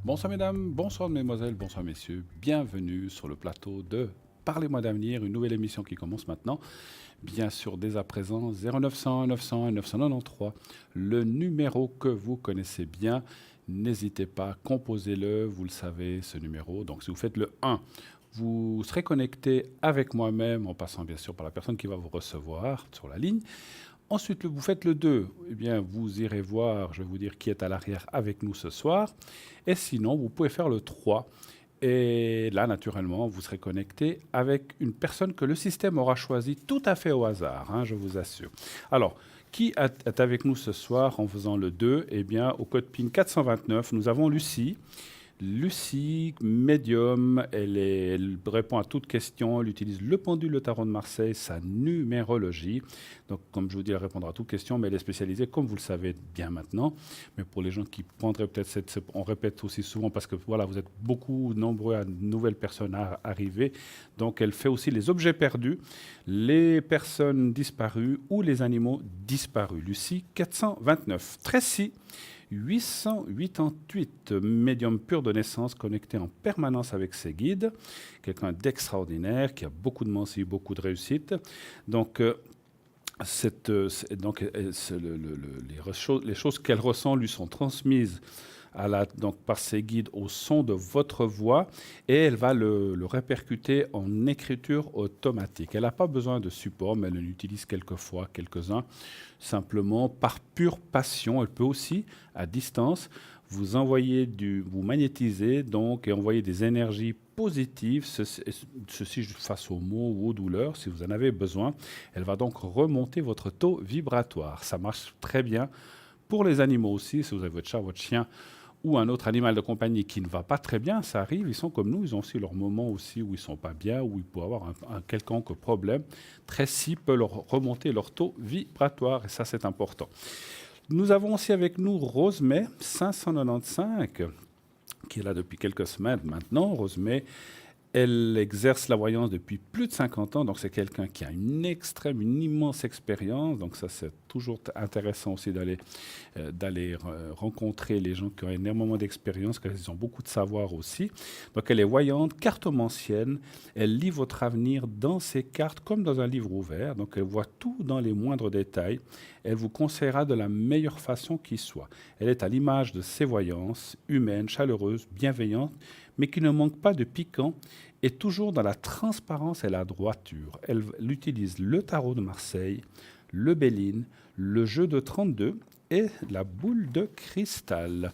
Bonsoir mesdames, bonsoir mesdemoiselles, bonsoir messieurs. Bienvenue sur le plateau de Parlez-moi d'avenir, une nouvelle émission qui commence maintenant. Bien sûr, dès à présent, 0900 900 993, le numéro que vous connaissez bien. N'hésitez pas, composez-le, vous le savez, ce numéro. Donc si vous faites le 1, vous serez connecté avec moi-même en passant bien sûr par la personne qui va vous recevoir sur la ligne. Ensuite, vous faites le 2, eh bien, vous irez voir, je vais vous dire qui est à l'arrière avec nous ce soir. Et sinon, vous pouvez faire le 3. Et là, naturellement, vous serez connecté avec une personne que le système aura choisie tout à fait au hasard, hein, je vous assure. Alors, qui est avec nous ce soir en faisant le 2? Eh bien, au code PIN 429, nous avons Lucie. Lucie, médium, elle répond à toutes questions, elle utilise le pendule, le tarot de Marseille, sa numérologie. Donc, comme je vous dis, elle répondra à toutes questions, mais elle est spécialisée, comme vous le savez bien maintenant. Mais pour les gens qui prendraient peut-être on répète aussi souvent parce que voilà, vous êtes beaucoup nombreux à nouvelles personnes à arriver. Donc, elle fait aussi les objets perdus, les personnes disparues ou les animaux disparus. Lucie, 429. Tracy, 888, médium pur de naissance, connecté en permanence avec ses guides. Quelqu'un d'extraordinaire, qui a beaucoup de mentions, beaucoup de réussite. Donc, les choses qu'elle ressent lui sont transmises donc par ses guides au son de votre voix et elle va le répercuter en écriture automatique. Elle n'a pas besoin de support, mais elle en utilise quelquefois, quelques-uns, simplement par pure passion. Elle peut aussi, à distance, vous magnétiser donc, et envoyer des énergies positives, ceci face aux maux ou aux douleurs, si vous en avez besoin. Elle va donc remonter votre taux vibratoire. Ça marche très bien pour les animaux aussi, si vous avez votre chat, votre chien, ou un autre animal de compagnie qui ne va pas très bien, ça arrive, ils sont comme nous, ils ont aussi leurs moments aussi où ils ne sont pas bien, où ils peuvent avoir un quelconque problème. Tracy peut leur remonter leur taux vibratoire, et ça c'est important. Nous avons aussi avec nous Rosemay 595, qui est là depuis quelques semaines maintenant. Rosemay, elle exerce la voyance depuis plus de 50 ans, donc c'est quelqu'un qui a une immense expérience. Donc ça, c'est toujours intéressant aussi d'aller rencontrer les gens qui ont énormément d'expérience, car ils ont beaucoup de savoir aussi. Donc elle est voyante, cartomancienne, elle lit votre avenir dans ses cartes comme dans un livre ouvert, donc elle voit tout dans les moindres détails. Elle vous conseillera de la meilleure façon qui soit. Elle est à l'image de ses voyances, humaine, chaleureuse, bienveillante, mais qui ne manque pas de piquant et toujours dans la transparence et la droiture. Elle utilise le tarot de Marseille, le Béline, le jeu de 32 et la boule de cristal.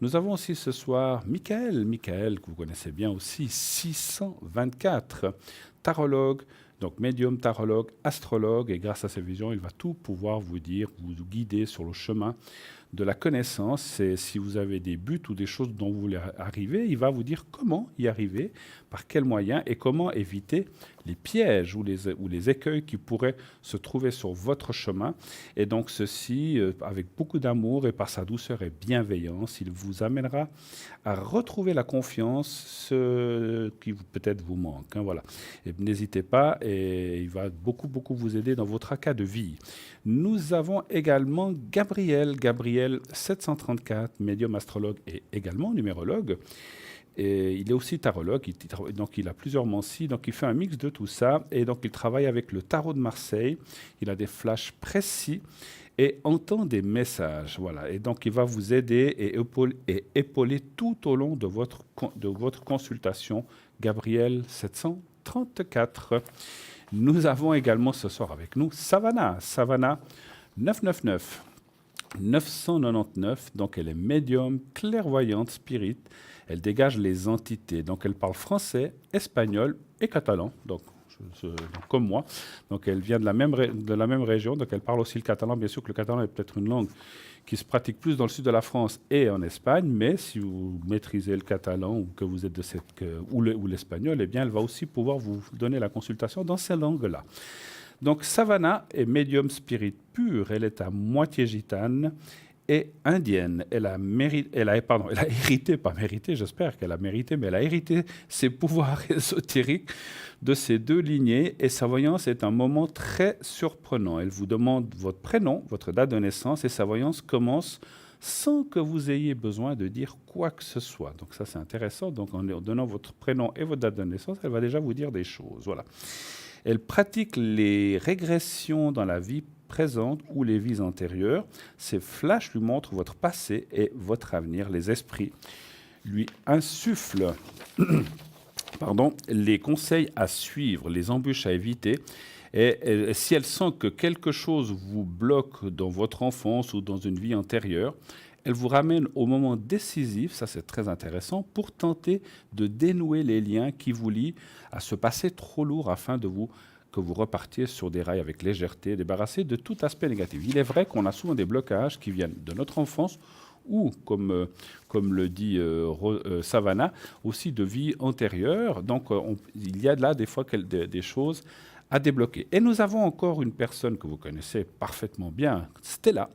Nous avons aussi ce soir Michael, que vous connaissez bien aussi, 624, tarologue, donc médium, tarologue, astrologue, et grâce à ses visions, il va tout pouvoir vous dire, vous guider sur le chemin de la connaissance. Et si vous avez des buts ou des choses dont vous voulez arriver, il va vous dire comment y arriver, par quels moyens et comment éviter les pièges ou les écueils qui pourraient se trouver sur votre chemin. Et donc ceci, avec beaucoup d'amour et par sa douceur et bienveillance, il vous amènera à retrouver la confiance qui peut-être vous manque. Hein, voilà. Et n'hésitez pas, et il va beaucoup vous aider dans votre cas de vie. Nous avons également Gabriel 734, médium astrologue et également numérologue. Et il est aussi tarologue, donc il a plusieurs mensis, donc il fait un mix de tout ça, et donc il travaille avec le tarot de Marseille, il a des flashs précis et entend des messages, voilà. Et donc il va vous aider et épauler tout au long de votre consultation. Gabriel 734. Nous avons également ce soir avec nous Savannah 999. 999, donc elle est médium, clairvoyante, spirit. Elle dégage les entités. Donc elle parle français, espagnol et catalan. Donc comme moi. Donc elle vient de la même région. Donc elle parle aussi le catalan. Bien sûr que le catalan est peut-être une langue qui se pratique plus dans le sud de la France et en Espagne. Mais si vous maîtrisez le catalan ou que vous êtes ou l'espagnol, eh bien elle va aussi pouvoir vous donner la consultation dans ces langues-là. Donc Savannah est médium spirit pur, elle est à moitié gitane et indienne. Elle a hérité, pas mérité, j'espère qu'elle a mérité, mais elle a hérité ses pouvoirs ésotériques de ces deux lignées et sa voyance est un moment très surprenant. Elle vous demande votre prénom, votre date de naissance et sa voyance commence sans que vous ayez besoin de dire quoi que ce soit. Donc ça, c'est intéressant. Donc en donnant votre prénom et votre date de naissance, elle va déjà vous dire des choses. Voilà. Elle pratique les régressions dans la vie présente ou les vies antérieures. Ces flashs lui montrent votre passé et votre avenir. Les esprits lui insufflent les conseils à suivre, les embûches à éviter. Et si elle sent que quelque chose vous bloque dans votre enfance ou dans une vie antérieure, elle vous ramène au moment décisif, ça c'est très intéressant, pour tenter de dénouer les liens qui vous lient à ce passé trop lourd afin que vous repartiez sur des rails avec légèreté, débarrassé de tout aspect négatif. Il est vrai qu'on a souvent des blocages qui viennent de notre enfance ou, comme le dit Savannah, aussi de vie antérieure. Donc il y a là des fois des choses à débloquer. Et nous avons encore une personne que vous connaissez parfaitement bien, Stella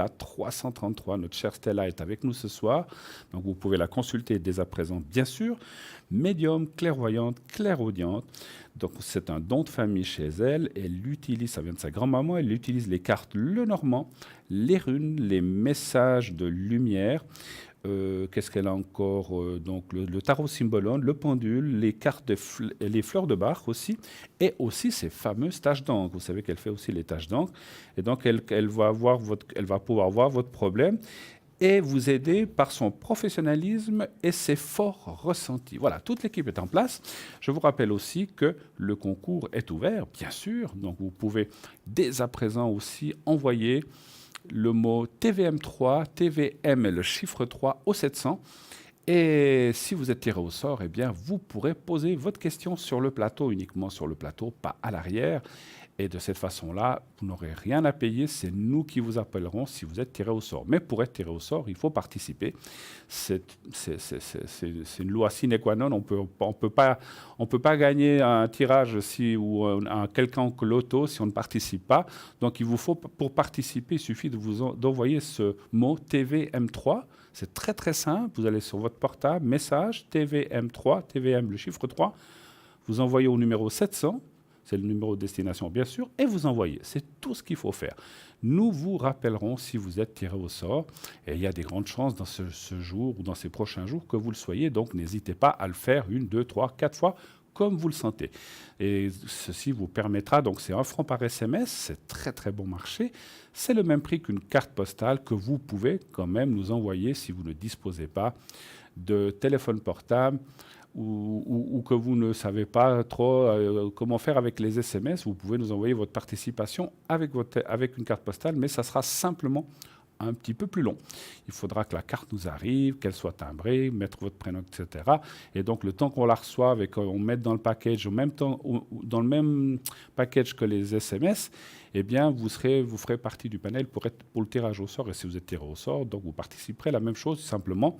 333. Notre chère Stella est avec nous ce soir. Donc vous pouvez la consulter dès à présent, bien sûr. Médium, clairvoyante, clairaudiente. Donc c'est un don de famille chez elle. Elle utilise, ça vient de sa grand-maman, elle utilise les cartes Lenormand, les runes, les messages de lumière. Qu'est-ce qu'elle a encore donc le tarot symbolone, le pendule, les cartes, les fleurs de Bach aussi, et aussi ces fameuses taches d'encre. Vous savez qu'elle fait aussi les taches d'encre, et donc elle va pouvoir voir votre problème et vous aider par son professionnalisme et ses forts ressentis. Voilà, toute l'équipe est en place. Je vous rappelle aussi que le concours est ouvert, bien sûr, donc vous pouvez dès à présent aussi envoyer le mot TVM3, TVM est le chiffre 3 au 700. Et si vous êtes tiré au sort, eh bien, vous pourrez poser votre question sur le plateau, uniquement sur le plateau, pas à l'arrière. Et de cette façon-là, vous n'aurez rien à payer. C'est nous qui vous appellerons si vous êtes tiré au sort. Mais pour être tiré au sort, il faut participer. C'est une loi sine qua non. On peut pas gagner un tirage ou un quelconque loto si on ne participe pas. Donc, il vous faut, pour participer, il suffit d'envoyer ce mot TVM3. C'est très, très simple. Vous allez sur votre portable, message, TVM3, TVM, le chiffre 3. Vous envoyez au numéro 700. C'est le numéro de destination, bien sûr, et vous envoyez. C'est tout ce qu'il faut faire. Nous vous rappellerons si vous êtes tiré au sort, et il y a des grandes chances dans ce jour ou dans ces prochains jours que vous le soyez, donc n'hésitez pas à le faire 1, 2, 3, 4 fois, comme vous le sentez. Et ceci vous permettra, donc c'est 1 franc par SMS, c'est très très bon marché, c'est le même prix qu'une carte postale que vous pouvez quand même nous envoyer si vous ne disposez pas de téléphone portable, ou que vous ne savez pas trop comment faire avec les SMS, vous pouvez nous envoyer votre participation avec une carte postale, mais ça sera simplement un petit peu plus long. Il faudra que la carte nous arrive, qu'elle soit timbrée, mettre votre prénom, etc. Et donc, le temps qu'on la reçoive et qu'on mette dans le package, dans le même package que les SMS, eh bien, vous ferez partie du panel pour le tirage au sort. Et si vous êtes tiré au sort, donc vous participerez à la même chose, simplement.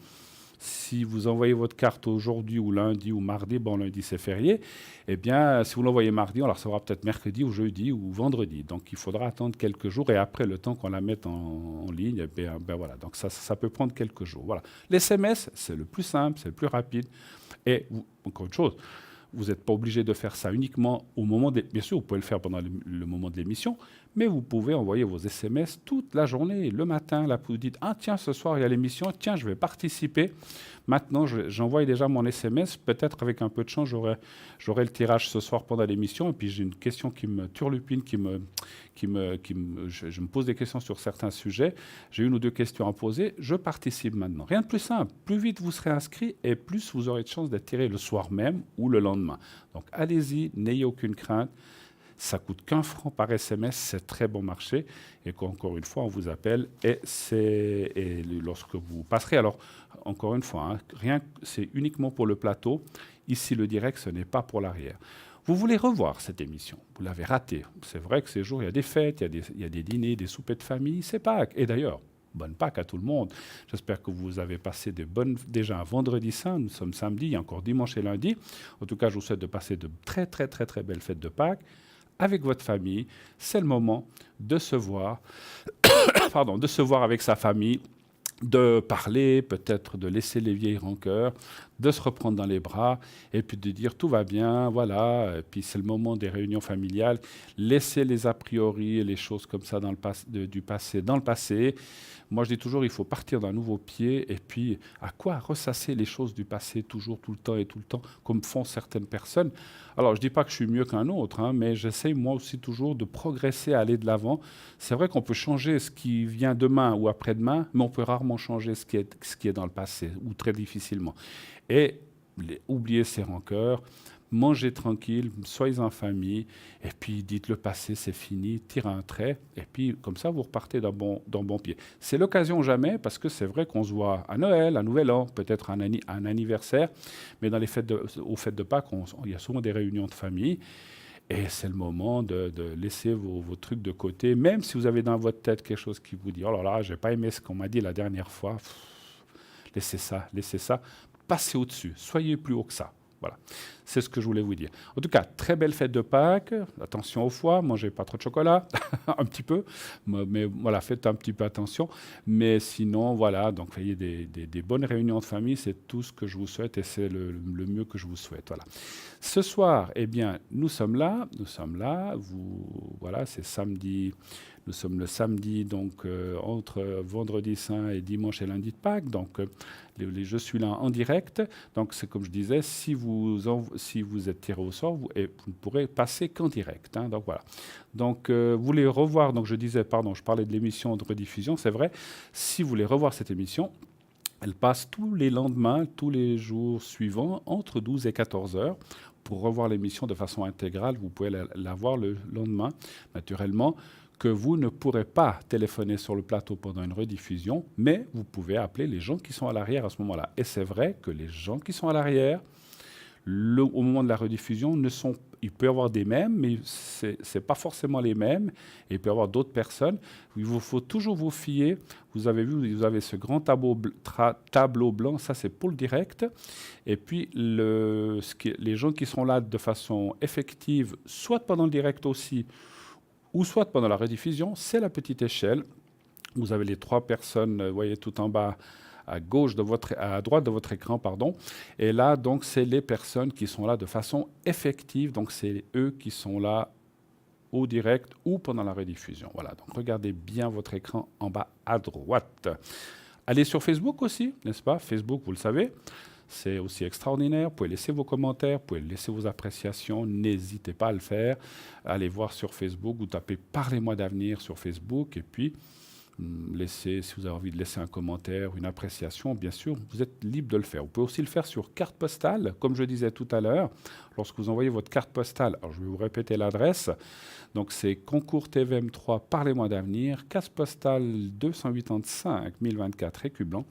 Si vous envoyez votre carte aujourd'hui ou lundi ou mardi, bon, lundi c'est férié, eh bien, si vous l'envoyez mardi, on la recevra peut-être mercredi ou jeudi ou vendredi. Donc, il faudra attendre quelques jours et après, le temps qu'on la mette en ligne, ben voilà. Donc, ça peut prendre quelques jours. Voilà. Les SMS, c'est le plus simple, c'est le plus rapide. Et encore une chose, vous n'êtes pas obligé de faire ça uniquement au moment des... Bien sûr, vous pouvez le faire pendant le moment de l'émission, mais vous pouvez envoyer vos SMS toute la journée. Le matin, là, vous dites « Ah tiens, ce soir, il y a l'émission. Tiens, je vais participer. Maintenant, j'envoie déjà mon SMS. Peut-être avec un peu de chance, j'aurai le tirage ce soir pendant l'émission. Et puis, j'ai une question qui me turlupine, je me pose des questions sur certains sujets. J'ai 1 ou 2 questions à poser. Je participe maintenant. Rien de plus simple. Plus vite vous serez inscrit et plus vous aurez de chances d'être tiré le soir même ou le lendemain. Donc, allez-y, n'ayez aucune crainte. Ça coûte qu'1 franc par SMS, c'est très bon marché. Et qu'encore une fois, on vous appelle et lorsque vous passerez. Alors, encore une fois, c'est uniquement pour le plateau. Ici, le direct, ce n'est pas pour l'arrière. Vous voulez revoir cette émission, vous l'avez ratée. C'est vrai que ces jours, il y a des fêtes, il y a des dîners, des soupers de famille, c'est Pâques. Et d'ailleurs, bonne Pâques à tout le monde. J'espère que vous avez passé déjà un vendredi saint. Nous sommes samedi, il y a encore dimanche et lundi. En tout cas, je vous souhaite de passer de très, très, très, très belles fêtes de Pâques avec votre famille. C'est le moment de se voir, de se voir avec sa famille, de parler, peut-être de laisser les vieilles rancœurs, de se reprendre dans les bras et puis de dire tout va bien, voilà. Et puis c'est le moment des réunions familiales. Laissez les a priori et les choses comme ça du passé dans le passé. Moi, je dis toujours, il faut partir d'un nouveau pied. Et puis, à quoi ressasser les choses du passé toujours, tout le temps et tout le temps, comme font certaines personnes. Alors, je ne dis pas que je suis mieux qu'un autre, hein, mais j'essaye moi aussi toujours de progresser, aller de l'avant. C'est vrai qu'on peut changer ce qui vient demain ou après-demain, mais on peut rarement changer ce qui est dans le passé, ou très difficilement. Et oubliez ces rancœurs. Mangez tranquille, soyez en famille, et puis dites le passé, c'est fini, tirez un trait, et puis comme ça, vous repartez d'un bon pied. C'est l'occasion jamais, parce que c'est vrai qu'on se voit à Noël, à Nouvel An, peut-être un anniversaire, mais dans aux fêtes de Pâques, il y a souvent des réunions de famille, et c'est le moment de laisser vos trucs de côté, même si vous avez dans votre tête quelque chose qui vous dit « Oh là là, j'ai pas aimé ce qu'on m'a dit la dernière fois. » Laissez ça, passez au-dessus, soyez plus haut que ça. Voilà, c'est ce que je voulais vous dire. En tout cas, très belle fête de Pâques. Attention au foie, mangez pas trop de chocolat, un petit peu, mais voilà, faites un petit peu attention. Mais sinon, voilà, donc ayez des bonnes réunions de famille, c'est tout ce que je vous souhaite et c'est le mieux que je vous souhaite. Voilà. Ce soir, eh bien, nous sommes là. Voilà, c'est samedi. Nous sommes le samedi, donc entre vendredi saint et dimanche et lundi de Pâques. Donc, je suis là en direct. Donc, c'est comme je disais, si vous êtes tiré au sort, vous ne pourrez passer qu'en direct. Hein, donc, voilà. Donc, vous voulez revoir, donc je disais, pardon, je parlais de l'émission de rediffusion, c'est vrai. Si vous voulez revoir cette émission, elle passe tous les lendemains, tous les jours suivants, entre 12 et 14 heures. Pour revoir l'émission de façon intégrale, vous pouvez la voir le lendemain, naturellement, que vous ne pourrez pas téléphoner sur le plateau pendant une rediffusion, mais vous pouvez appeler les gens qui sont à l'arrière à ce moment-là. Et c'est vrai que les gens qui sont à l'arrière, au moment de la rediffusion, il peut y avoir des mêmes, mais ce n'est pas forcément les mêmes. Et il peut y avoir d'autres personnes. Il vous faut toujours vous fier. Vous avez vu, vous avez ce grand tableau blanc, ça c'est pour le direct. Et puis, les gens qui sont là de façon effective, soit pendant le direct aussi, ou soit pendant la rediffusion, c'est la petite échelle. Vous avez les 3 personnes, vous voyez tout en bas, à droite de votre écran, pardon. Et là, donc, c'est les personnes qui sont là de façon effective. Donc, c'est eux qui sont là au direct ou pendant la rediffusion. Voilà, donc regardez bien votre écran en bas à droite. Allez sur Facebook aussi, n'est-ce pas? Facebook, vous le savez. C'est aussi extraordinaire. Vous pouvez laisser vos commentaires, vous pouvez laisser vos appréciations. N'hésitez pas à le faire. Allez voir sur Facebook, vous tapez « Parlez-moi d'avenir » sur Facebook. Et puis, si vous avez envie de laisser un commentaire, une appréciation, bien sûr, vous êtes libre de le faire. Vous pouvez aussi le faire sur carte postale, comme je disais tout à l'heure. Lorsque vous envoyez votre carte postale, alors je vais vous répéter l'adresse. Donc, c'est Concours TVM3 Parlez-moi d'avenir, carte postale 285 1024 Récublanc.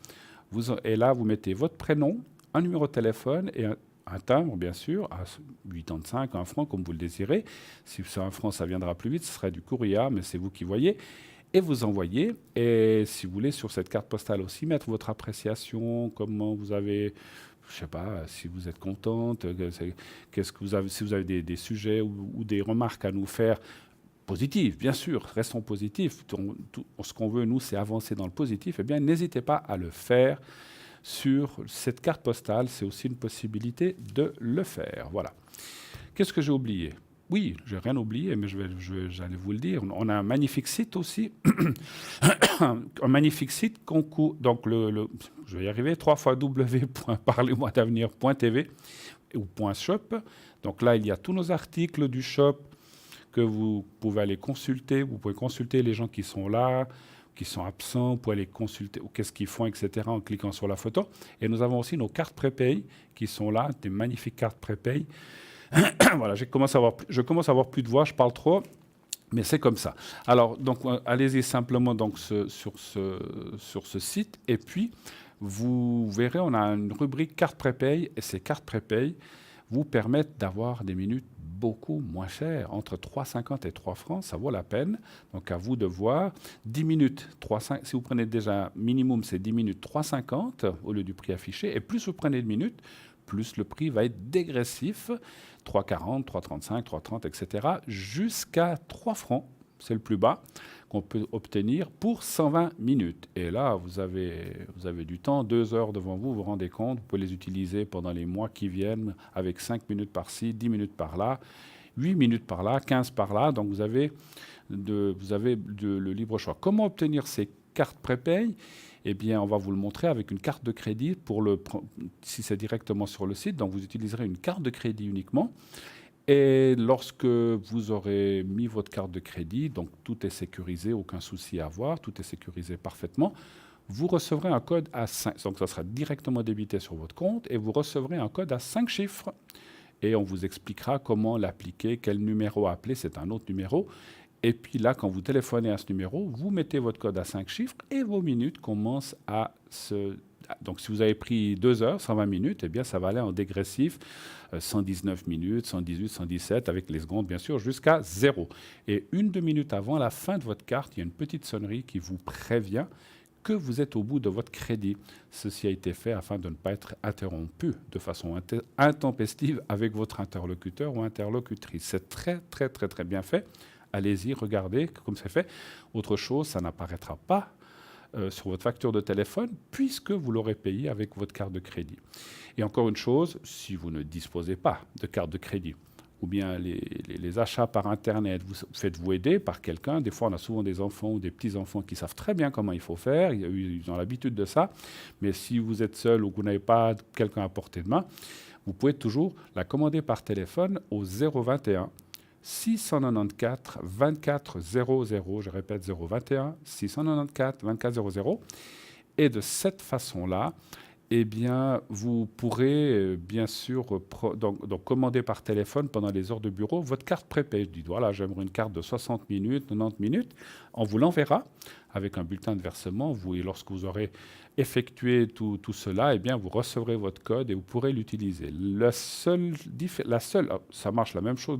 Et là, vous mettez votre prénom, un numéro de téléphone et un timbre, bien sûr, à 85, 1 franc, comme vous le désirez. Si c'est 1 franc, ça viendra plus vite, ce serait du courrier, mais c'est vous qui voyez. Et vous envoyez, et si vous voulez, sur cette carte postale aussi, mettre votre appréciation, comment vous avez, je ne sais pas, si vous êtes contente, qu'est-ce que vous avez, si vous avez des sujets ou des remarques à nous faire, positif, bien sûr, restons positifs. Ce qu'on veut, nous, c'est avancer dans le positif. Eh bien, n'hésitez pas à le faire sur cette carte postale. C'est aussi une possibilité de le faire. Voilà. Qu'est-ce que j'ai oublié? Oui, je n'ai rien oublié, mais j'allais vous le dire. On a un magnifique site aussi. Un magnifique site concours. Donc, je vais y arriver, www.parlez-moi-d'avenir.tv ou .shop. Donc là, il y a tous nos articles du shop que vous pouvez aller consulter. Vous pouvez consulter les gens qui sont là, qui sont absents. Vous pouvez aller consulter qu'est-ce qu'ils font, etc. en cliquant sur la photo. Et nous avons aussi nos cartes prépay qui sont là, des magnifiques cartes prépay. Voilà, je commence à avoir plus de voix, je parle trop, mais c'est comme ça. Alors, donc, allez-y simplement donc, sur ce site. Et puis, vous verrez, on a une rubrique cartes prépay. Et ces cartes prépay vous permettent d'avoir des minutes beaucoup moins chères, entre 3,50 et 3 francs, ça vaut la peine. Donc, à vous de voir. 10 minutes, 3,50, si vous prenez déjà minimum, c'est 10 minutes 3,50 au lieu du prix affiché. Et plus vous prenez de minutes, plus le prix va être dégressif, 3,40, 3,35, 3,30, etc., jusqu'à 3 francs, c'est le plus bas, qu'on peut obtenir pour 120 minutes. Et là, vous avez du temps, 2 heures devant vous, vous vous rendez compte, vous pouvez les utiliser pendant les mois qui viennent, avec 5 minutes par-ci, 10 minutes par-là, 8 minutes par-là, 15 par-là. Donc vous avez le libre choix. Comment obtenir ces cartes prépay? Eh bien, on va vous le montrer avec une carte de crédit si c'est directement sur le site. Donc, vous utiliserez une carte de crédit uniquement. Et lorsque vous aurez mis votre carte de crédit, donc tout est sécurisé, aucun souci à avoir, tout est sécurisé parfaitement, vous recevrez un code à 5. Donc, ça sera directement débité sur votre compte et vous recevrez un code à 5 chiffres. Et on vous expliquera comment l'appliquer, quel numéro appeler, c'est un autre numéro. Et puis là, quand vous téléphonez à ce numéro, vous mettez votre code à 5 chiffres et vos minutes commencent à se... Donc, si vous avez pris 2 heures, 120 minutes, eh bien, ça va aller en dégressif, 119 minutes, 118, 117, avec les secondes, bien sûr, jusqu'à 0. Et 1-2 minutes avant la fin de votre carte, il y a une petite sonnerie qui vous prévient que vous êtes au bout de votre crédit. Ceci a été fait afin de ne pas être interrompu de façon intempestive avec votre interlocuteur ou interlocutrice. C'est très, très, très, très bien fait. Allez-y, regardez comme c'est fait. Autre chose, ça n'apparaîtra pas sur votre facture de téléphone puisque vous l'aurez payé avec votre carte de crédit. Et encore une chose, si vous ne disposez pas de carte de crédit ou bien les achats par Internet, vous faites-vous aider par quelqu'un. Des fois, on a souvent des enfants ou des petits-enfants qui savent très bien comment il faut faire. Ils ont l'habitude de ça. Mais si vous êtes seul ou que vous n'avez pas quelqu'un à portée de main, vous pouvez toujours la commander par téléphone au 021 694 24 00, je répète 021 694 24 00. Et de cette façon-là, eh bien, vous pourrez bien sûr donc commander par téléphone pendant les heures de bureau votre carte prépay. Je dis voilà, j'aimerais une carte de 60 minutes, 90 minutes. On vous l'enverra avec un bulletin de versement. Et lorsque vous aurez effectué tout cela, eh bien, vous recevrez votre code et vous pourrez l'utiliser. Ça marche la même chose,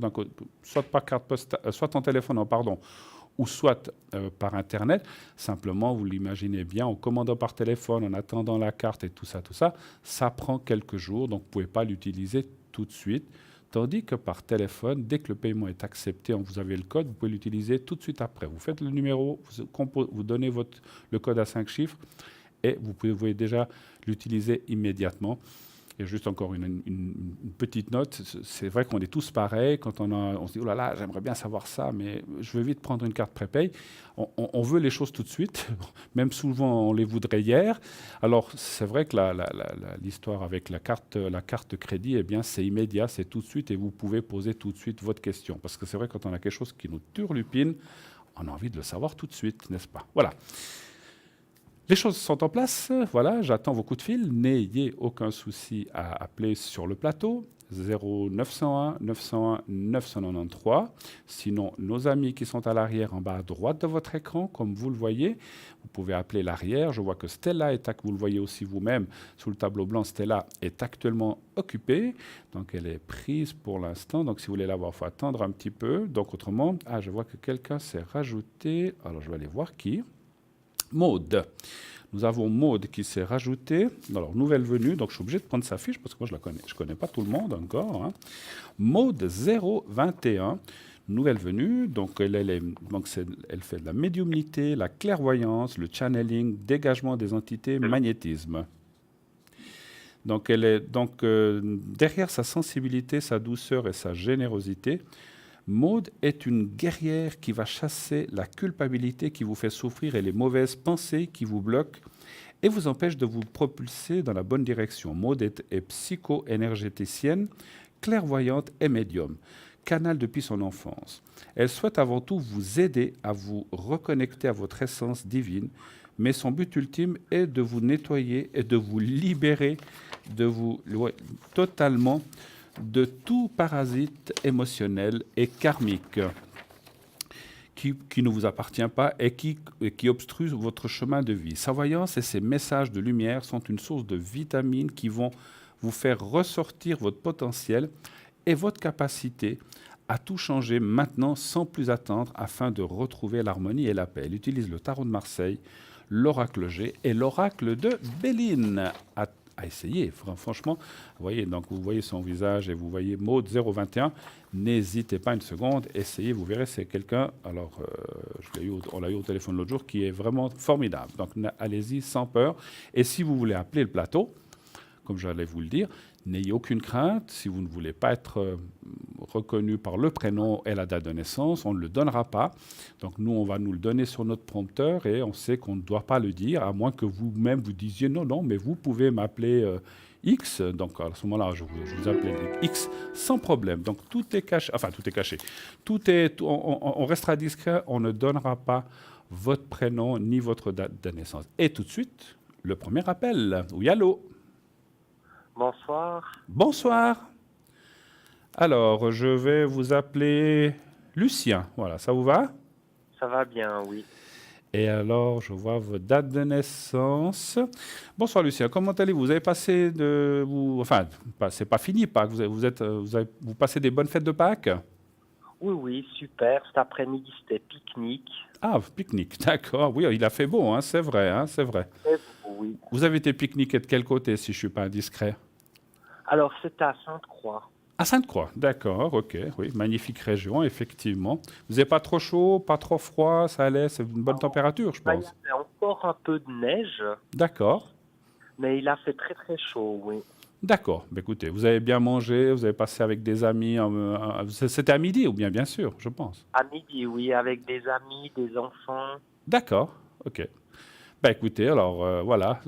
soit par carte postale, soit en téléphone, pardon, ou soit par Internet. Simplement, vous l'imaginez bien, en commandant par téléphone, en attendant la carte et tout ça, ça prend quelques jours, donc vous ne pouvez pas l'utiliser tout de suite. Tandis que par téléphone, dès que le paiement est accepté, vous avez le code, vous pouvez l'utiliser tout de suite après. Vous faites le numéro, vous donnez le code à 5 chiffres et vous pouvez déjà l'utiliser immédiatement. Et juste encore une petite note, c'est vrai qu'on est tous pareils. Quand on se dit « Oh là là, j'aimerais bien savoir ça, mais je veux vite prendre une carte prépay », on veut les choses tout de suite. Même souvent, on les voudrait hier. Alors, c'est vrai que l'histoire avec la carte de crédit, eh bien, c'est immédiat, c'est tout de suite, et vous pouvez poser tout de suite votre question. Parce que c'est vrai, quand on a quelque chose qui nous turlupine, on a envie de le savoir tout de suite, n'est-ce pas? Voilà. Les choses sont en place, voilà, j'attends vos coups de fil. N'ayez aucun souci à appeler sur le plateau, 0901 901 993. Sinon, nos amis qui sont à l'arrière, en bas à droite de votre écran, comme vous le voyez, vous pouvez appeler l'arrière. Je vois que Stella vous le voyez aussi vous-même, sous le tableau blanc, Stella est actuellement occupée, donc elle est prise pour l'instant. Donc si vous voulez la voir, il faut attendre un petit peu. Donc autrement, je vois que quelqu'un s'est rajouté. Alors je vais aller voir qui. Maude. Nous avons Maude qui s'est rajoutée. Alors, nouvelle venue, donc je suis obligé de prendre sa fiche parce que moi, je la connais. Je ne connais pas tout le monde encore. Hein. Maude 021, nouvelle venue. Donc, elle fait de la médiumnité, la clairvoyance, le channeling, dégagement des entités, magnétisme. Donc, derrière sa sensibilité, sa douceur et sa générosité, Maude est une guerrière qui va chasser la culpabilité qui vous fait souffrir et les mauvaises pensées qui vous bloquent et vous empêchent de vous propulser dans la bonne direction. Maude est psycho-énergéticienne, clairvoyante et médium, canal depuis son enfance. Elle souhaite avant tout vous aider à vous reconnecter à votre essence divine, mais son but ultime est de vous nettoyer et de vous libérer totalement de tout parasite émotionnel et karmique qui ne vous appartient pas et qui obstrue votre chemin de vie. Sa voyance et ses messages de lumière sont une source de vitamines qui vont vous faire ressortir votre potentiel et votre capacité à tout changer maintenant sans plus attendre afin de retrouver l'harmonie et la paix. Elle utilise le tarot de Marseille, l'oracle G et l'oracle de Béline. à essayer. Franchement, vous voyez, donc vous voyez son visage et vous voyez Maud 021. N'hésitez pas une seconde, essayez, vous verrez, c'est quelqu'un, alors on l'a eu au téléphone l'autre jour, qui est vraiment formidable. Donc allez-y sans peur. Et si vous voulez appeler le plateau, comme j'allais vous le dire, n'ayez aucune crainte. Si vous ne voulez pas être reconnu par le prénom et la date de naissance, on ne le donnera pas. Donc nous, on va nous le donner sur notre prompteur et on sait qu'on ne doit pas le dire, à moins que vous-même vous disiez non, non, mais vous pouvez m'appeler X. Donc à ce moment-là, je vous appelle X sans problème. Donc tout est caché. Enfin, tout est caché. On restera discret. On ne donnera pas votre prénom ni votre date de naissance. Et tout de suite, le premier appel. Oui, allô? Bonsoir. Bonsoir. Alors, je vais vous appeler Lucien. Voilà, ça vous va? Ça va bien, oui. Et alors, je vois votre date de naissance. Bonsoir Lucien, comment allez-vous? Vous avez passé enfin, c'est pas fini Pâques, vous passez des bonnes fêtes de Pâques? Oui, oui, super. Cet après-midi, c'était pique-nique. Ah, pique-nique, d'accord. Oui, il a fait beau, hein, c'est vrai, hein, c'est vrai. Très beau, oui. Vous avez été pique-niquer de quel côté, si je ne suis pas indiscret? Alors, c'était à Sainte-Croix. À Sainte-Croix, d'accord, ok, oui, magnifique région, effectivement. Vous n'avez pas trop chaud, pas trop froid, ça allait, c'est une bonne température, je Il y pense. avait encore un peu de neige, D'accord, mais il a fait très très chaud, oui. d'accord. Ben, écoutez, vous avez bien mangé, vous avez passé avec des amis, c'était à midi ou bien sûr, je pense. À midi, oui, avec des amis, des enfants. D'accord, ok. Ben, écoutez, alors voilà,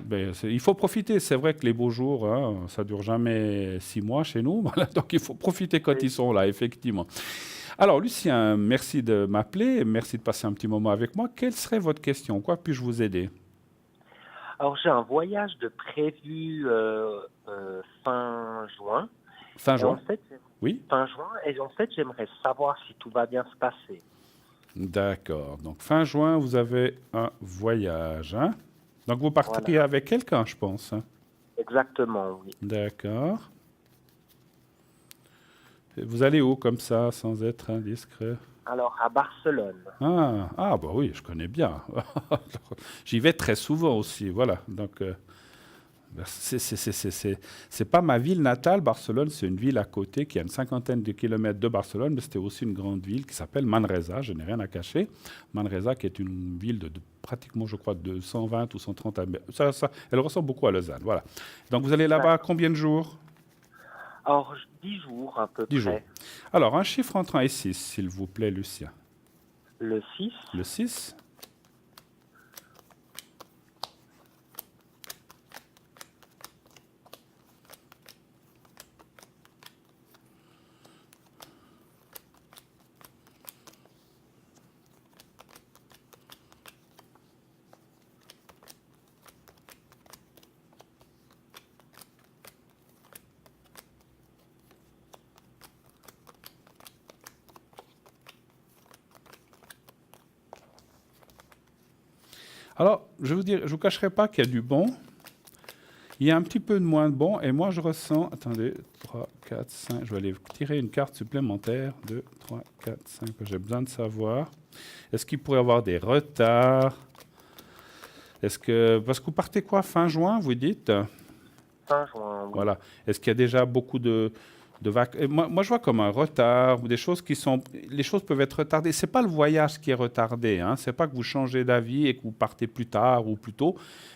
il faut profiter. C'est vrai que les beaux jours, hein, ça dure jamais 6 mois chez nous, voilà, donc il faut profiter quand Oui. ils sont là, effectivement. Alors, Lucien, merci de m'appeler, merci de passer un petit moment avec moi. Quelle serait votre question? Quoi puis-je vous aider? Alors, j'ai un voyage de prévu fin juin. Fin Et en juin? fait, Oui? fin juin, et en fait, j'aimerais savoir si tout va bien se passer. D'accord. Donc, fin juin, vous avez un voyage, hein? Donc, vous partirez Voilà, avec quelqu'un, je pense, hein? exactement, oui. D'accord. Et vous allez où comme ça, sans être indiscret? Alors, à Barcelone. Bah oui, je connais bien. J'y vais très souvent aussi, voilà. Donc, c'est pas ma ville natale, Barcelone, c'est une ville à côté qui a une cinquantaine de kilomètres de Barcelone, mais c'était aussi une grande ville qui s'appelle Manresa, je n'ai rien à cacher. Manresa qui est une ville de pratiquement, je crois, de 120 ou 130 habitants. Elle ressemble beaucoup à Lausanne, voilà. Donc vous allez là-bas combien de jours? Alors, 10 jours à peu 10 jours. près. Alors, un chiffre entre 1 et 6, s'il vous plaît, Lucien. Le 6. Le 6. Alors, je vais vous dire, je ne vous cacherai pas qu'il y a du bon. Il y a un petit peu de moins de bon. Et moi, je ressens... Attendez, 3, 4, 5. Je vais aller tirer une carte supplémentaire. 2, 3, 4, 5, que j'ai besoin de savoir. Est-ce qu'il pourrait y avoir des retards? Parce que vous partez quoi, fin juin, vous dites? Fin juin, oui. Voilà. Est-ce qu'il y a déjà beaucoup de vacances? Moi, je vois comme un retard ou des choses qui sont... Les choses peuvent être retardées. Ce n'est pas le voyage qui est retardé. Hein. Ce n'est pas que vous changez d'avis et que vous partez plus tard ou plus tôt.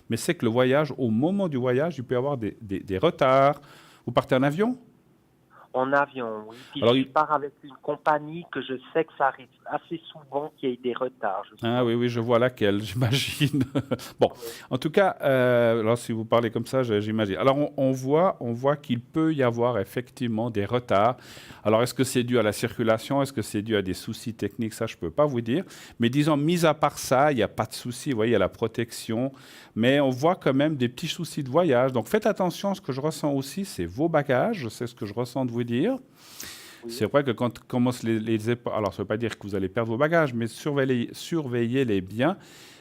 Mais c'est que le voyage, au moment du voyage, il peut y avoir des retards. Vous partez en avion? En avion, oui. Puis Alors, je pars avec une compagnie que je sais que ça arrive assez souvent qu'il y ait des retards. Ah oui, oui, je vois laquelle, j'imagine. Bon, en tout cas, alors si vous parlez comme ça, j'imagine. Alors on voit qu'il peut y avoir effectivement des retards. Alors est-ce que c'est dû à la circulation? Est-ce que c'est dû à des soucis techniques? Ça, je ne peux pas vous dire. Mais disons, mis à part ça, il n'y a pas de souci. Vous voyez, il y a la protection. Mais on voit quand même des petits soucis de voyage. Donc faites attention, ce que je ressens aussi, c'est vos bagages. C'est ce que je ressens de vous dire. Oui. C'est vrai que quand commencent les alors ça ne veut pas dire que vous allez perdre vos bagages, mais surveillez-les bien.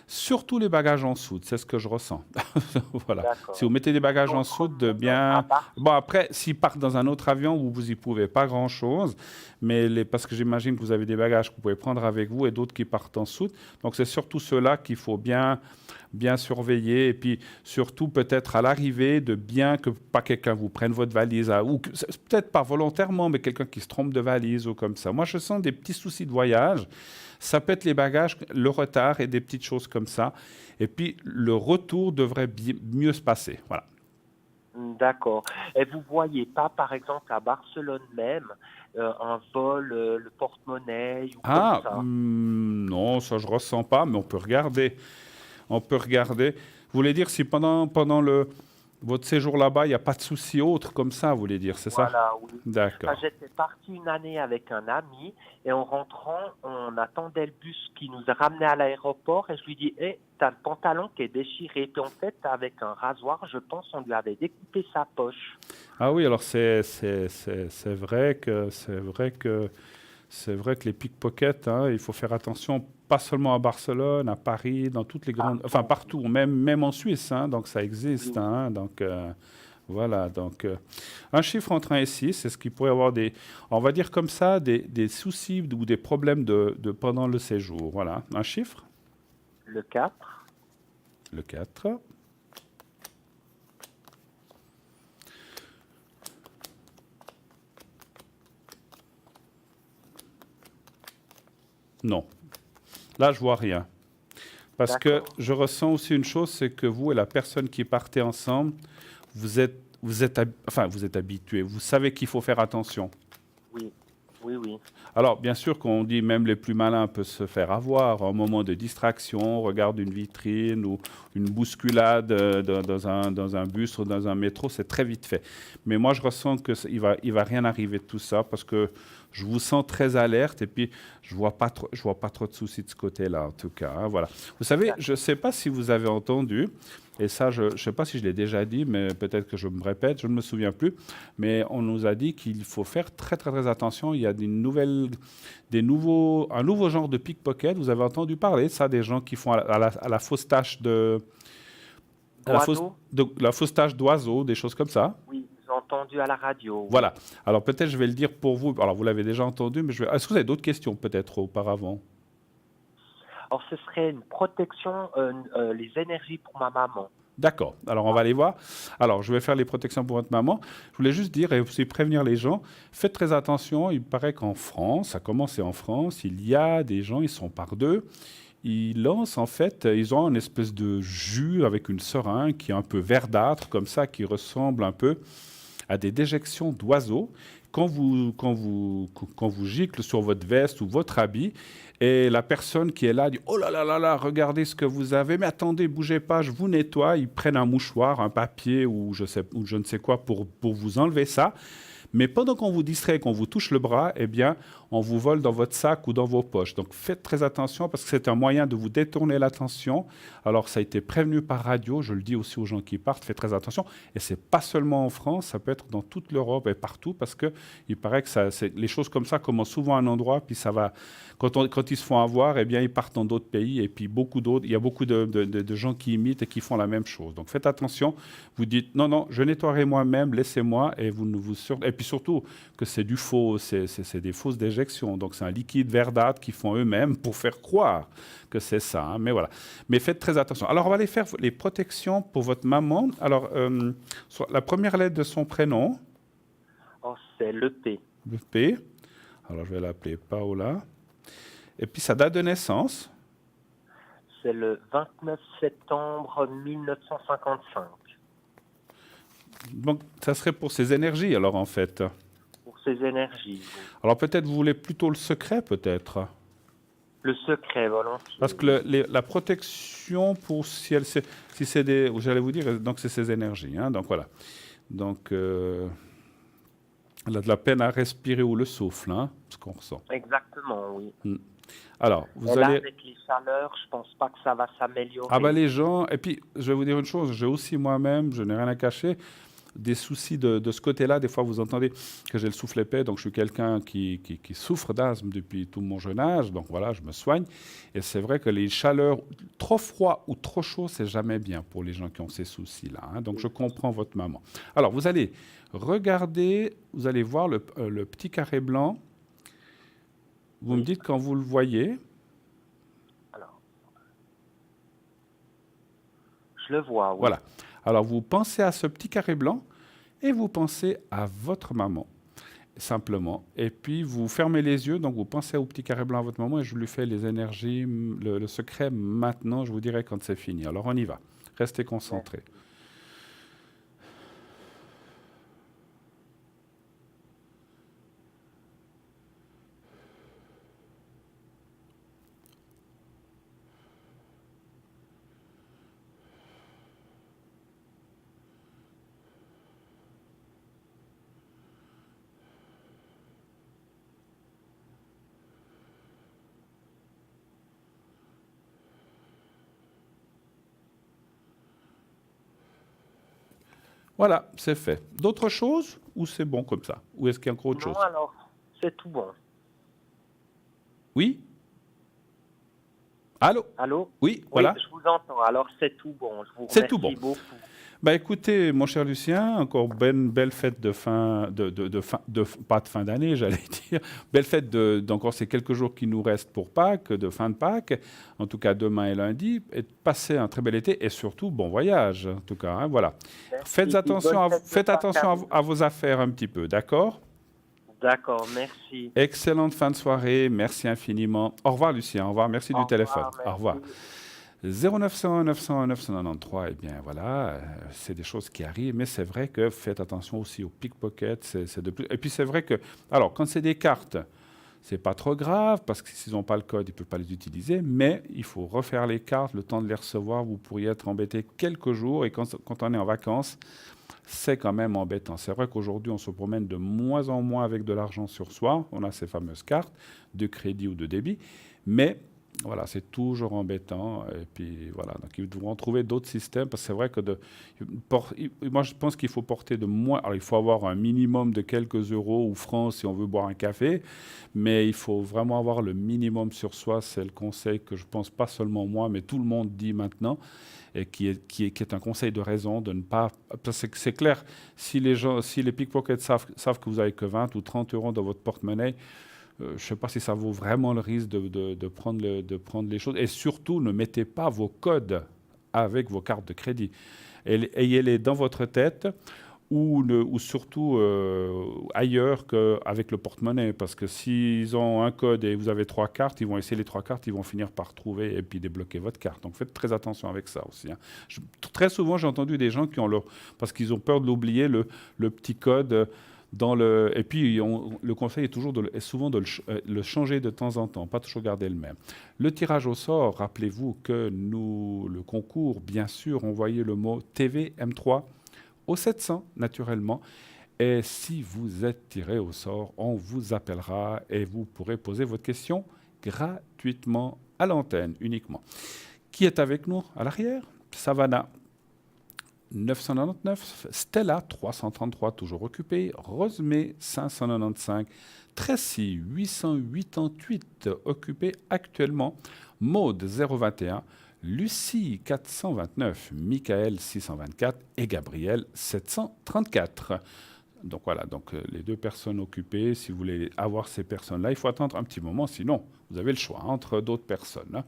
Surtout les bagages en soude, c'est ce que je ressens. Voilà. Si D'accord. vous mettez des bagages en Donc, soude, de à bien. Bon, Barcelone, après, s'ils partent dans un autre avion, vous y pouvez pas grand-chose. Mais parce que j'imagine que vous avez des bagages que vous pouvez prendre avec vous et d'autres qui partent en soude. Donc, c'est surtout ceux-là qu'il faut bien surveiller. Et puis, surtout, peut-être à l'arrivée, de bien que pas quelqu'un vous prenne votre valise. Ou peut-être pas volontairement, mais quelqu'un qui se trompe de valise ou comme ça. Moi, je sens des petits soucis de voyage. Ça peut être les bagages, le retard et des petites choses comme ça. Et puis, le retour devrait mieux se passer. Voilà. d'accord. Et vous voyez pas, par exemple, à Barcelone même, un vol, le porte-monnaie ou comme Ah, ça? non, ça je ressens pas, mais on peut regarder. On peut regarder. Vous voulez dire si votre séjour là-bas, il n'y a pas de souci autre comme ça, vous voulez dire, c'est ça? Voilà, oui. Enfin, D'accord. j'étais parti une année avec un ami et en rentrant, on attendait le bus qui nous a ramenés à l'aéroport et je lui dis, hé, t'as le pantalon qui est déchiré. Puis en fait, avec un rasoir, je pense, on lui avait découpé sa poche. Ah oui, alors c'est vrai que les pickpockets, hein, il faut faire attention, pas seulement à Barcelone, à Paris, dans toutes les grandes, enfin Partout. partout, même en Suisse, hein, donc ça existe, Oui. hein, donc voilà, donc un chiffre entre 1 et 6, c'est ce qui pourrait avoir on va dire comme ça, des soucis ou des problèmes pendant le séjour. Voilà, un chiffre, Le 4. le 4. Non, là je vois rien. Parce que D'accord. je ressens aussi une chose, c'est que vous et la personne qui partez ensemble, vous êtes habitués, vous savez qu'il faut faire attention. Oui. Oui, oui. Alors, bien sûr qu'on dit même les plus malins peuvent se faire avoir. Un moment de distraction, on regarde une vitrine ou une bousculade dans un bus ou dans un métro, c'est très vite fait. Mais moi, je ressens il va rien arriver de tout ça parce que je vous sens très alerte et puis je vois pas trop de soucis de ce côté-là, en tout cas, hein, voilà. Vous savez, je ne sais pas si vous avez entendu, et ça, je ne sais pas si je l'ai déjà dit, mais peut-être que je me répète, je ne me souviens plus. Mais on nous a dit qu'il faut faire très, très, très attention. Il y a un nouveau genre de pickpocket. Vous avez entendu parler de ça, des gens qui font à la fausse tâche D'oiseau? la fausse tâche d'oiseau, des choses comme ça. Oui, j'ai entendu à la radio, oui. Voilà. Alors peut-être je vais le dire pour vous. Alors vous l'avez déjà entendu, mais est-ce que vous avez d'autres questions peut-être auparavant? Alors, ce serait une protection, les énergies pour ma maman. D'accord. Alors, on va aller voir. Alors, je vais faire les protections pour votre maman. Je voulais juste dire et aussi prévenir les gens, faites très attention. Il paraît qu'en France, ça a commencé en France, il y a des gens, ils sont par deux. Ils lancent, en fait, ils ont une espèce de jus avec une seringue qui est un peu verdâtre, comme ça, qui ressemble un peu à des déjections d'oiseaux. Quand vous giclez sur votre veste ou votre habit, et la personne qui est là dit oh là là là là, regardez ce que vous avez, mais attendez, bougez pas, je vous nettoie. Ils prennent un mouchoir, un papier ou je ne sais quoi pour vous enlever ça. Mais pendant qu'on vous distrait, qu'on vous touche le bras, eh bien, on vous vole dans votre sac ou dans vos poches. Donc faites très attention parce que c'est un moyen de vous détourner l'attention. Alors ça a été prévenu par radio, je le dis aussi aux gens qui partent, faites très attention. Et c'est pas seulement en France, ça peut être dans toute l'Europe et partout parce que il paraît que les choses comme ça commencent souvent à un endroit, puis ça va. Quand ils se font avoir, eh bien, ils partent dans d'autres pays et puis beaucoup d'autres. Il y a beaucoup de gens qui imitent et qui font la même chose. Donc faites attention. Vous dites non, non, je nettoierai moi-même, laissez-moi et vous ne vous et puis surtout que c'est du faux, c'est des fausses déjections. Donc c'est un liquide verdâtre qu'ils font eux-mêmes pour faire croire que c'est ça. Hein. Mais voilà. Mais faites très attention. Alors on va aller faire les protections pour votre maman. Alors la première lettre de son prénom. Oh, c'est le P. Le P. Alors je vais l'appeler Paola. Et puis sa date de naissance. C'est le 29 septembre 1955. Donc ça serait pour ses énergies alors en fait. Pour ses énergies. Oui. Alors peut-être vous voulez plutôt le secret peut-être. Le secret, volontiers. Parce que la protection pour si c'est des, j'allais vous dire donc c'est ses énergies. Hein, donc voilà. Donc elle a de la peine à respirer ou le souffle, hein, ce qu'on ressent. Exactement, oui. Alors Et vous là, allez. avec les chaleurs, je pense pas que ça va s'améliorer. Ah bah les gens, et puis je vais vous dire une chose, j'ai aussi moi-même, je n'ai rien à cacher, des soucis de ce côté-là. Des fois, vous entendez que j'ai le souffle épais, donc je suis quelqu'un qui souffre d'asthme depuis tout mon jeune âge, donc voilà, je me soigne. Et c'est vrai que les chaleurs, trop froid ou trop chaud, c'est jamais bien pour les gens qui ont ces soucis-là, hein. Donc je comprends votre maman. Alors, vous allez regarder, vous allez voir le petit carré blanc. Vous me dites quand vous le voyez. Alors, je le vois, oui. Voilà. Alors, vous pensez à ce petit carré blanc et vous pensez à votre maman, simplement. Et puis, vous fermez les yeux, donc vous pensez au petit carré blanc à votre maman et je lui fais les énergies, le secret maintenant, je vous dirai quand c'est fini. Alors, on y va. Restez concentrés. Voilà, c'est fait. D'autres choses ou c'est bon comme ça? Ou est-ce qu'il y a encore autre chose? Non, alors, c'est tout bon. Oui? Allô? Allô? Oui, voilà. Oui, je vous entends. Alors, c'est tout bon. Je vous C'est tout bon. remercie beaucoup. Bah écoutez, mon cher Lucien, encore belle fête de fin, pas de fin d'année, j'allais dire, belle fête d'encore ces quelques jours qui nous restent pour Pâques, de fin de Pâques, en tout cas demain et lundi, et passez un très bel été et surtout bon voyage, en tout cas, hein, voilà. Merci. Faites attention à vos affaires un petit peu, d'accord? D'accord, merci. Excellente fin de soirée, merci infiniment. Au revoir Lucien, au revoir, merci du téléphone. Merci. Au revoir. 0901 901 993, eh bien voilà, c'est des choses qui arrivent, mais c'est vrai que faites attention aussi aux pickpockets. Et puis c'est vrai que, alors quand c'est des cartes, c'est pas trop grave, parce que s'ils n'ont pas le code, ils ne peuvent pas les utiliser, mais il faut refaire les cartes, le temps de les recevoir, vous pourriez être embêté quelques jours, et quand on est en vacances, c'est quand même embêtant. C'est vrai qu'aujourd'hui, on se promène de moins en moins avec de l'argent sur soi, on a ces fameuses cartes de crédit ou de débit, mais voilà, c'est toujours embêtant. Et puis voilà, donc ils devront trouver d'autres systèmes parce que c'est vrai que moi je pense qu'il faut porter de moins. Alors il faut avoir un minimum de quelques euros ou francs si on veut boire un café, mais il faut vraiment avoir le minimum sur soi. C'est le conseil que je pense pas seulement moi, mais tout le monde dit maintenant. Et qui est un conseil de raison de ne pas. Parce que c'est clair, si les pickpockets savent que vous avez que 20 ou 30 euros dans votre porte-monnaie, je ne sais pas si ça vaut vraiment le risque de prendre les choses. Et surtout, ne mettez pas vos codes avec vos cartes de crédit. Ayez-les dans votre tête ou surtout ailleurs qu'avec le porte-monnaie. Parce que s'ils ont un code et vous avez 3 cartes, ils vont essayer les 3 cartes, ils vont finir par trouver et puis débloquer votre carte. Donc faites très attention avec ça aussi, hein. Très souvent, j'ai entendu des gens qui ont parce qu'ils ont peur de l'oublier, le petit code. Et puis, le conseil est souvent de le changer de temps en temps, pas toujours garder le même. Le tirage au sort, rappelez-vous que le concours, bien sûr, envoyez le mot TVM3 au 700, naturellement. Et si vous êtes tiré au sort, on vous appellera et vous pourrez poser votre question gratuitement à l'antenne uniquement. Qui est avec nous à l'arrière? Savannah. 999, Stella 333 toujours occupé, Rosemée 595, Tracy 888 occupé actuellement, Maude 021, Lucie 429, Michael 624 et Gabriel 734. Donc voilà, les 2 personnes occupées, si vous voulez avoir ces personnes-là, il faut attendre un petit moment, sinon vous avez le choix entre d'autres personnes, hein.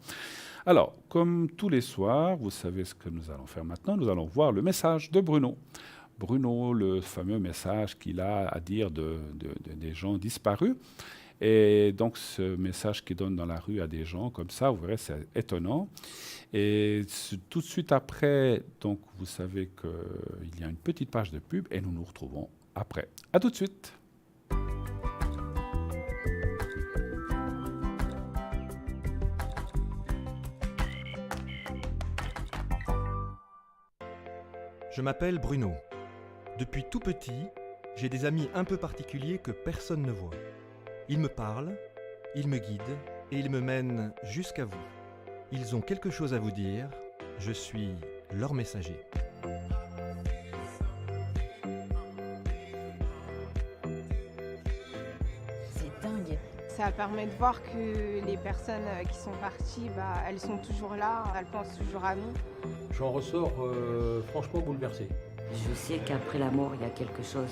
Alors, comme tous les soirs, vous savez ce que nous allons faire maintenant. Nous allons voir le message de Bruno. Bruno, le fameux message qu'il a à dire des gens disparus. Et donc, ce message qu'il donne dans la rue à des gens comme ça, vous verrez, c'est étonnant. Et tout de suite après, donc, vous savez qu'il y a une petite page de pub et nous nous retrouvons après. À tout de suite. Je m'appelle Bruno. Depuis tout petit, j'ai des amis un peu particuliers que personne ne voit. Ils me parlent, ils me guident et ils me mènent jusqu'à vous. Ils ont quelque chose à vous dire, je suis leur messager. Ça permet de voir que les personnes qui sont parties, elles sont toujours là, elles pensent toujours à nous. J'en ressors franchement bouleversé. Je sais qu'après la mort, il y a quelque chose.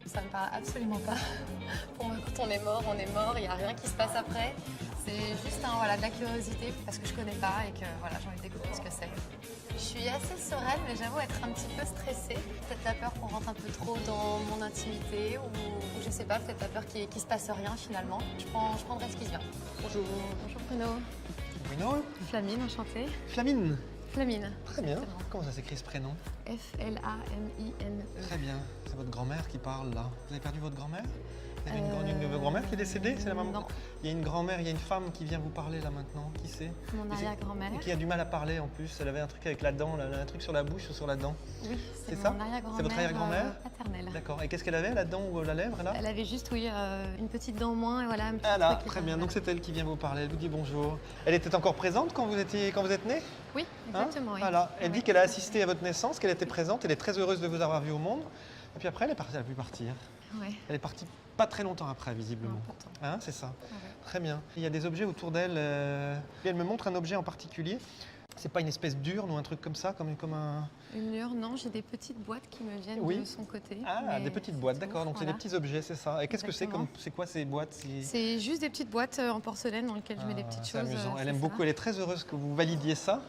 Ça me parle absolument pas. Pour moi, quand on est mort, il n'y a rien qui se passe après. C'est juste de la curiosité parce que je connais pas et que j'ai envie de découvrir ce que c'est. Je suis assez sereine, mais j'avoue être un petit peu stressée. Peut-être la peur qu'on rentre un peu trop dans mon intimité ou je sais pas, peut-être la peur qu'il se passe rien finalement. Je prendrai ce qui vient. Bonjour. Bonjour Bruno. Bruno. Flamine, enchantée. Flamine. Flamine. Très bien. Comment ça s'écrit ce prénom? F-L-A-M-I-N-E. Très bien. C'est votre grand-mère qui parle là. Vous avez perdu votre grand-mère? Vous avez une de vos grand-mères qui est décédée? C'est la maman? Non. Il y a une grand-mère, il y a une femme qui vient vous parler là maintenant. Qui c'est? Mon arrière-grand-mère. Et qui a du mal à parler en plus. Elle avait un truc avec la dent, là, un truc sur la bouche ou sur la dent. Oui, C'est c'est ça? mon arrière-grand-mère. C'est votre arrière-grand-mère? Paternelle. D'accord. Et qu'est-ce qu'elle avait? La dent ou la lèvre là? Elle avait juste, une petite dent en moins et voilà. Un petit Ah là, truc, très bien. Donc c'est elle qui vient vous parler. Elle vous dit bonjour. Elle était encore présente quand vous êtes né? Oui, exactement. Oui. Voilà. Elle dit Oui. qu'elle a assisté à votre naissance, qu'elle était présente. Elle est très heureuse de vous avoir vu au monde. Et puis après, elle a pu partir. Ouais. Elle est partie pas très longtemps après, visiblement. Non, pourtant. Hein, c'est ça. Ouais. Très bien. Il y a des objets autour d'elle. Et elle me montre un objet en particulier. C'est pas une espèce d'urne ou un truc comme ça, comme un... Une urne, non, j'ai des petites boîtes qui me viennent Oui. de son côté. Ah, mais des petites boîtes, tout, d'accord. Donc c'est des voilà. petits objets, c'est ça. Et qu'est-ce que c'est Exactement. c'est quoi ces boîtes? C'est juste des petites boîtes en porcelaine dans lesquelles je mets des petites C'est choses. amusant. Elle c'est aime ça. beaucoup, elle est très heureuse que vous validiez ça.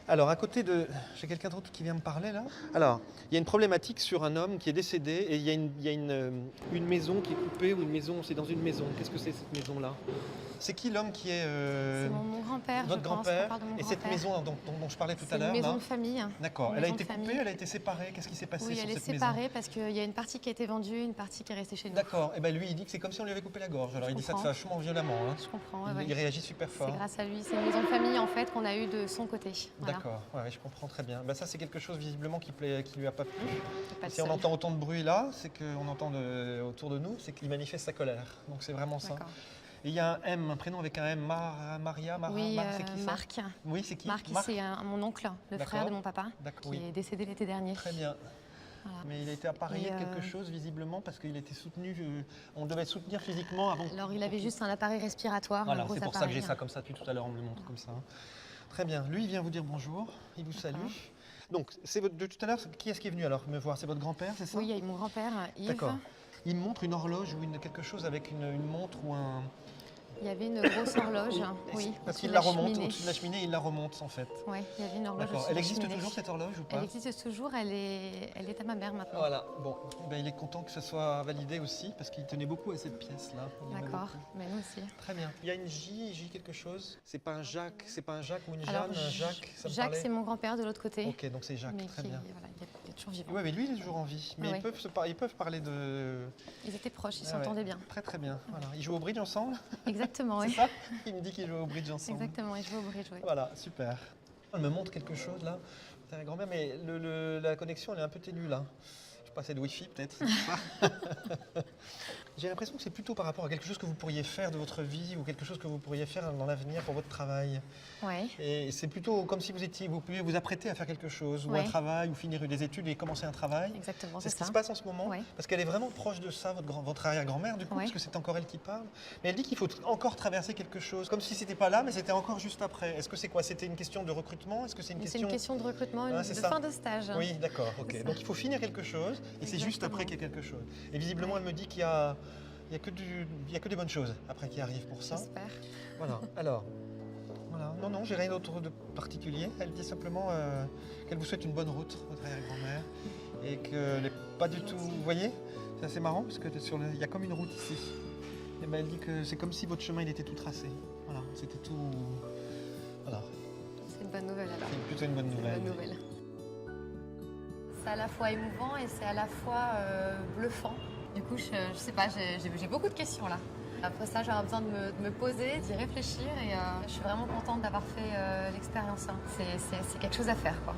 Alors, à côté de... J'ai quelqu'un d'autre qui vient me parler, là. Alors, il y a une problématique sur un homme qui est décédé et il y a une maison qui est coupée ou une maison, c'est dans une maison. Qu'est-ce que c'est, cette maison-là? C'est qui l'homme qui est... C'est mon grand-père, votre je pense. grand-père. On parle de mon Et cette grand-père. maison dont je parlais tout C'est à l'heure, une maison là. de famille. D'accord. Une Elle a maison été de coupée, famille. elle a été séparée. Qu'est-ce qui s'est passé Oui, sur elle est cette maison? séparée parce qu'il y a une partie qui a été vendue et une partie qui est restée chez nous. D'accord. Et ben lui, il dit que c'est comme si on lui avait coupé la gorge. Alors, il dit ça de comprends. vachement violemment. Hein. Je comprends, Il, ouais. il réagit super fort. C'est grâce à lui. C'est une maison de famille en fait qu'on a eue de son côté. Voilà. D'accord, ouais, je comprends très bien. Ben, ça, c'est quelque chose visiblement qui lui a pas plu. Pas de Si on seul. entend autant de bruit là, c'est qu'on entend autour de nous, c'est qu'il manifeste sa colère. Donc c'est vraiment ça. D'accord. Et il y a un M, un prénom avec un M, Maria, Oui, c'est qui ça? Marc. Oui, c'est qui? Marc, c'est mon oncle, le frère D'accord. de mon papa, D'accord, qui oui. est décédé l'été dernier. Très bien. Voilà. Mais il a été appareillé Et, de quelque chose visiblement parce qu'il était soutenu, on devait le soutenir physiquement avant. Alors il avait juste un appareil respiratoire, Voilà, un gros c'est pour ça que appareil. j'ai ça comme ça depuis tout à l'heure, on me le montre comme ça. Très bien. Lui, il vient vous dire bonjour, il vous salue. Donc, de tout à l'heure, qui est-ce qui est venu alors me voir? C'est votre grand-père, c'est ça? Oui, il y a mon grand-père, Yves. D'accord. Il me montre une horloge ou quelque chose avec une montre ou un... Il y avait une grosse horloge, oui. Parce au-dessus qu'il de la remonte, cheminée. au-dessus de la cheminée, il la remonte en fait. Oui, il y avait une horloge D'accord. au-dessus Elle de la existe cheminée. toujours cette horloge ou pas? Elle existe toujours, elle est à ma mère maintenant. Voilà, bon, ben, il est content que ce soit validé aussi parce qu'il tenait beaucoup à cette pièce-là. Il aimait D'accord, beaucoup. mais nous aussi. Très bien. Il y a une J quelque chose? C'est pas un Jacques ou une Alors, Jeanne, un Jacques, ça me Jacques, parlait. c'est mon grand-père de l'autre côté. Ok, donc c'est Jacques, Mais très qui, bien. voilà, il est toujours vivant. Oui, mais lui, il est toujours en vie. Mais Ouais. ils peuvent parler de... Ils étaient proches, ils Ah ouais. s'entendaient bien. Très très bien. Voilà. Ils jouent au bridge ensemble? Exactement, C'est oui. ça? Il me dit qu'ils jouent au bridge ensemble. Exactement, ils jouaient au bridge, oui. Voilà, super. Elle me montre quelque chose là. C'est la grand-mère, mais la connexion elle est un peu ténue là. Je sais pas, c'est de Wi-Fi peut-être. je sais pas. J'ai l'impression que c'est plutôt par rapport à quelque chose que vous pourriez faire de votre vie ou quelque chose que vous pourriez faire dans l'avenir pour votre travail. Ouais. Et c'est plutôt comme si vous pouviez vous apprêter à faire quelque chose, ou Ouais. un travail, ou finir des études et commencer un travail. Exactement, C'est c'est ce qui ça. se passe en ce moment, Ouais. parce qu'elle est vraiment proche de ça, votre arrière-grand-mère, du coup, Ouais. parce que c'est encore elle qui parle. Mais elle dit qu'il faut encore traverser quelque chose, comme si c'était pas là, mais c'était encore juste après. Est-ce que c'est quoi? C'était une question de recrutement? Est-ce que c'est une C'est question... une question de recrutement, Ah, de c'est ça. fin de stage. Oui, d'accord, ok. C'est ça. Donc il faut finir quelque chose, et c'est juste Exactement. après qu'il y a quelque chose. Et visiblement, elle me dit qu'il y a... Il n'y a que des bonnes choses après qui arrivent pour ça. J'espère. Voilà, alors, voilà. Non, j'ai rien d'autre de particulier. Elle dit simplement qu'elle vous souhaite une bonne route, votre arrière-grand-mère, et qu'elle n'est pas du tout... Vous voyez, c'est assez marrant, parce qu'il y a comme une route ici. Et ben, elle dit que c'est comme si votre chemin il était tout tracé. Voilà, c'était tout... Voilà, C'est une bonne nouvelle alors. c'est plutôt une bonne C'est nouvelle. une bonne nouvelle. C'est à la fois émouvant et c'est à la fois bluffant. Du coup, je sais pas, j'ai beaucoup de questions là. Après ça, j'aurais besoin de me poser, d'y réfléchir et je suis vraiment contente d'avoir fait l'expérience. Hein. C'est quelque chose à faire, quoi.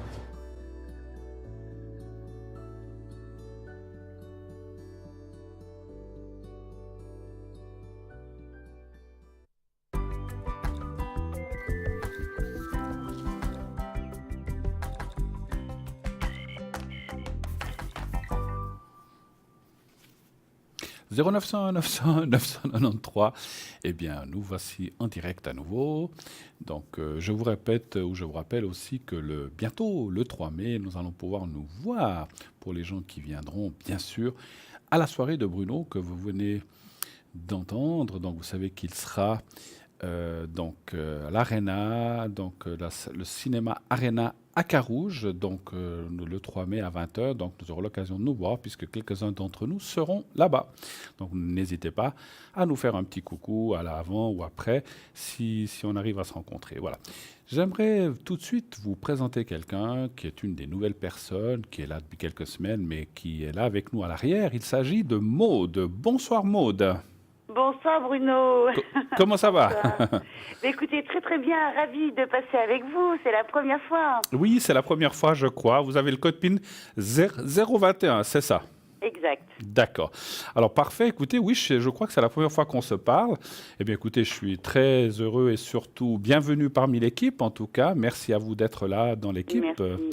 0900 900 993. Eh bien, nous voici en direct à nouveau. Donc, je vous répète ou je vous rappelle aussi que bientôt, le 3 mai, nous allons pouvoir nous voir pour les gens qui viendront, bien sûr, à la soirée de Bruno que vous venez d'entendre. Donc, vous savez qu'il sera à l'Arena, le cinéma Arena à Carouge, le 3 mai à 20h. Donc, nous aurons l'occasion de nous voir puisque quelques-uns d'entre nous seront là-bas. Donc, n'hésitez pas à nous faire un petit coucou à l'avant ou après si on arrive à se rencontrer. Voilà. J'aimerais tout de suite vous présenter quelqu'un qui est une des nouvelles personnes, qui est là depuis quelques semaines, mais qui est là avec nous à l'arrière. Il s'agit de Maude. Bonsoir Maude. Bonsoir Bruno. Comment ça va? Écoutez, très très bien, ravi de passer avec vous, c'est la première fois. Oui, c'est la première fois, je crois. Vous avez le code PIN 021, c'est ça? Exact. D'accord. Alors parfait, écoutez, oui, je crois que c'est la première fois qu'on se parle. Eh bien écoutez, je suis très heureux et surtout bienvenue parmi l'équipe en tout cas. Merci à vous d'être là dans l'équipe. Merci.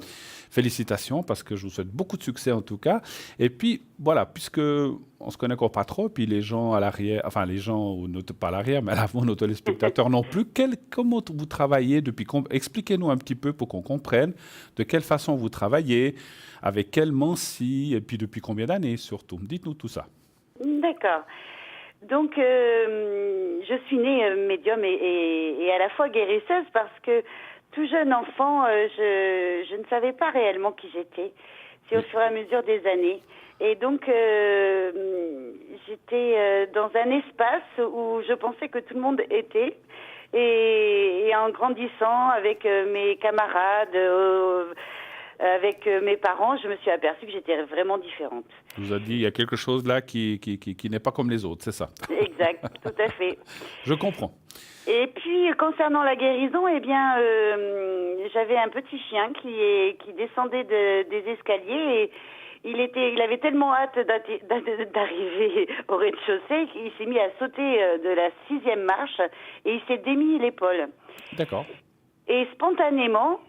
Félicitations parce que je vous souhaite beaucoup de succès en tout cas. Et puis voilà, puisque on se connaît encore pas trop, puis les gens à l'arrière, enfin les gens, pas à l'arrière, mais à l'avant, nos téléspectateurs non plus, comment vous travaillez expliquez-nous un petit peu pour qu'on comprenne de quelle façon vous travaillez, avec quel Mancy, et puis depuis combien d'années surtout. Dites-nous tout ça. D'accord. Donc, je suis née médium et à la fois guérisseuse parce que tout jeune enfant, je ne savais pas réellement qui j'étais. C'est au fur et à mesure des années. Et donc, j'étais dans un espace où je pensais que tout le monde était. Et en grandissant avec mes camarades, avec mes parents, je me suis aperçue que j'étais vraiment différente. Je vous ai dit, il y a quelque chose là qui n'est pas comme les autres, c'est ça? Exact, tout à fait. Je comprends. Et puis, concernant la guérison, eh bien, j'avais un petit chien qui descendait des escaliers et il avait tellement hâte d'arriver au rez-de-chaussée qu'il s'est mis à sauter de la 6e marche et il s'est démis l'épaule. D'accord. Et spontanément,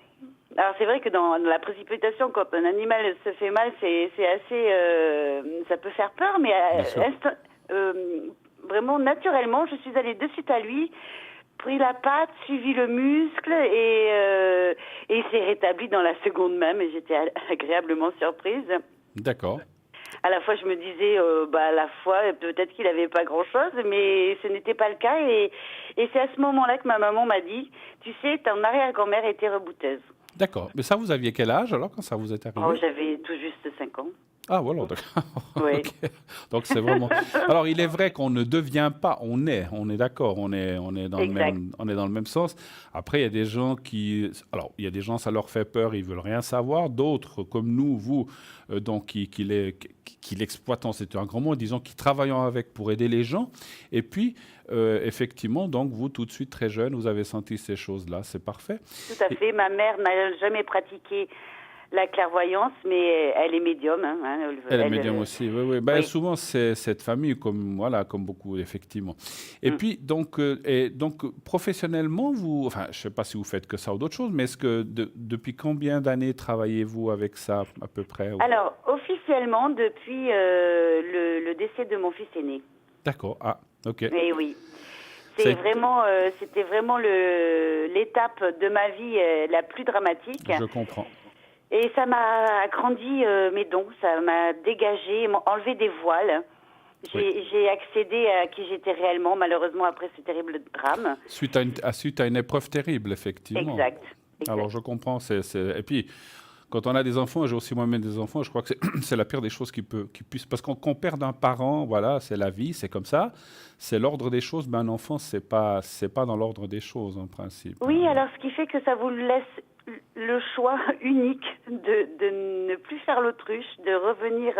alors c'est vrai que dans la précipitation, quand un animal se fait mal, c'est assez, ça peut faire peur, mais vraiment naturellement, je suis allée de suite à lui, pris la patte, suivi le muscle et il s'est rétabli dans la seconde même et j'étais agréablement surprise. D'accord. À la fois, je me disais, à la fois, peut-être qu'il n'avait pas grand-chose, mais ce n'était pas le cas. Et c'est à ce moment-là que ma maman m'a dit, tu sais, ton arrière-grand-mère était rebouteuse. D'accord. Mais ça, vous aviez quel âge alors quand ça vous est arrivé? Oh, j'avais tout juste 5 ans. Ah, voilà, d'accord. Oui. Okay. Donc, c'est vraiment... Alors, il est vrai qu'on ne devient pas, on est d'accord, on est dans le même sens. Après, il y a des gens il y a des gens, ça leur fait peur, ils veulent rien savoir. D'autres, comme nous, vous, qui l'exploitant, c'est un grand mot, disons, qui travaillons avec pour aider les gens. Et puis, effectivement, donc, vous, tout de suite, très jeune, vous avez senti ces choses-là, c'est parfait. Tout à fait. Ma mère n'a jamais pratiqué la clairvoyance, mais elle est médium. Elle est médium aussi, oui. Oui. Souvent, c'est cette famille, comme beaucoup, effectivement. Et puis, donc, professionnellement, je ne sais pas si vous faites que ça ou d'autres choses, mais est-ce que depuis combien d'années travaillez-vous avec ça, à peu près? Alors, officiellement, depuis le décès de mon fils aîné. D'accord, ok. Et oui. C'était vraiment l'étape de ma vie la plus dramatique. Je comprends. Et ça m'a agrandi mes dons, ça m'a dégagé, enlevé des voiles. J'ai accédé à qui j'étais réellement, malheureusement, après ce terrible drame. Suite à une épreuve terrible, effectivement. Exact. Alors, je comprends. Et puis, quand on a des enfants, j'ai aussi moi-même des enfants, je crois que c'est la pire des choses qui puisse... Parce qu'on perd un parent, voilà, c'est la vie, c'est comme ça. C'est l'ordre des choses, mais un enfant, c'est pas dans l'ordre des choses, en principe. Oui, alors ce qui fait que ça vous laisse le choix unique de ne plus faire l'autruche, de revenir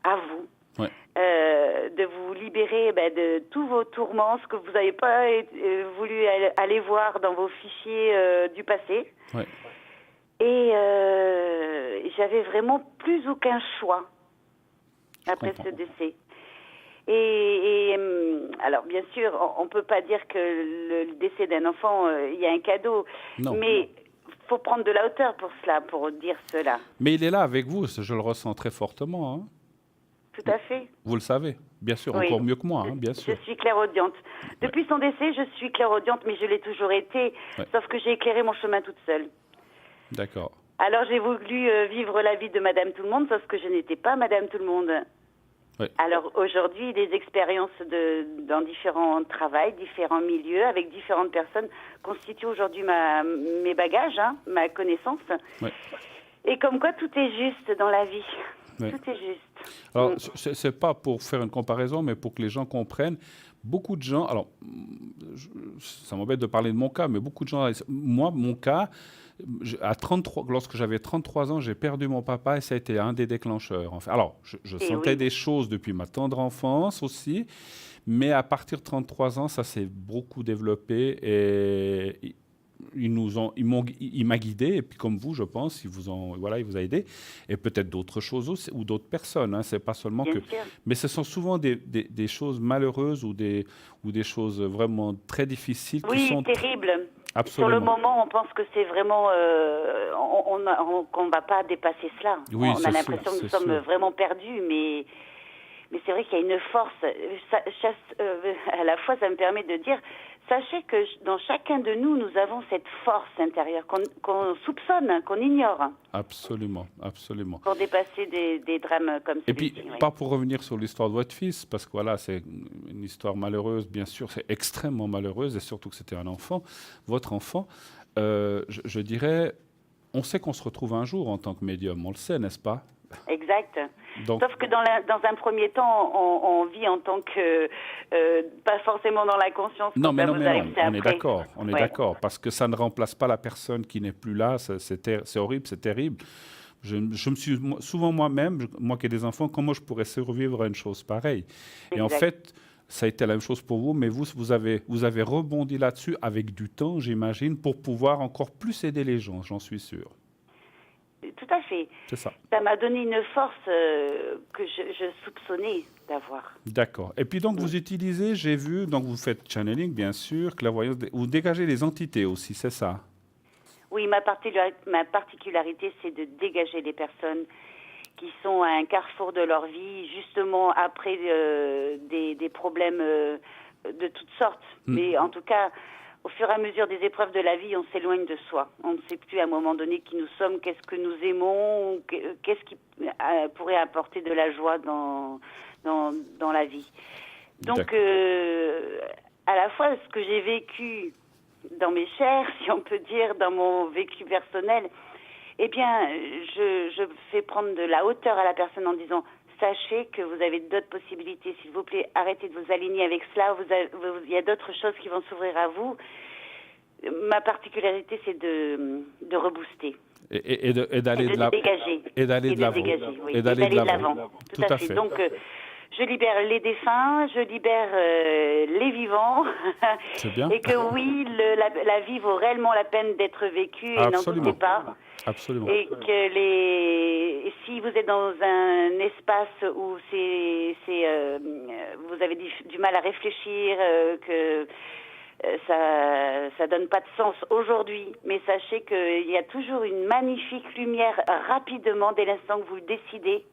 à vous, de vous libérer de tous vos tourments, ce que vous n'avez pas voulu aller voir dans vos fichiers du passé. Ouais. Et j'avais vraiment plus aucun choix après ce décès. Et alors, bien sûr, on ne peut pas dire que le décès d'un enfant, il y a un cadeau. Non. Mais il faut prendre de la hauteur pour dire cela. Mais il est là avec vous, je le ressens très fortement. Hein. tout à fait. Vous le savez, bien sûr, Oui. encore mieux que moi, hein, bien sûr. Je suis clairaudiente. Depuis son décès, je suis clairaudiente, mais je l'ai toujours été, sauf que j'ai éclairé mon chemin toute seule. D'accord. Alors j'ai voulu vivre la vie de Madame Tout-le-Monde, sauf que je n'étais pas Madame Tout-le-Monde. Oui. Alors aujourd'hui, des expériences dans différents travails, différents milieux, avec différentes personnes, constituent aujourd'hui mes bagages, ma connaissance. Oui. Et comme quoi, tout est juste dans la vie. Oui. Tout est juste. Alors, c'est pas pour faire une comparaison, mais pour que les gens comprennent. Beaucoup de gens, alors, ça m'embête de parler de mon cas, mais beaucoup de gens, moi, mon cas, lorsque j'avais 33 ans, j'ai perdu mon papa et ça a été un des déclencheurs. En fait. Alors, je sentais des choses depuis ma tendre enfance aussi, mais à partir de 33 ans, ça s'est beaucoup développé et il m'a guidé, et puis comme vous, je pense, il vous a aidé, et peut-être d'autres choses aussi, ou d'autres personnes. Hein, c'est pas seulement Bien que. sûr. Mais ce sont souvent des choses malheureuses ou des choses vraiment très difficiles qui sont. Oui, terribles. Absolument. Sur le moment, on pense que c'est vraiment, qu'on ne va pas dépasser cela. Oui, on a l'impression que nous sommes vraiment perdus, mais c'est vrai qu'il y a une force. À la fois, ça me permet de dire, sachez que dans chacun de nous, nous avons cette force intérieure qu'on soupçonne, qu'on ignore. Absolument, absolument. Pour dépasser des drames comme celui-ci. Et puis, pas pour revenir sur l'histoire de votre fils, parce que voilà, c'est une histoire malheureuse, bien sûr, c'est extrêmement malheureuse, et surtout que c'était un enfant, votre enfant. Je dirais, on sait qu'on se retrouve un jour en tant que médium, on le sait, n'est-ce pas? Exact. Donc, sauf que dans un premier temps, on vit en tant que, pas forcément dans la conscience. Non, mais on est d'accord, Ouais. d'accord, parce que ça ne remplace pas la personne qui n'est plus là, c'est horrible, c'est terrible. Je me suis souvent moi-même, moi qui ai des enfants, comment je pourrais survivre à une chose pareille? Exact. Et en fait, ça a été la même chose pour vous, mais vous avez rebondi là-dessus avec du temps, j'imagine, pour pouvoir encore plus aider les gens, j'en suis sûr. Tout à fait. C'est ça. Ça m'a donné une force que je soupçonnais d'avoir. D'accord. Et puis donc vous utilisez, j'ai vu, donc vous faites channeling bien sûr, clairvoyance, vous dégagez les entités aussi, c'est ça? Oui, ma particularité, c'est de dégager les personnes qui sont à un carrefour de leur vie, justement après des problèmes de toutes sortes. Mais en tout cas, au fur et à mesure des épreuves de la vie, on s'éloigne de soi. On ne sait plus à un moment donné qui nous sommes, qu'est-ce que nous aimons, qu'est-ce qui pourrait apporter de la joie dans la vie. Donc, à la fois, ce que j'ai vécu dans mes chairs, si on peut dire, dans mon vécu personnel, eh bien, je fais prendre de la hauteur à la personne en disant... Sachez que vous avez d'autres possibilités. S'il vous plaît, arrêtez de vous aligner avec cela. Il y a d'autres choses qui vont s'ouvrir à vous. Ma particularité, c'est de rebooster. Et d'aller de l'avant. Et d'aller de l'avant. Tout à fait. Donc, je libère les défunts, je libère les vivants. C'est bien. Et que oui, la vie vaut réellement la peine d'être vécue. Absolument. Et n'en doutez pas. Absolument. Et que si vous êtes dans un espace où vous avez du mal à réfléchir, que ça donne pas de sens aujourd'hui, mais sachez qu'il y a toujours une magnifique lumière rapidement dès l'instant que vous le décidez.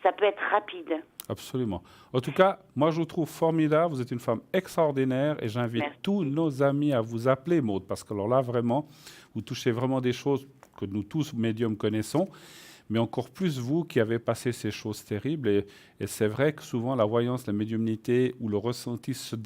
Ça peut être rapide. Absolument. En tout cas, moi, je vous trouve formidable. Vous êtes une femme extraordinaire et j'invite tous nos amis à vous appeler, Maud, parce que alors là, vraiment, vous touchez vraiment des choses que nous tous, médiums, connaissons, mais encore plus vous qui avez passé ces choses terribles. Et c'est vrai que souvent, la voyance, la médiumnité ou le ressenti se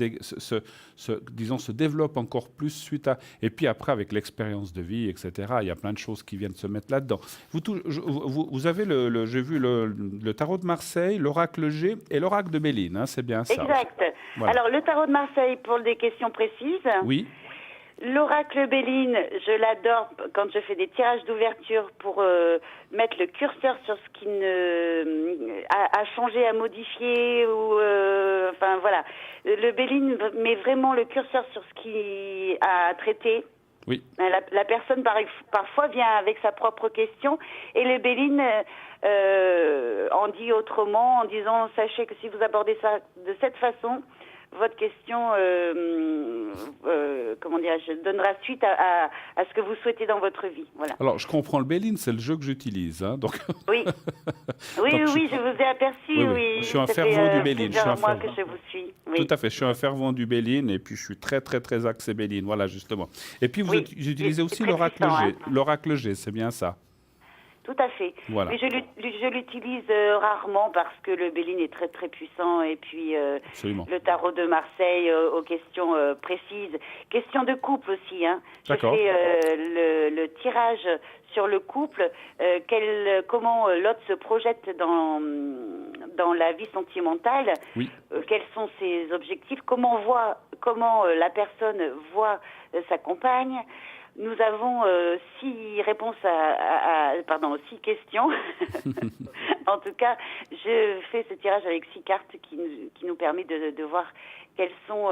développe encore plus suite à... Et puis après, avec l'expérience de vie, etc., il y a plein de choses qui viennent se mettre là-dedans. Vous avez, j'ai vu le tarot de Marseille, l'oracle G et l'oracle de Béline, hein, c'est bien ça? Exact. Voilà. Alors, le tarot de Marseille, pour des questions précises. Oui. L'oracle Béline, je l'adore quand je fais des tirages d'ouverture pour mettre le curseur sur ce qui a changé, à modifier ou enfin voilà. Le Béline met vraiment le curseur sur ce qui a traité. Oui. La personne parfois vient avec sa propre question et le Béline en dit autrement en disant sachez que si vous abordez ça de cette façon, votre question, comment dirais-je, donnera suite à ce que vous souhaitez dans votre vie. Voilà. Alors, je comprends le Béline, c'est le jeu que j'utilise. Hein, donc... Oui. Oui, donc, oui, je vous ai aperçu. Oui. Je suis un Ça fervent fait, du Béline. plusieurs mois que je vous suis. Oui. Tout à fait, je suis un fervent du Béline et puis je suis très, très, très axé Béline. Voilà, justement. Et puis, vous utilisez aussi l'oracle G. Hein. L'oracle G, c'est bien ça. Tout à fait. Voilà. Mais je l'utilise rarement parce que le Béline est très très puissant et puis le tarot de Marseille aux questions précises. Question de couple aussi. Hein. Je fais le tirage sur le couple, comment l'autre se projette dans la vie sentimentale, quels sont ses objectifs, comment la personne voit sa compagne. Nous avons 6 réponses six questions. En tout cas, je fais ce tirage avec 6 cartes qui nous permet de voir quels sont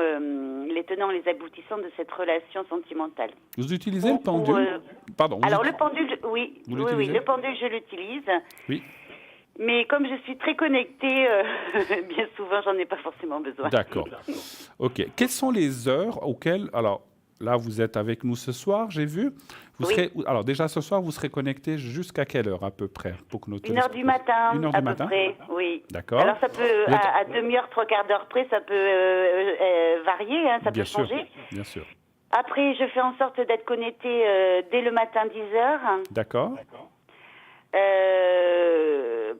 les tenants et les aboutissants de cette relation sentimentale. Vous utilisez le pendule Pardon. Alors le pendule, oui, le pendule, je l'utilise. Oui. Mais comme je suis très connectée, bien souvent, j'en ai pas forcément besoin. D'accord. OK. Quelles sont les heures auxquelles... Alors, là, vous êtes avec nous ce soir, j'ai vu. Alors, déjà, ce soir, vous serez connecté jusqu'à quelle heure, à peu près pour que 1h du matin, 1h à du matin. peu près, oui. D'accord. Alors, ça peut, à demi-heure, 3/4 d'heure près, ça peut varier, hein, ça peut changer. Bien sûr. Après, je fais en sorte d'être connectée dès le matin, 10h. D'accord.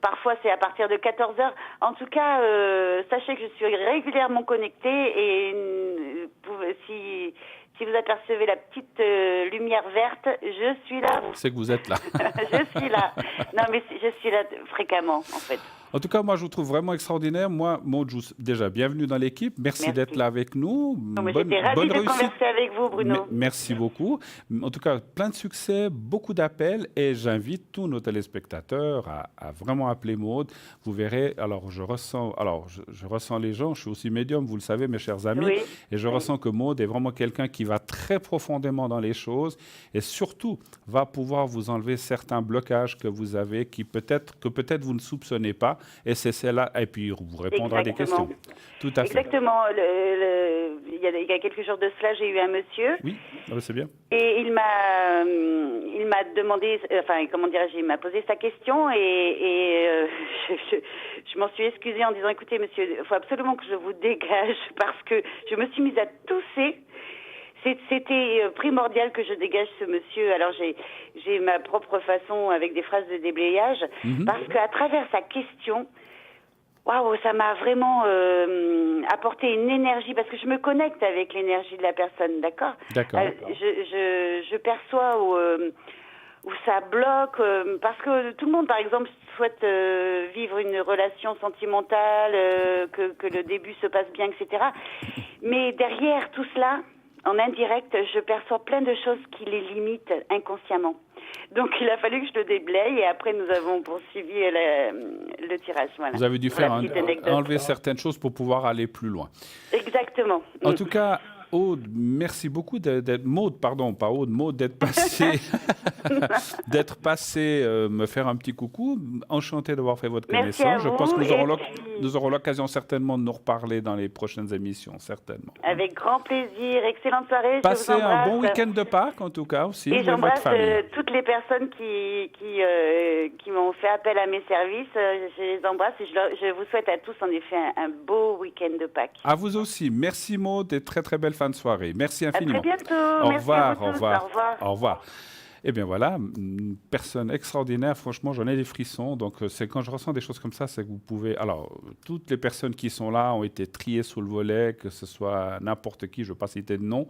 Parfois, c'est à partir de 14h. En tout cas, sachez que je suis régulièrement connectée et si vous apercevez la petite lumière verte, je suis là. C'est que vous êtes là. Je suis là. Non, mais je suis là fréquemment, en fait. En tout cas, moi, je vous trouve vraiment extraordinaire. Moi, Maud, déjà, bienvenue dans l'équipe. Merci d'être là avec nous. J'étais ravie de converser avec vous, Bruno. Merci beaucoup. En tout cas, plein de succès, beaucoup d'appels. Et j'invite tous nos téléspectateurs à vraiment appeler Maud. Vous verrez, alors, je ressens les gens. Je suis aussi médium, vous le savez, mes chers amis. Oui. Et je ressens que Maud est vraiment quelqu'un qui va très profondément dans les choses. Et surtout, va pouvoir vous enlever certains blocages que vous avez, que peut-être vous ne soupçonnez pas. Et c'est celle-là, et puis vous répondre à des questions. Tout à fait. Exactement. Il y a quelques jours de cela, j'ai eu un monsieur. Oui, c'est bien. Et il m'a demandé, il m'a posé sa question et je m'en suis excusée en disant, écoutez, monsieur, il faut absolument que je vous dégage parce que je me suis mise à tousser. C'était primordial que je dégage ce monsieur. Alors j'ai ma propre façon avec des phrases de déblayage parce qu'à travers sa question, waouh, ça m'a vraiment apporté une énergie parce que je me connecte avec l'énergie de la personne, d'accord. D'accord. Je perçois où ça bloque parce que tout le monde, par exemple, souhaite vivre une relation sentimentale, que le début se passe bien, etc. Mais derrière tout cela, en indirect, je perçois plein de choses qui les limitent inconsciemment. Donc, il a fallu que je le déblaye et après, nous avons poursuivi le tirage. Voilà. Vous avez dû enlever certaines choses pour pouvoir aller plus loin. Exactement. En tout cas, Aude, merci beaucoup Maud, pardon, pas Aude, Maud, d'être passé, me faire un petit coucou. Enchanté d'avoir fait votre connaissance. Je pense que nous aurons l'occasion certainement de nous reparler dans les prochaines émissions, certainement. Avec grand plaisir. Excellente soirée. Passez un bon week-end de Pâques, en tout cas, aussi. Et j'embrasse toutes les personnes qui m'ont fait appel à mes services. Je les embrasse et je vous souhaite à tous, en effet, un beau week-end de Pâques. À vous aussi. Merci, Maud, et très, très belle fin de soirée. Merci infiniment. À très bientôt. Au Merci revoir, à vous tous. au revoir. Au revoir. Au revoir. Eh bien voilà, une personne extraordinaire, franchement j'en ai des frissons, donc c'est quand je ressens des choses comme ça, c'est que vous pouvez... Alors, toutes les personnes qui sont là ont été triées sous le volet, que ce soit n'importe qui, je ne veux pas citer de nom,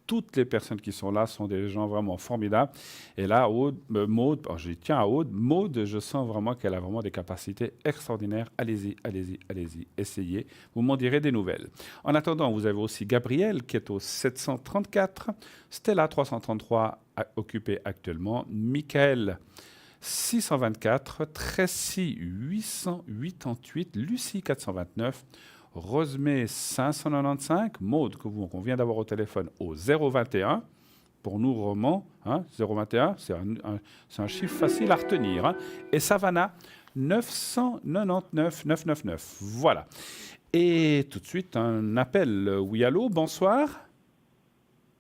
toutes les personnes qui sont là sont des gens vraiment formidables. Et là, Maud, je tiens à Aude, Maud, je sens vraiment qu'elle a vraiment des capacités extraordinaires. Allez-y, allez-y, allez-y, essayez. Vous m'en direz des nouvelles. En attendant, vous avez aussi Gabriel qui est au 734, Stella 333, occupé actuellement, Michael 624, Tracy 888, Lucie 429, Rosemée 595, Maud qu'on vient d'avoir au téléphone au 021. Pour nous, romans, 021, c'est un chiffre facile à retenir. Et Savannah 999 999. Voilà. Et tout de suite, un appel. Oui, allô, bonsoir.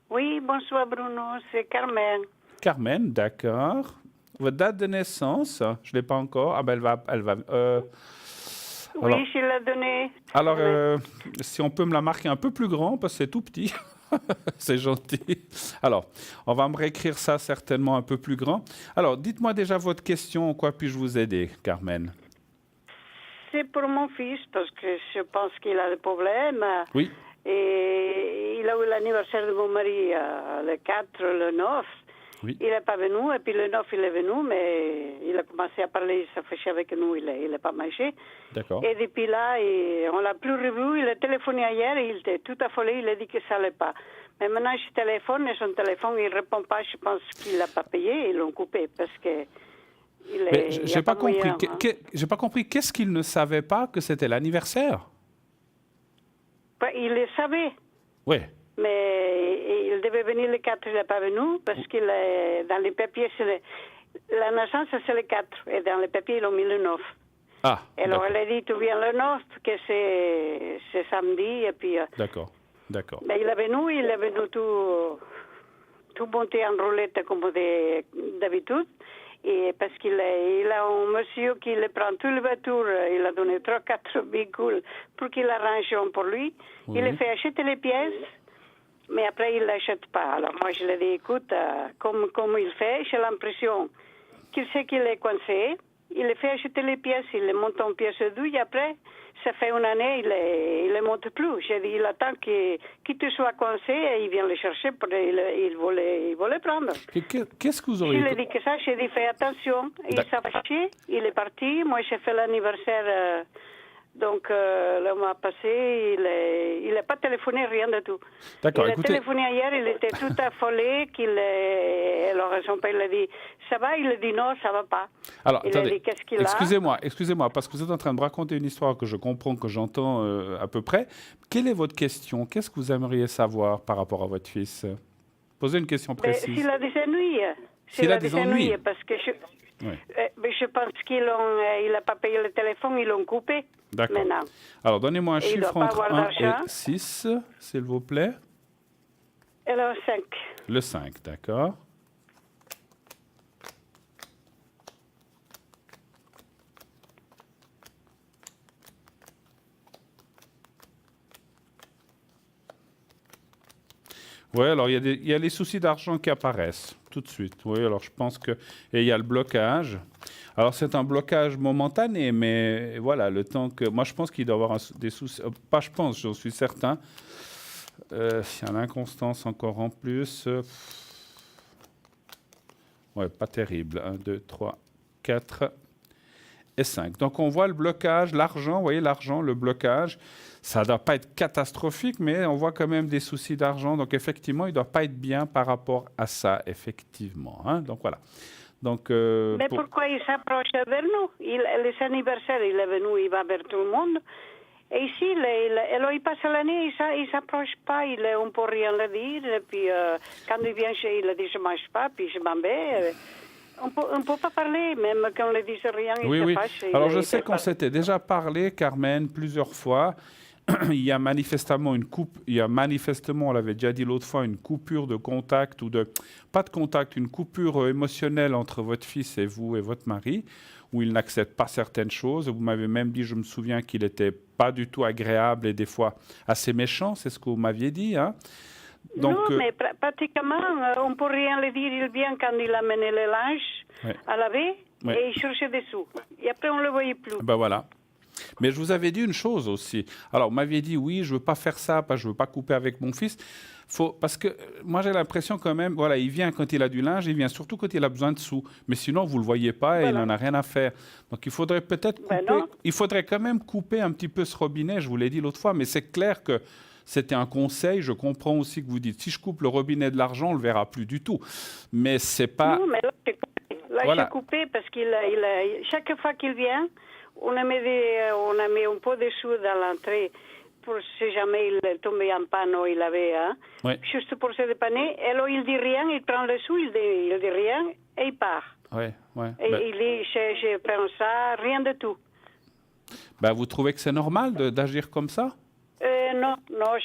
Oui, bonsoir Bruno, c'est Carmen. Carmen, d'accord. Votre date de naissance, je ne l'ai pas encore. Ah ben elle va. Oui, je l'ai donnée. Alors, si on peut me la marquer un peu plus grand, parce que c'est tout petit. C'est gentil. Alors, on va me réécrire ça certainement un peu plus grand. Alors, dites-moi déjà votre question. En quoi puis-je vous aider, Carmen? C'est pour mon fils, parce que je pense qu'il a des problèmes. Oui. Et il a eu l'anniversaire de mon mari le 4, le 9. Oui. Il n'est pas venu, et puis le 9, il est venu, mais il a commencé à parler, il s'est fâché avec nous, il n'est pas mangé. D'accord. Et depuis là, on ne l'a plus revu, il a téléphoné hier, il était tout affolé, il a dit que ça n'allait pas. Mais maintenant, je téléphone, et son téléphone, il ne répond pas, je pense qu'il n'a pas payé, ils l'ont coupé, parce que... Je n'ai pas compris. J'ai pas compris. Qu'est-ce qu'il ne savait pas que c'était l'anniversaire? Il le savait. Oui. Mais il devait venir le 4, il n'est pas venu, parce qu'il est dans les papiers, la naissance, c'est le 4, et dans les papiers, ils ont mis le 9. Ah, et alors, elle a dit, tu viens le 9, que c'est samedi, et puis... D'accord. Mais il est venu tout monté en roulette, comme d'habitude. Et parce qu'il a un monsieur qui le prend toute la voiture, il a donné 3-4 véhicules pour qu'il arrange un pour lui. Oui. Il a fait acheter les pièces, mais après il ne l'achète pas. Alors moi je lui ai dit, écoute, comme il fait, j'ai l'impression qu'il sait qu'il est coincé. Il a fait acheter les pièces, il les monte en pièces douilles, après, ça fait une année, il ne les monte plus. J'ai dit, il attend qu'il te soit coincé et il vient le chercher, il voulait prendre. Qu'est-ce que vous auriez... Je lui ai dit que ça, j'ai dit, fais attention. Il s'est fâché, il est parti. Moi, j'ai fait l'anniversaire, donc le mois passé, il n'a pas téléphoné, rien du tout. D'accord, il a téléphoné hier, il était tout affolé, alors son père lui a dit, ça va? Il a dit non, ça va pas. Alors, il attendez, a dit, qu'est-ce qu'il excusez-moi, parce que vous êtes en train de raconter une histoire que je comprends, que j'entends à peu près. Quelle est votre question? Qu'est-ce que vous aimeriez savoir par rapport à votre fils? Posez une question précise. S'il a des ennuis. S'il a des ennuis. Parce que je pense qu'il n'a pas payé le téléphone, ils l'ont coupé. D'accord. Maintenant. Alors, donnez-moi un chiffre entre 1 et 6, s'il vous plaît. Alors, 5. Le 5, d'accord. Oui, alors il y a les soucis d'argent qui apparaissent tout de suite. Oui, alors je pense que... Et il y a le blocage. Alors c'est un blocage momentané, mais voilà, le temps que... Moi je pense qu'il doit y avoir des soucis... Pas je pense, j'en suis certain. Il y a l'inconstance encore en plus. Ouais, pas terrible. 1, 2, 3, 4 et 5. Donc on voit le blocage, l'argent, vous voyez l'argent, le blocage. Ça ne doit pas être catastrophique, mais on voit quand même des soucis d'argent. Donc, effectivement, il ne doit pas être bien par rapport à ça, effectivement. Hein. Donc, voilà. Donc, mais pourquoi il s'approche vers nous? Les anniversaires, il est venu, il va vers tout le monde. Et ici, il passe l'année, il ne s'approche pas, on ne peut rien le dire. Et puis, quand il vient chez il dit, je ne mange pas, puis je m'en vais. On ne peut pas parler, même quand on ne dit rien, il se fâche. Alors, je sais qu'on s'était déjà parlé, Carmen, plusieurs fois. Il y a manifestement on l'avait déjà dit l'autre fois, une coupure de contact pas de contact, une coupure émotionnelle entre votre fils et vous et votre mari, où il n'accepte pas certaines choses. Vous m'avez même dit, je me souviens qu'il n'était pas du tout agréable et des fois assez méchant, c'est ce que vous m'aviez dit, hein. Donc, non, mais pratiquement, on ne peut rien le dire. Il vient quand il amenait le linge à laver et il cherchait des sous. Et après, on ne le voyait plus. Ben voilà. Mais je vous avais dit une chose aussi. Alors, vous m'aviez dit, oui, je ne veux pas faire ça, parce que je ne veux pas couper avec mon fils. Parce que moi, j'ai l'impression quand même, voilà, il vient quand il a du linge, il vient surtout quand il a besoin de sous. Mais sinon, vous ne le voyez pas et il n'en a rien à faire. Donc, il faudrait peut-être couper. Il faudrait quand même couper un petit peu ce robinet, je vous l'ai dit l'autre fois. Mais c'est clair que c'était un conseil. Je comprends aussi que vous dites, si je coupe le robinet de l'argent, on ne le verra plus du tout. Mais c'est pas... Non, mais là, j'ai coupé parce chaque fois qu'il vient... On a mis un peu de sous dans l'entrée pour si jamais il tombait en panne ou il avait, juste pour se dépanner. Et là, il dit rien, il prend le sous, il dit rien et il part. Ouais. Et il dit, je prends ça, rien de tout. Ben, vous trouvez que c'est normal d'agir comme ça? Non,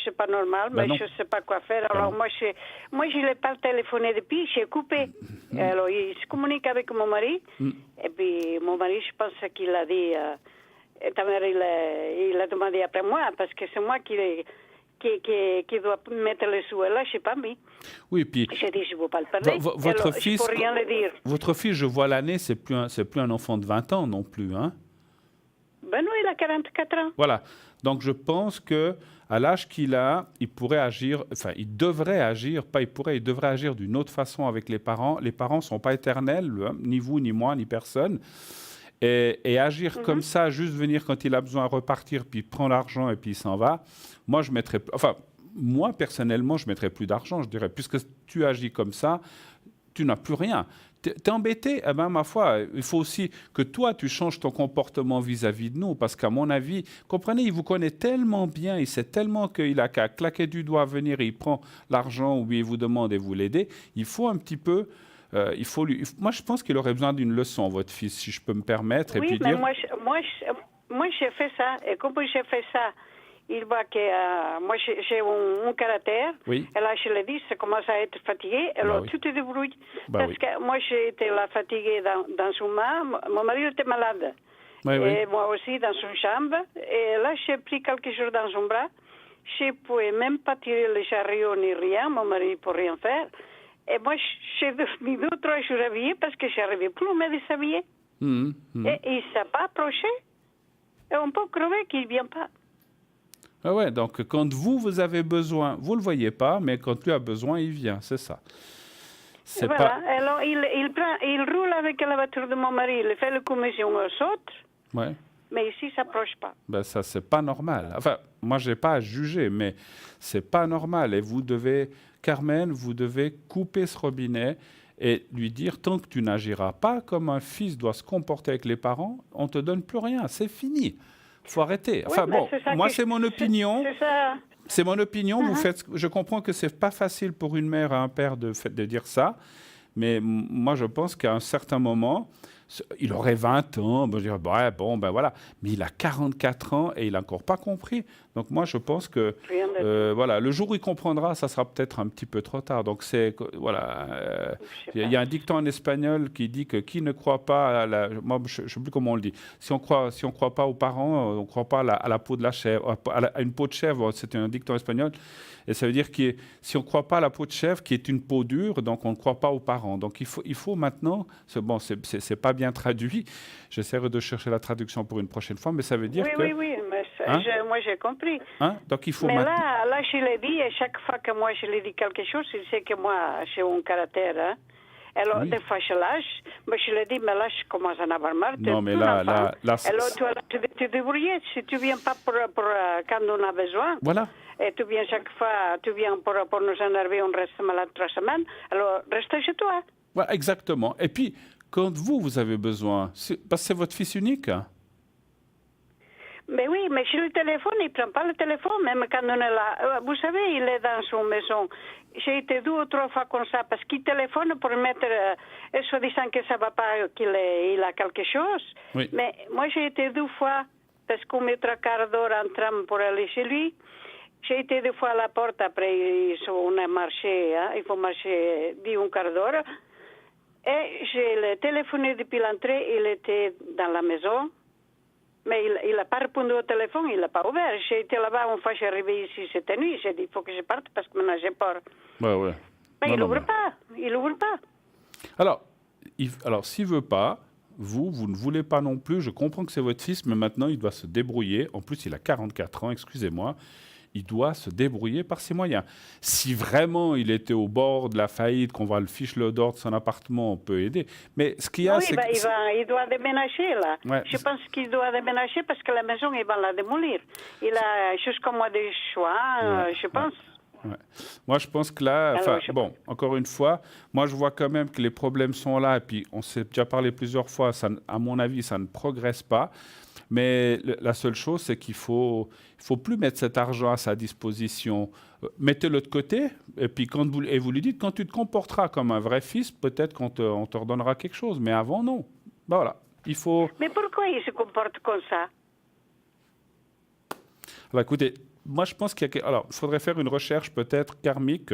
c'est pas normal, mais je ne sais pas quoi faire. Alors, moi, je n'ai pas téléphoné depuis, j'ai coupé. Alors, il se communique avec mon mari, et puis mon mari, je pense qu'il a dit, ta mère, il a demandé après moi, parce que c'est moi qui doit mettre les sous. Là, je n'ai pas mis. Oui, puis... J'ai dit, je ne veux pas le parler. Votre fils, je ne peux rien le dire. Votre fils, je vois l'année, c'est plus un enfant de 20 ans non plus, hein? Ben non, il a 44 ans. Voilà. Donc, je pense que à l'âge qu'il a, il pourrait agir, enfin, il devrait agir, pas il pourrait, il devrait agir d'une autre façon avec les parents. Les parents ne sont pas éternels, ni vous, ni moi, ni personne. Et agir comme ça, juste venir quand il a besoin de repartir, puis il prend l'argent et puis il s'en va, moi, je mettrais... Enfin, moi, personnellement, je ne mettrais plus d'argent, je dirais. Puisque tu agis comme ça, tu n'as plus rien. T'es embêté, eh ben, ma foi, il faut aussi que toi, tu changes ton comportement vis-à-vis de nous, parce qu'à mon avis, comprenez, il vous connaît tellement bien, il sait tellement qu'il a qu'à claquer du doigt, venir et il prend l'argent ou il vous demande et vous l'aidez. Il faut un petit peu... moi, je pense qu'il aurait besoin d'une leçon, votre fils, si je peux me permettre. Oui, et puis mais dire... moi, j'ai fait ça, et comme j'ai fait ça, il voit que moi, j'ai un caractère. Oui. Et là, je l'ai dit, ça commence à être fatigué. Alors, tu te débrouilles. Parce que moi, j'étais là fatiguée dans son main. Mon mari était malade. Et moi aussi, dans son chambre. Et là, j'ai pris quelques jours dans son bras. Je ne pouvais même pas tirer le chariot ni rien. Mon mari ne peut rien faire. Et moi, j'ai mis 2 ou 3 jours habillée parce que je n'arrivais plus à me déshabiller. Et il ne s'est pas approché. Et on peut crever qu'il ne vient pas. Ah ouais, donc quand vous avez besoin, vous ne le voyez pas, mais quand lui a besoin, il vient, c'est ça. Voilà, pas... alors il roule avec la voiture de mon mari, il fait la commission au saute, mais ici, ça n'approche pas. Ben ça, c'est pas normal. Enfin, moi, je n'ai pas à juger, mais c'est pas normal. Et vous devez, Carmen, vous devez couper ce robinet et lui dire, tant que tu n'agiras pas comme un fils doit se comporter avec les parents, on ne te donne plus rien, c'est fini. Il faut arrêter. Enfin bon, moi c'est mon opinion. C'est mon opinion. Vous faites. Je comprends que c'est pas facile pour une mère et un père de dire ça, mais moi je pense qu'à un certain moment, il aurait 20 ans, ben voilà, mais il a 44 ans et il n'a encore pas compris. Donc moi je pense que voilà, le jour où il comprendra, ça sera peut-être un petit peu trop tard. Donc c'est voilà, il y a un dicton en espagnol qui dit que qui ne croit pas à moi je ne sais plus comment on le dit. Si on croit pas aux parents, on ne croit pas à la peau de la chèvre, à une peau de chèvre. C'est un dicton espagnol. Et ça veut dire que si on ne croit pas à la peau de chèvre, qui est une peau dure, donc on ne croit pas aux parents. Donc il faut maintenant, c'est pas bien traduit, j'essaierai de chercher la traduction pour une prochaine fois, mais ça veut dire que... Oui, mais moi j'ai compris. Donc il faut mais là, je l'ai dit, et chaque fois que moi je lui dis quelque chose, il sait que moi j'ai un caractère, hein. Alors, des fois, je lâche. Mais je lui dis, mais là, je commence à en avoir marre. Non, mais là... Alors, tu vas te débrouiller. Si tu ne viens pas pour quand on a besoin... Voilà. Et tu viens chaque fois, tu viens pour nous énerver, on reste malade 3 semaines. Alors, reste chez toi. Voilà, exactement. Et puis, quand vous avez besoin, parce que c'est votre fils unique, hein? Mais oui, mais sur le téléphone, il ne prend pas le téléphone, même quand on est là. Vous savez, il est dans son maison. J'ai été 2 ou 3 fois comme ça, parce qu'il téléphone pour mettre, soi-disant que ça ne va pas, qu'il a quelque chose. Oui. Mais moi, j'ai été 2 fois, parce qu'on met 3 quarts d'heure en tram pour aller chez lui. J'ai été 2 fois à la porte, après on a marché, hein, il faut marcher 1 quart d'heure. Et j'ai téléphoné depuis l'entrée, il était dans la maison. Mais il n'a pas répondu au téléphone, il n'a pas ouvert. J'ai été là-bas, une fois je suis arrivée ici cette nuit, j'ai dit, il faut que je parte parce que maintenant j'ai peur. Ouais. Mais il n'ouvre pas, il n'ouvre pas. Alors s'il ne veut pas, vous ne voulez pas non plus, je comprends que c'est votre fils, mais maintenant il doit se débrouiller. En plus, il a 44 ans, excusez-moi. Il doit se débrouiller par ses moyens. Si vraiment il était au bord de la faillite, qu'on va le fiche le dehors de son appartement, on peut aider. Mais ce qu'il y a, c'est il doit déménager là. Ouais. Je pense qu'il doit déménager parce que la maison, il va la démolir. Il a jusqu'au mois de juin, je pense. Ouais. Moi, je pense que là, encore une fois, moi, je vois quand même que les problèmes sont là. Et puis, on s'est déjà parlé plusieurs fois. Ça, à mon avis, ça ne progresse pas. Mais la seule chose, c'est qu'il faut plus mettre cet argent à sa disposition. Mettez-le de côté. Et puis, vous lui dites, quand tu te comporteras comme un vrai fils, peut-être qu'on te redonnera quelque chose. Mais avant, non. Ben voilà. Il faut... Mais pourquoi il se comporte comme ça? Alors écoutez, moi je pense qu'il faudrait faire une recherche peut-être karmique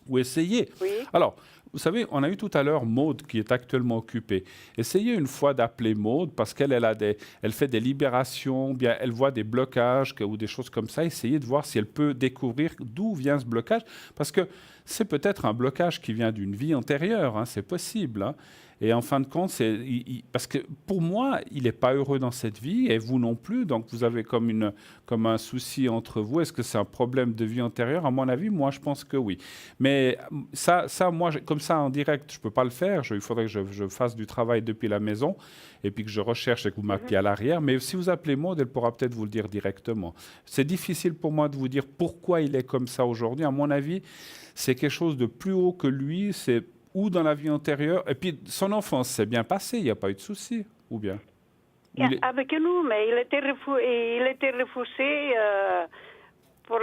ou essayer. Oui. Alors, vous savez, on a eu tout à l'heure Maude qui est actuellement occupée. Essayez une fois d'appeler Maude parce elle fait des libérations, bien elle voit des blocages ou des choses comme ça. Essayez de voir si elle peut découvrir d'où vient ce blocage parce que c'est peut-être un blocage qui vient d'une vie antérieure, hein, c'est possible. Hein. Et en fin de compte, parce que pour moi, il n'est pas heureux dans cette vie et vous non plus. Donc, vous avez comme un souci entre vous. Est-ce que c'est un problème de vie antérieure? À mon avis, moi, je pense que oui. Mais ça moi, comme ça, en direct, je ne peux pas le faire. Il faudrait que je fasse du travail depuis la maison et puis que je recherche et que vous m'appeliez à l'arrière. Mais si vous appelez Maude, elle pourra peut-être vous le dire directement. C'est difficile pour moi de vous dire pourquoi il est comme ça aujourd'hui. À mon avis, c'est quelque chose de plus haut que lui. C'est ou dans la vie antérieure. Et puis, son enfance s'est bien passée, il n'y a pas eu de souci, ou bien? Avec nous, mais il était refusé pour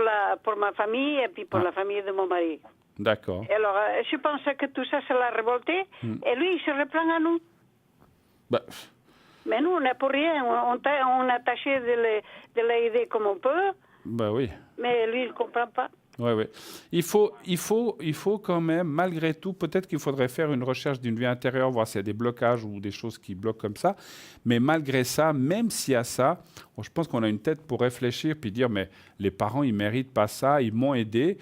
ma famille et puis pour la famille de mon mari. D'accord. Alors, je pense que tout ça, ça l'a révolté. Et lui, il se reprend à nous. Mais nous, on n'a pour rien. On a tâché de l'aider comme on peut. Oui. Mais lui, il ne comprend pas. Oui. Il faut quand même, malgré tout, peut-être qu'il faudrait faire une recherche d'une vie intérieure, voir s'il y a des blocages ou des choses qui bloquent comme ça. Mais malgré ça, même s'il y a ça, je pense qu'on a une tête pour réfléchir puis dire, mais les parents, ils ne méritent pas ça, ils m'ont aidé.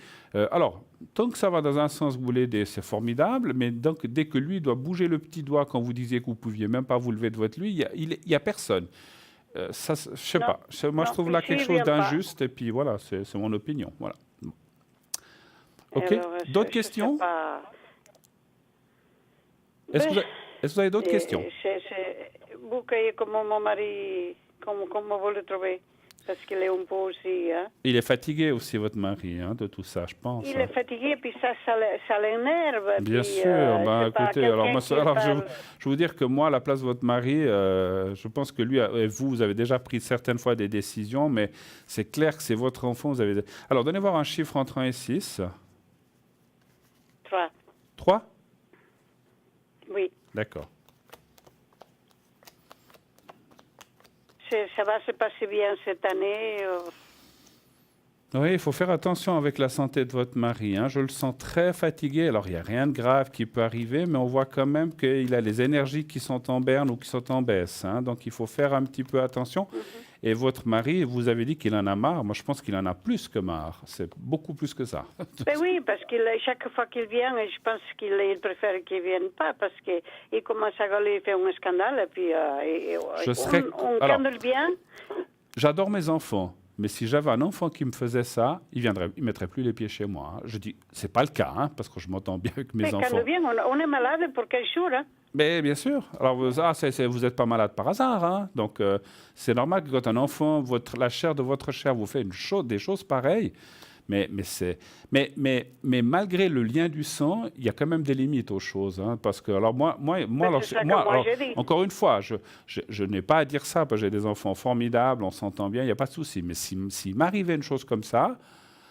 Alors, tant que ça va dans un sens que vous l'aidez, c'est formidable, mais donc, dès que lui doit bouger le petit doigt quand vous disiez que vous ne pouviez même pas vous lever de votre lit, il n'y a personne. Ça, je ne sais pas. Moi, je trouve là quelque chose d'injuste et puis voilà, c'est mon opinion. Voilà. OK. D'autres questions? Est-ce que vous avez d'autres questions? Vous voyez comment mon mari, comment vous le trouvez? Parce qu'il est un peu aussi... Hein? Il est fatigué aussi, votre mari, hein, de tout ça, je pense. Il est fatigué, puis ça l'énerve. Bien sûr. Écoutez, je vais vous dire que moi, à la place de votre mari, je pense que lui et vous avez déjà pris certaines fois des décisions, mais c'est clair que c'est votre enfant. Alors, donnez voir un chiffre entre 1 et 6. 3. 3? Oui. D'accord. Ça va se passer bien cette année. Oui, il faut faire attention avec la santé de votre mari. Hein. Je le sens très fatigué. Alors, il n'y a rien de grave qui peut arriver, mais on voit quand même qu'il a les énergies qui sont en berne ou qui sont en baisse. Hein. Donc, il faut faire un petit peu attention. Et votre mari, vous avez dit qu'il en a marre. Moi, je pense qu'il en a plus que marre. C'est beaucoup plus que ça. Ben oui, parce que chaque fois qu'il vient, je pense qu'il préfère qu'il ne vienne pas parce qu'il commence à gueuler, il fait un scandale et puis on calme bien. J'adore mes enfants. Mais si j'avais un enfant qui me faisait ça, il ne mettrait plus les pieds chez moi. Hein. Je dis, ce n'est pas le cas, hein, parce que je m'entends bien avec mes enfants. Mais quand on est malade pour quel jour hein? Mais bien sûr. Alors, vous n'êtes pas malade par hasard. Hein. Donc, c'est normal que quand un enfant, la chair de votre chair, vous fait des choses pareilles. Mais malgré le lien du sang, il y a quand même des limites aux choses. Hein, parce que, alors moi encore une fois, je n'ai pas à dire ça, parce que j'ai des enfants formidables, on s'entend bien, il n'y a pas de souci. Mais s'il m'arrivait une chose comme ça,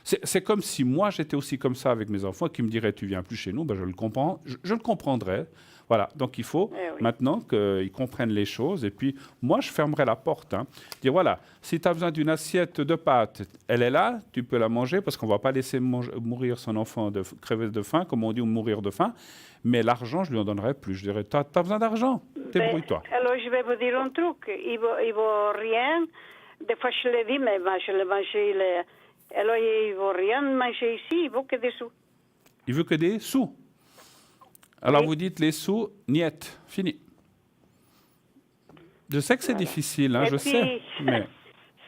c'est comme si moi j'étais aussi comme ça avec mes enfants, qui me diraient tu viens plus chez nous, je le comprends, je le comprendrais. Voilà, donc il faut maintenant qu'ils comprennent les choses. Et puis, moi, je fermerai la porte. Hein. Dire, voilà, si tu as besoin d'une assiette de pâtes, elle est là, tu peux la manger, parce qu'on ne va pas laisser mourir son enfant de crever de faim, comme on dit, ou mourir de faim. Mais l'argent, je lui en donnerai plus. Je dirais, tu as besoin d'argent, débrouille-toi. Alors, je vais vous dire un truc. Il ne vaut rien. Des fois, je le dis, mais je le mange. Alors, il ne vaut rien manger ici, il veut que des sous. Il veut que des sous? Alors, vous dites les sous, niet, fini. Je sais que c'est difficile, hein, sais. Mais...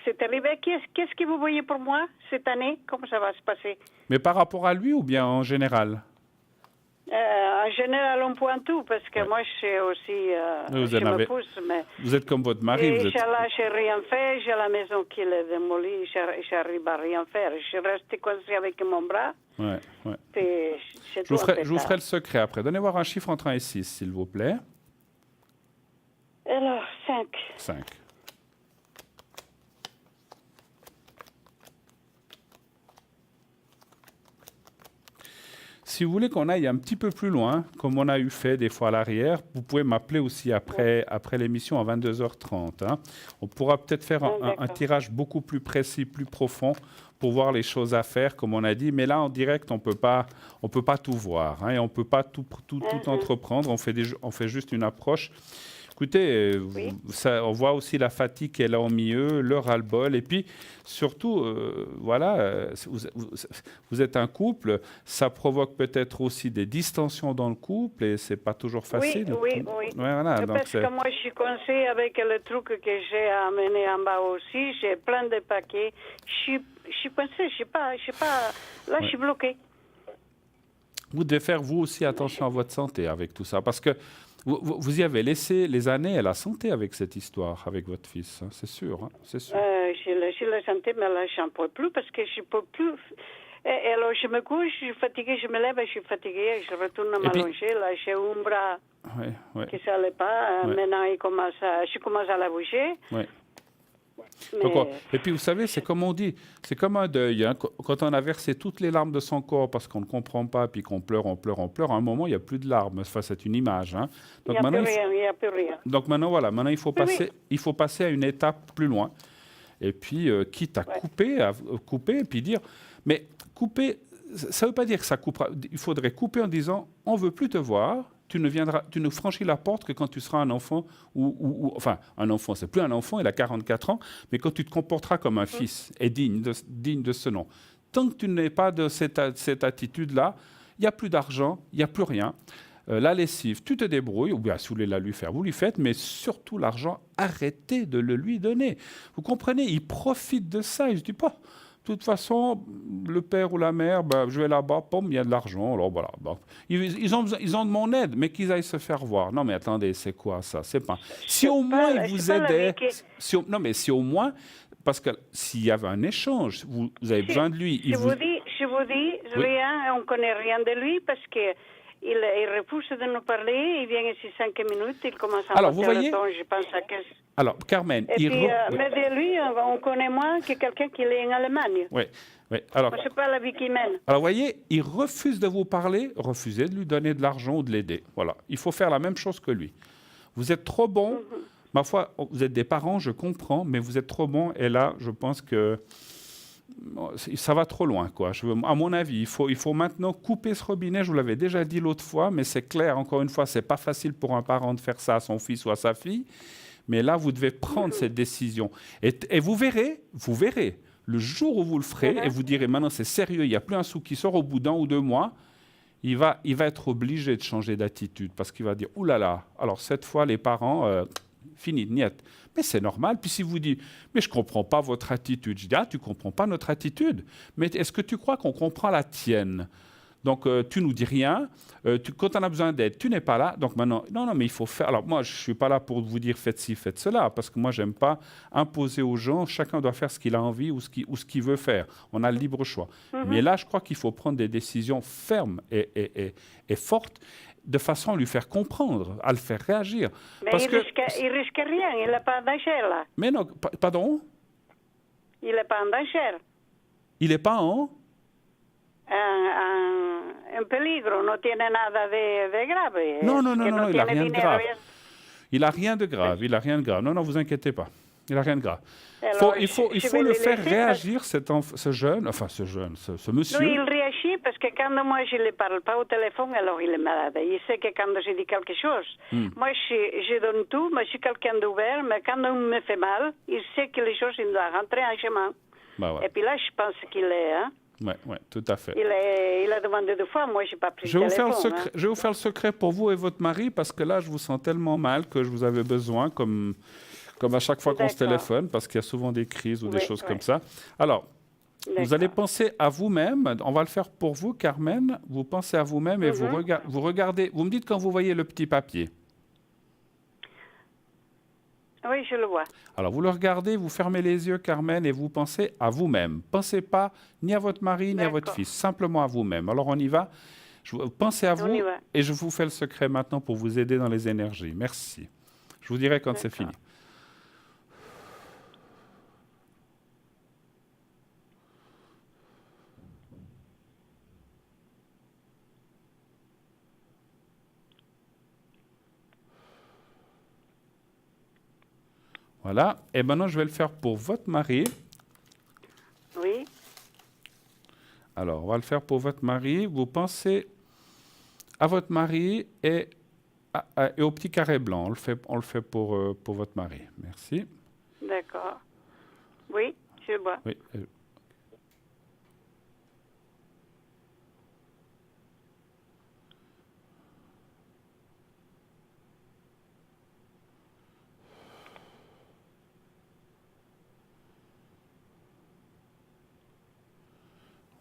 C'est arrivé. Qu'est-ce que vous voyez pour moi cette année? Comment ça va se passer? Mais par rapport à lui ou bien en général? En général, on pointe tout, parce que moi, je suis aussi... me pousse, mais... Vous êtes comme votre mari. Je n'ai rien fait, j'ai la maison qui est démolie, j'arrive à rien faire. Je reste coincée avec mon bras. Ouais. Je vous ferai le secret après. Donnez voir un chiffre entre 1 et 6, s'il vous plaît. Alors, 5. 5. Si vous voulez qu'on aille un petit peu plus loin, comme on a eu fait des fois à l'arrière, vous pouvez m'appeler aussi après l'émission à 22h30. Hein. On pourra peut-être faire un tirage beaucoup plus précis, plus profond, pour voir les choses à faire, comme on a dit. Mais là, en direct, on peut pas tout voir. Hein, et on ne peut pas tout entreprendre. On fait juste une approche. Écoutez, on voit aussi la fatigue qu'elle a au milieu, le ras-le-bol. Et puis, surtout, vous êtes un couple, ça provoque peut-être aussi des distensions dans le couple et ce n'est pas toujours facile. Oui. Ouais, voilà, parce que moi, je suis coincée avec le truc que j'ai amené en bas aussi. J'ai plein de paquets. Je suis coincée, je sais pas. Là, je suis bloquée. Vous devez faire, vous aussi, attention à votre santé avec tout ça. Parce que vous y avez laissé les années et la santé avec cette histoire, avec votre fils, hein, c'est sûr. Hein, c'est sûr. J'ai laissé la santé, mais là, je n'en peux plus parce que je ne peux plus. Et alors, je me couche, je suis fatiguée, je me lève, je suis fatiguée, je retourne à m'allonger. Là, j'ai un bras qui ne s'allait pas. Maintenant, je commence à la bouger. Ouais. Et puis, vous savez, c'est comme on dit, c'est comme un deuil. Hein. Quand on a versé toutes les larmes de son corps parce qu'on ne comprend pas, puis qu'on pleure, à un moment, il n'y a plus de larmes. Enfin, c'est une image. Hein. Donc, il n'y a plus rien. Donc, maintenant, il faut passer à une étape plus loin. Et puis, quitte à couper, et puis dire... Mais couper, ça ne veut pas dire que ça coupera. Il faudrait couper en disant, on ne veut plus te voir. Tu ne franchis la porte que quand tu seras un enfant, enfin, un enfant, c'est plus un enfant, il a 44 ans, mais quand tu te comporteras comme un fils et digne de ce nom. Tant que tu n'es pas de cette attitude-là, il n'y a plus d'argent, il n'y a plus rien. La lessive, tu te débrouilles, ou bien si vous voulez la lui faire, vous lui faites, mais surtout l'argent, arrêtez de le lui donner. Vous comprenez, il profite de ça, il se dit pas... De toute façon, le père ou la mère, je vais là-bas, il y a de l'argent. Alors voilà. Ils ont de mon aide, mais qu'ils aillent se faire voir. Non, mais attendez, c'est quoi ça? C'est pas. Si au moins ils vous aidaient. Si au moins, parce que s'il y avait un échange, vous avez besoin de lui. Je vous dis, rien, on ne connaît rien de lui parce que. Il refuse de nous parler, il vient ici 5 minutes, il commence à passer le temps, je pense à que... Alors, Carmen... Et puis, mais de lui, on connaît moins que quelqu'un qui est en Allemagne. Oui. Alors, moi, je sais pas la vie qu'il mène. Alors, vous voyez, il refuse de vous parler, refusez de lui donner de l'argent ou de l'aider. Voilà, il faut faire la même chose que lui. Vous êtes trop bon, ma foi, vous êtes des parents, je comprends, mais vous êtes trop bon, et là, je pense que... ça va trop loin, quoi. À mon avis, il faut maintenant couper ce robinet. Je vous l'avais déjà dit l'autre fois, mais c'est clair, encore une fois, c'est pas facile pour un parent de faire ça à son fils ou à sa fille. Mais là, vous devez prendre cette décision. Et vous verrez, le jour où vous le ferez, et vous direz, maintenant, c'est sérieux, il n'y a plus un sou qui sort au bout d'1 ou 2 mois, il va être obligé de changer d'attitude parce qu'il va dire, oulala, alors cette fois, les parents... fini, niet. Mais c'est normal. Puis si vous dites, mais je ne comprends pas votre attitude, je dis, tu ne comprends pas notre attitude. Mais est-ce que tu crois qu'on comprend la tienne? Donc, tu ne nous dis rien. Quand on a besoin d'aide, tu n'es pas là. Donc maintenant, non, mais il faut faire. Alors moi, je ne suis pas là pour vous dire faites ci, faites cela, parce que moi, je n'aime pas imposer aux gens. Chacun doit faire ce qu'il a envie ou ce qu'il veut faire. On a le libre choix. Mais là, je crois qu'il faut prendre des décisions fermes et fortes, de façon à lui faire comprendre, à le faire réagir. Mais il risque rien, il n'est pas en danger, là. Mais non, pardon? Il n'est pas en danger. Il n'est pas en? En peligro, no tiene nada de grave. Non, il n'a rien de grave. Il n'a rien de grave, Non, vous inquiétez pas. Il n'a rien de grave. Alors, il faut le faire réagir, ce monsieur. Non, il réagit parce que quand moi je ne parle pas au téléphone, alors il est malade. Il sait que quand je dis quelque chose, moi je donne tout, mais je suis quelqu'un d'ouvert, mais quand on me fait mal, il sait que les choses, il doit rentrer en chemin. Et puis là, je pense qu'il est... Oui, tout à fait. Il a demandé 2 fois, moi je n'ai pas pris le téléphone. Je vais vous faire le secret pour vous et votre mari, parce que là, je vous sens tellement mal que je vous avais besoin, comme à chaque fois qu'on se téléphone, parce qu'il y a souvent des crises ou des choses comme ça. Alors, vous allez penser à vous-même. On va le faire pour vous, Carmen. Vous pensez à vous-même et vous regardez. Vous me dites quand vous voyez le petit papier. Oui, je le vois. Alors, vous le regardez, vous fermez les yeux, Carmen, et vous pensez à vous-même. Pensez pas ni à votre mari, ni à votre fils, simplement à vous-même. Alors, on y va. Pensez à vous, et je vous fais le secret maintenant pour vous aider dans les énergies. Merci. Je vous dirai quand c'est fini. Voilà. Et maintenant, je vais le faire pour votre mari. Oui. Alors, on va le faire pour votre mari. Vous pensez à votre mari et au petit carré blanc. On le fait pour votre mari. Merci. D'accord. Oui, je vois. Oui.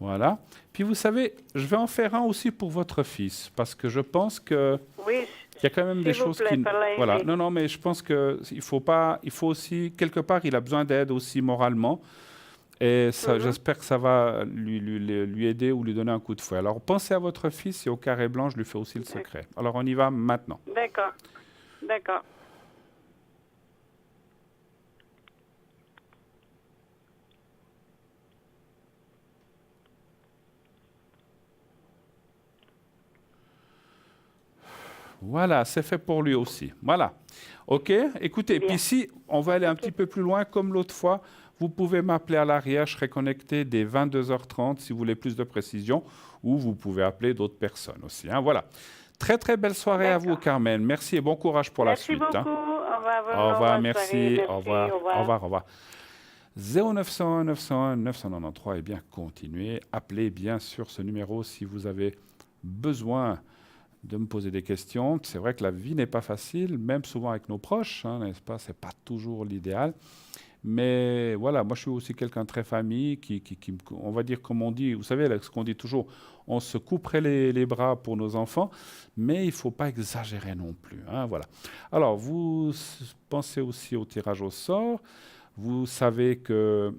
Voilà. Puis vous savez, je vais en faire un aussi pour votre fils, parce que je pense que oui, il y a quand même des choses qui... Voilà. Non, mais je pense qu'il faut aussi, quelque part, il a besoin d'aide aussi moralement. Et j'espère que ça va lui aider ou lui donner un coup de fouet. Alors, pensez à votre fils et au carré blanc, je lui fais aussi le secret. Alors, on y va maintenant. D'accord. D'accord. Voilà, c'est fait pour lui aussi. Voilà. OK? Écoutez, puis si on va aller un petit peu plus loin, comme l'autre fois, vous pouvez m'appeler à l'arrière, je serai connecté dès 22h30 si vous voulez plus de précision, ou vous pouvez appeler d'autres personnes aussi. Hein, voilà. Très, très belle soirée à vous, Carmen. Merci et bon courage pour la suite. Merci beaucoup. Au revoir, merci. Au revoir. Au revoir, au revoir. 0901 901 993, et bien continuez. Appelez bien sûr ce numéro si vous avez besoin de me poser des questions. C'est vrai que la vie n'est pas facile, même souvent avec nos proches, hein, n'est-ce pas? C'est pas toujours l'idéal. Mais voilà, moi je suis aussi quelqu'un de très famille qui, on va dire comme on dit, vous savez, là, ce qu'on dit toujours, on se couperait les bras pour nos enfants, mais il ne faut pas exagérer non plus. Hein, voilà. Alors, vous pensez aussi au tirage au sort. Vous savez que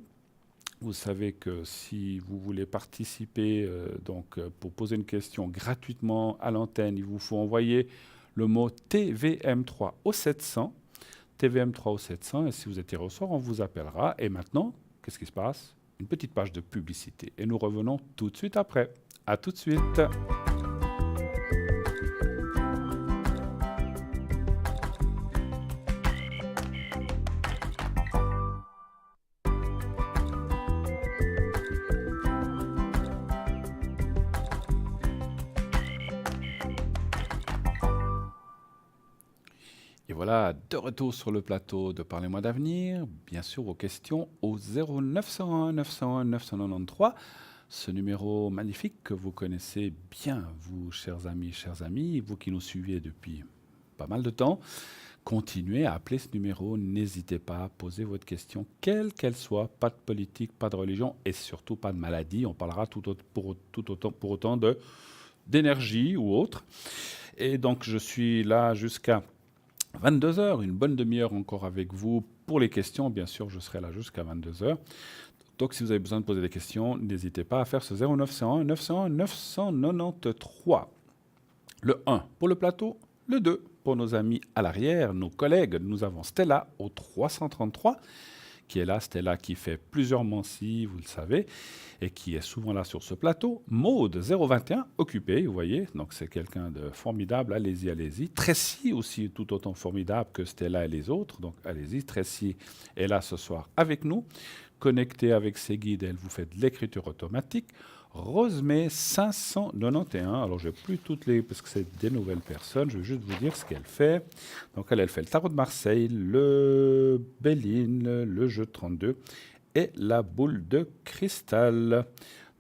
si vous voulez participer pour poser une question gratuitement à l'antenne, il vous faut envoyer le mot TVM3 au 700. TVM3 au 700. Et si vous êtes tiré au sort, on vous appellera. Et maintenant, qu'est-ce qui se passe? Une petite page de publicité. Et nous revenons tout de suite après. À tout de suite. Et voilà, de retour sur le plateau de Parlez-moi d'avenir. Bien sûr, vos questions au 0901 901 993. Ce numéro magnifique que vous connaissez bien, vous, chers amis, vous qui nous suivez depuis pas mal de temps. Continuez à appeler ce numéro. N'hésitez pas à poser votre question, quelle qu'elle soit. Pas de politique, pas de religion et surtout pas de maladie. On parlera pour autant d'énergie ou autre. Et donc, je suis là jusqu'à 22h, une bonne demi-heure encore avec vous pour les questions. Bien sûr, je serai là jusqu'à 22h. Donc, si vous avez besoin de poser des questions, n'hésitez pas à faire ce 0901 901 993. Le 1 pour le plateau, le 2 pour nos amis à l'arrière, nos collègues. Nous avons Stella au 333 qui est là. Stella qui fait plusieurs Mancy, vous le savez, et qui est souvent là sur ce plateau. Maude 021, occupée, vous voyez, donc c'est quelqu'un de formidable, allez-y, allez-y. Tracy aussi, tout autant formidable que Stella et les autres, donc allez-y. Tracy est là ce soir avec nous, connectée avec ses guides, elle vous fait de l'écriture automatique. Rosemée 591, alors je n'ai plus toutes les, parce que c'est des nouvelles personnes, je vais juste vous dire ce qu'elle fait. Donc elle fait le tarot de Marseille, le Béline, le jeu de 32 et la boule de cristal.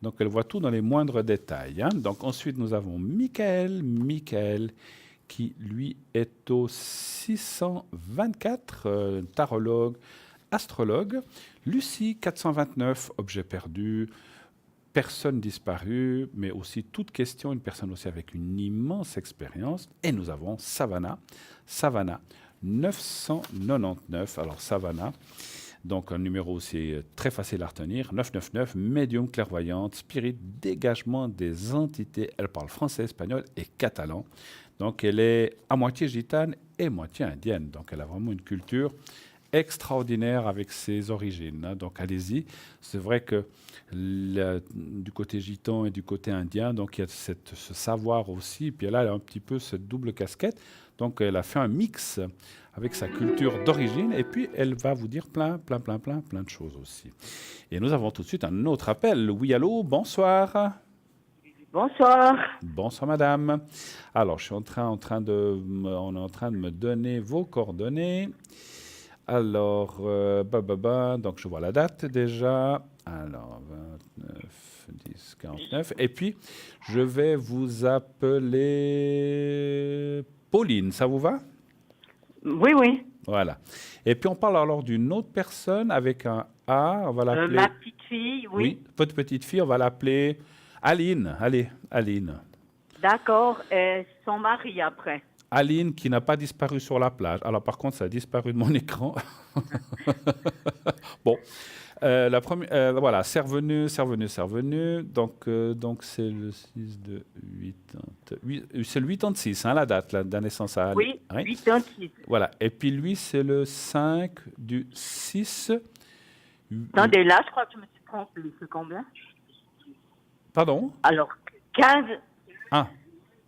Donc elle voit tout dans les moindres détails. Hein. Donc ensuite nous avons Michael qui lui est au 624, tarologue, astrologue. Lucie 429, objet perdu. Personne disparue, mais aussi toute question, une personne aussi avec une immense expérience. Et nous avons Savannah 999. Alors Savannah, donc un numéro aussi très facile à retenir, 999, médium clairvoyante, spirit, dégagement des entités. Elle parle français, espagnol et catalan. Donc elle est à moitié gitane et moitié indienne. Donc elle a vraiment une culture extraordinaire avec ses origines. Hein. Donc allez-y. C'est vrai que du côté gitan et du côté indien, donc il y a ce savoir aussi. Puis là, elle a un petit peu cette double casquette. Donc elle a fait un mix avec sa culture d'origine. Et puis elle va vous dire plein de choses aussi. Et nous avons tout de suite un autre appel. Oui, allô, bonsoir. Bonsoir. Bonsoir, madame. Alors, on est en train de me donner vos coordonnées. Alors, donc je vois la date déjà. Alors, 29, 10, 49. Et puis, je vais vous appeler Pauline. Ça vous va? Oui, oui. Voilà. Et puis, on parle alors d'une autre personne avec un A. On va l'appeler... ma petite fille, oui. Oui, votre petite fille, on va l'appeler Aline. Allez, Aline. D'accord. Son mari après. Aline qui n'a pas disparu sur la plage. Alors par contre, ça a disparu de mon écran. Bon, la première, voilà, c'est revenu. Donc c'est le 6 de 8, c'est le 86, hein, la date là, de la naissance à Aline. Oui, 86. Voilà, et puis lui, c'est le 5 du 6. Attendez, là, je crois que je me suis trompée. C'est combien? Pardon? Alors, 15... Ah.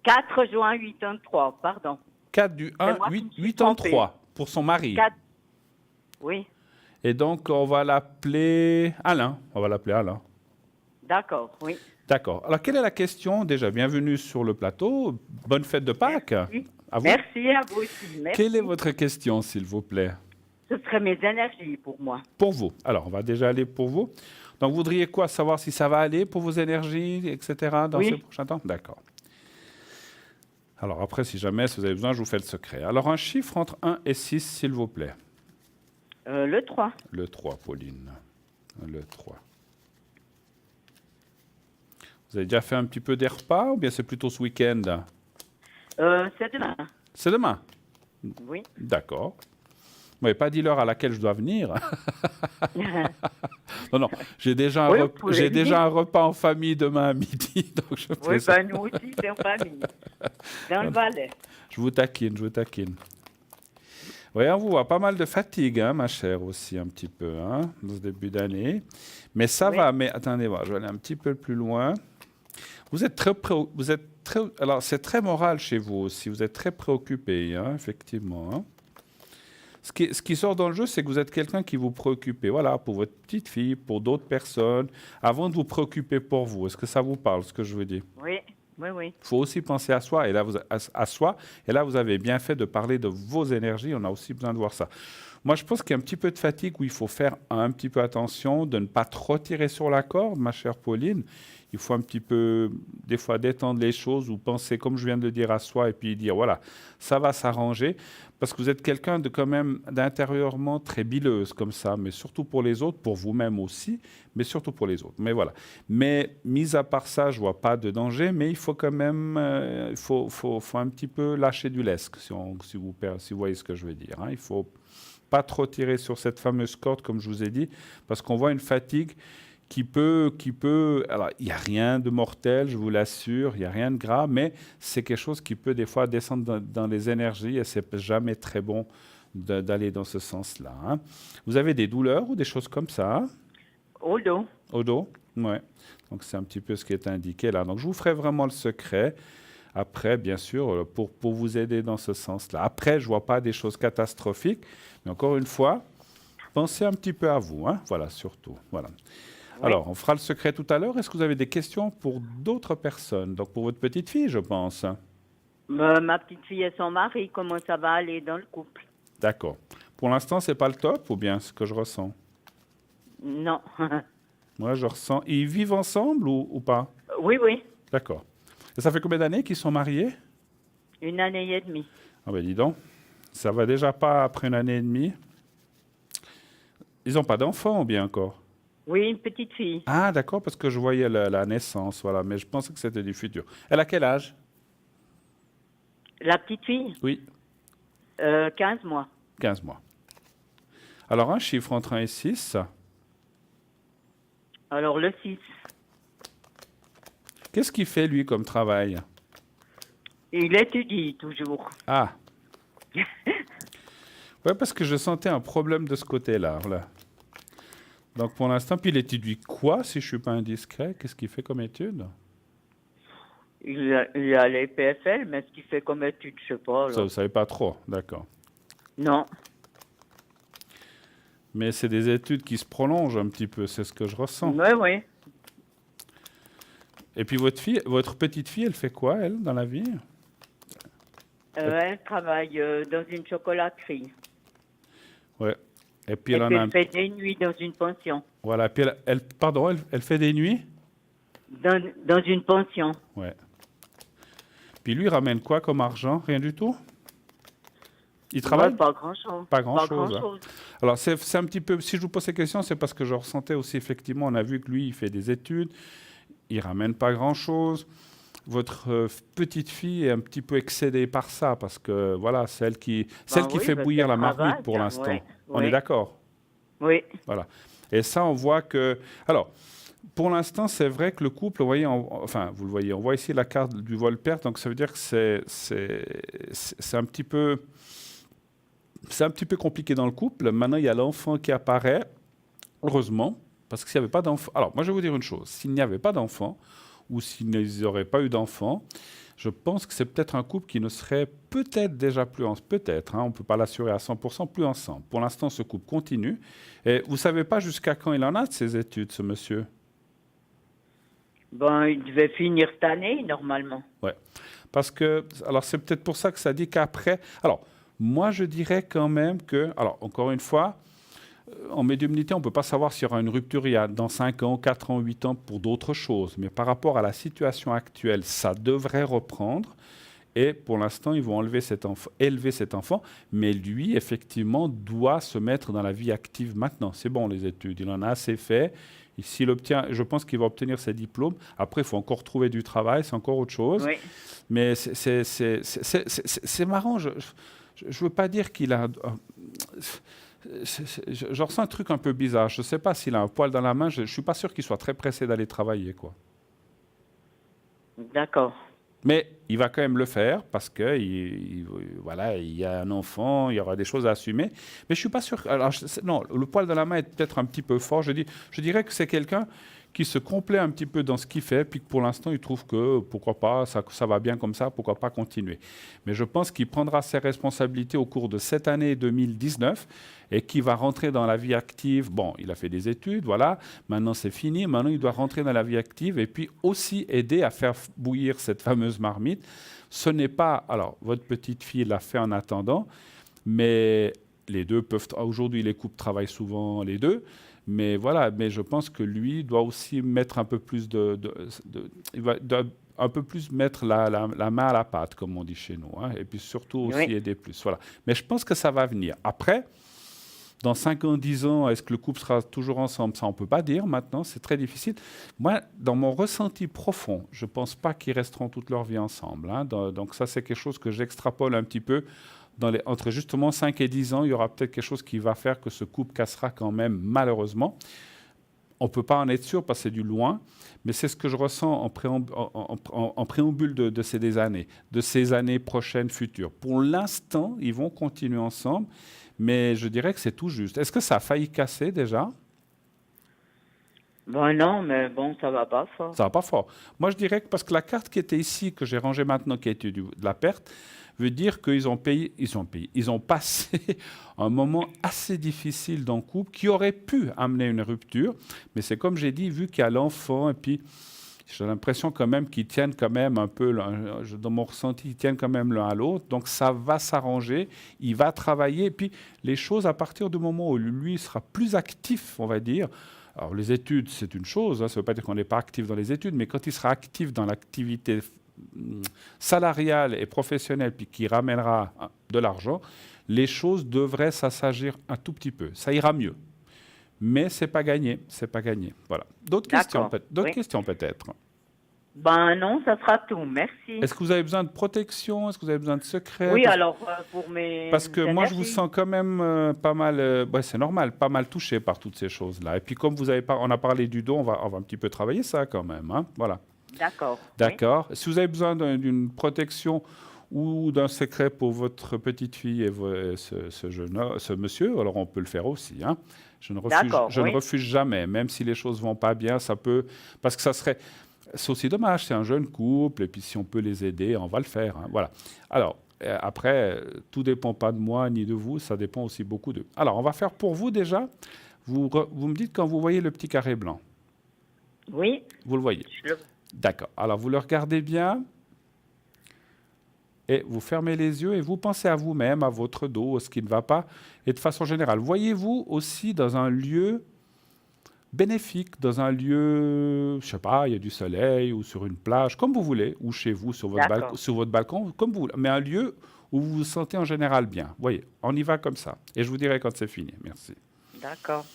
4 juin 83, pardon. 4 du 1, 83, pour son mari. 4... Oui. Et donc, on va l'appeler Alain. D'accord, oui. D'accord. Alors, quelle est la question? Déjà, bienvenue sur le plateau. Bonne fête de Pâques. Merci. À vous. Merci à vous aussi. Merci. Quelle est votre question, s'il vous plaît? Ce serait mes énergies pour moi. Pour vous. Alors, on va déjà aller pour vous. Donc, vous voudriez quoi? Savoir si ça va aller pour vos énergies, etc. dans ces prochains temps? D'accord. Alors après, si vous avez besoin, je vous fais le secret. Alors un chiffre entre 1 et 6, s'il vous plaît. Le 3. Le 3, Pauline. Le 3. Vous avez déjà fait un petit peu des repas ou bien c'est plutôt ce week-end? C'est demain. C'est demain? Oui. D'accord. Vous m'avez pas dit l'heure à laquelle je dois venir. Non, j'ai déjà, un repas en famille demain à midi. Donc oui, nous aussi, c'est en famille. Dans le Valais. Je vous taquine. Oui, on vous voit pas mal de fatigue, hein, ma chère, aussi, un petit peu, hein, dans ce début d'année. Mais ça va, mais attendez, je vais aller un petit peu plus loin. Alors, c'est très moral chez vous aussi. Vous êtes très préoccupé, hein, effectivement, hein. Ce qui sort dans le jeu, c'est que vous êtes quelqu'un qui vous préoccupe, voilà, pour votre petite fille, pour d'autres personnes, avant de vous préoccuper pour vous. Est-ce que ça vous parle, ce que je veux dire? Oui. Il faut aussi penser à soi. Et là, vous avez bien fait de parler de vos énergies. On a aussi besoin de voir ça. Moi, je pense qu'il y a un petit peu de fatigue où il faut faire un petit peu attention de ne pas trop tirer sur la corde, ma chère Pauline. Il faut un petit peu, des fois, détendre les choses ou penser, comme je viens de le dire, à soi et puis dire, voilà, ça va s'arranger. Parce que vous êtes quelqu'un de quand même d'intérieurement très bileuse comme ça, mais surtout pour les autres, pour vous-même aussi, mais surtout pour les autres. Mais voilà. Mais mis à part ça, je vois pas de danger, mais il faut quand même, faut un petit peu lâcher du lest, si vous voyez ce que je veux dire, hein. Il faut pas trop tirer sur cette fameuse corde, comme je vous ai dit, parce qu'on voit une fatigue qui peut, alors il n'y a rien de mortel, je vous l'assure, il n'y a rien de grave, mais c'est quelque chose qui peut des fois descendre dans les énergies et c'est jamais très bon d'aller dans ce sens-là, hein. Vous avez des douleurs ou des choses comme ça, hein? Au dos. Au dos, ouais. Donc c'est un petit peu ce qui est indiqué là. Donc je vous ferai vraiment le secret. Après, bien sûr, pour vous aider dans ce sens-là. Après, je ne vois pas des choses catastrophiques, mais encore une fois, pensez un petit peu à vous, hein. Voilà, surtout, voilà. Oui. Alors, on fera le secret tout à l'heure. Est-ce que vous avez des questions pour d'autres personnes? Donc, pour votre petite fille, je pense. Ma petite fille et son mari, comment ça va aller dans le couple? D'accord. Pour l'instant, c'est pas le top ou bien ce que je ressens? Non. Moi, je ressens... Ils vivent ensemble ou pas? Oui. D'accord. Et ça fait combien d'années qu'ils sont mariés? 1 année et demie. Ah ben, dis donc. Ça va déjà pas après 1 année et demie? Ils n'ont pas d'enfants ou bien encore? Oui, une petite fille. Ah, d'accord, parce que je voyais la naissance, voilà, mais je pensais que c'était du futur. Elle a quel âge? La petite fille? Oui. 15 mois. 15 mois. Alors, un chiffre entre 1 et 6? Alors, le 6. Qu'est-ce qu'il fait, lui, comme travail? Il étudie toujours. Ah. Oui, parce que je sentais un problème de ce côté-là. Voilà. Donc pour l'instant, puis il étudie quoi, si je ne suis pas indiscret? Qu'est-ce qu'il fait comme étude? Il a les PFL, mais ce qu'il fait comme étude, je ne sais pas. Ça, vous ne savez pas trop, d'accord. Non. Mais c'est des études qui se prolongent un petit peu, c'est ce que je ressens. Oui, oui. Et puis votre petite fille, elle fait quoi, elle, dans la vie? Elle travaille dans une chocolaterie. Ouais. Et puis elle fait des nuits dans une pension. Voilà. Puis elle fait des nuits? Dans une pension. Ouais. Puis lui, il ramène quoi comme argent? Rien du tout? Il travaille? Ouais, pas grand-chose. Pas grand-chose. Hein. Alors, c'est un petit peu... Si je vous pose ces questions, c'est parce que je ressentais aussi, effectivement, on a vu que lui, il fait des études, il ramène pas grand-chose. Votre petite fille est un petit peu excédée par ça, parce que, voilà, celle qui fait bouillir la marmite pour l'instant. Ouais, on est d'accord? Oui. Voilà. Et ça, on voit que... Alors, pour l'instant, c'est vrai que le couple, vous voyez, vous le voyez, on voit ici la carte du vol-perte, donc ça veut dire que c'est un petit peu... C'est un petit peu compliqué dans le couple. Maintenant, il y a l'enfant qui apparaît, heureusement, parce que s'il n'y avait pas d'enfant... Alors, moi, je vais vous dire une chose. S'il n'y avait pas d'enfant, ou s'ils n'auraient pas eu d'enfant, je pense que c'est peut-être un couple qui ne serait peut-être déjà plus ensemble. Peut-être, hein, on ne peut pas l'assurer à 100% plus ensemble. Pour l'instant, ce couple continue. Et vous ne savez pas jusqu'à quand il en a de ses études, ce monsieur? Ben, il devait finir cette année, normalement. Oui. Parce que... Alors, c'est peut-être pour ça que ça dit qu'après... Alors, moi, je dirais quand même que... Alors, encore une fois... En médiumnité, on ne peut pas savoir s'il y aura une rupture dans 5 ans, 4 ans, 8 ans pour d'autres choses. Mais par rapport à la situation actuelle, ça devrait reprendre. Et pour l'instant, ils vont élever cet enfant. Mais lui, effectivement, doit se mettre dans la vie active maintenant. C'est bon, les études. Il en a assez fait. Et s'il obtient, je pense qu'il va obtenir ses diplômes. Après, il faut encore trouver du travail. C'est encore autre chose. Oui. Mais c'est marrant. Je ne veux pas dire qu'il a... Je ressens un truc un peu bizarre. Je ne sais pas s'il a un poil dans la main. Je ne suis pas sûr qu'il soit très pressé d'aller travailler, quoi. D'accord. Mais il va quand même le faire parce que voilà, il y a un enfant, il y aura des choses à assumer. Mais je ne suis pas sûr. Alors, non, le poil dans la main est peut-être un petit peu fort. Je dirais que c'est quelqu'un qui se complaît un petit peu dans ce qu'il fait, puis que pour l'instant, il trouve que, pourquoi pas, ça va bien comme ça, pourquoi pas continuer. Mais je pense qu'il prendra ses responsabilités au cours de cette année 2019 et qu'il va rentrer dans la vie active. Bon, il a fait des études, voilà, maintenant c'est fini, maintenant il doit rentrer dans la vie active et puis aussi aider à faire bouillir cette fameuse marmite. Ce n'est pas... Alors, votre petite fille l'a fait en attendant, mais les deux peuvent... Aujourd'hui, les couples travaillent souvent les deux. Mais voilà, mais je pense que lui doit aussi mettre un peu plus il va un peu plus mettre la main à la pâte, comme on dit chez nous, hein, et puis surtout aussi aider plus. Voilà. Mais je pense que ça va venir. Après, dans 5 ans, 10 ans, est-ce que le couple sera toujours ensemble? Ça, on ne peut pas dire maintenant, c'est très difficile. Moi, dans mon ressenti profond, je ne pense pas qu'ils resteront toute leur vie ensemble. Hein. Donc ça, c'est quelque chose que j'extrapole un petit peu. Entre justement 5 et 10 ans, il y aura peut-être quelque chose qui va faire que ce couple cassera quand même, malheureusement. On ne peut pas en être sûr parce que c'est du loin, mais c'est ce que je ressens en préambule de ces années prochaines, futures. Pour l'instant, ils vont continuer ensemble, mais je dirais que c'est tout juste. Est-ce que ça a failli casser déjà? Ben non, mais bon, ça va pas fort. Ça va pas fort. Moi, je dirais que parce que la carte qui était ici, que j'ai rangée maintenant, qui a été de la perte, veut dire qu'ils ont passé un moment assez difficile dans le couple qui aurait pu amener une rupture. Mais c'est comme j'ai dit, vu qu'il y a l'enfant, et puis j'ai l'impression quand même qu'ils tiennent quand même un peu, dans mon ressenti, ils tiennent quand même l'un à l'autre. Donc ça va s'arranger, il va travailler. Et puis les choses, à partir du moment où lui sera plus actif, on va dire. Alors les études, c'est une chose, hein, ça ne veut pas dire qu'on n'est pas actif dans les études, mais quand il sera actif dans l'activité salariale et professionnelle, puis qui ramènera de l'argent, les choses devraient s'assagir un tout petit peu. Ça ira mieux. Mais c'est pas gagné, c'est pas gagné. Voilà. D'autres questions peut-être? Ben non, ça sera tout. Merci. Est-ce que vous avez besoin de protection? Est-ce que vous avez besoin de secrets? Oui, alors pour mes... Parce que moi, je vous sens quand même pas mal... c'est normal, pas mal touché par toutes ces choses-là. Et puis comme on a parlé du dos, on va un petit peu travailler ça quand même. Hein, voilà. D'accord. D'accord. Oui. Si vous avez besoin d'une protection ou d'un secret pour votre petite fille et ce monsieur, alors on peut le faire aussi. Hein. Je ne refuse jamais, même si les choses ne vont pas bien, ça peut... Parce que c'est aussi dommage, c'est un jeune couple, et puis si on peut les aider, on va le faire. Hein. Voilà. Alors, après, tout ne dépend pas de moi ni de vous, ça dépend aussi beaucoup d'eux. Alors, on va faire pour vous déjà. Vous me dites quand vous voyez le petit carré blanc. Oui. Vous le voyez. D'accord. Alors, vous le regardez bien. Et vous fermez les yeux et vous pensez à vous-même, à votre dos, à ce qui ne va pas. Et de façon générale, voyez-vous aussi dans un lieu bénéfique, dans un lieu, je ne sais pas, il y a du soleil ou sur une plage, comme vous voulez, ou chez vous, sur votre balcon, comme vous voulez. Mais un lieu où vous vous sentez en général bien. Voyez, on y va comme ça. Et je vous dirai quand c'est fini. Merci. D'accord.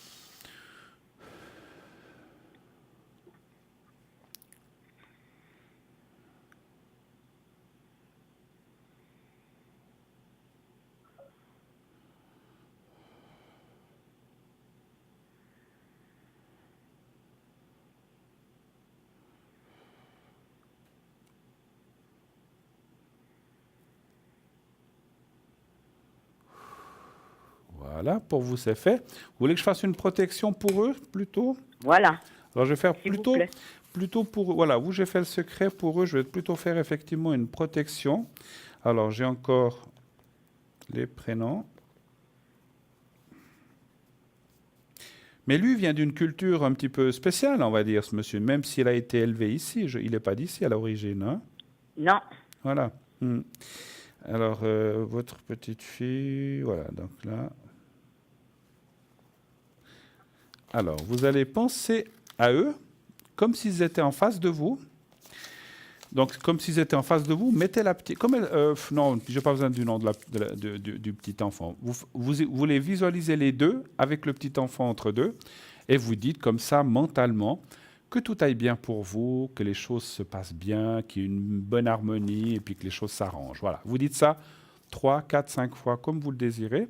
Voilà, pour vous c'est fait. Vous voulez que je fasse une protection pour eux plutôt? Voilà. Alors je vais faire plutôt pour... Voilà, vous j'ai fait le secret pour eux, je vais plutôt faire effectivement une protection. Alors j'ai encore les prénoms. Mais lui vient d'une culture un petit peu spéciale, on va dire, ce monsieur, même s'il a été élevé ici. Il n'est pas d'ici à l'origine. Hein? Non. Voilà. Alors, votre petite fille, voilà, donc là. Alors, vous allez penser à eux comme s'ils étaient en face de vous. Donc, comme s'ils étaient en face de vous, mettez la petite... non, je n'ai pas besoin du nom du petit enfant. Vous les visualisez les deux avec le petit enfant entre deux et vous dites comme ça, mentalement, que tout aille bien pour vous, que les choses se passent bien, qu'il y ait une bonne harmonie et puis que les choses s'arrangent. Voilà, vous dites ça 3, 4, 5 fois comme vous le désirez.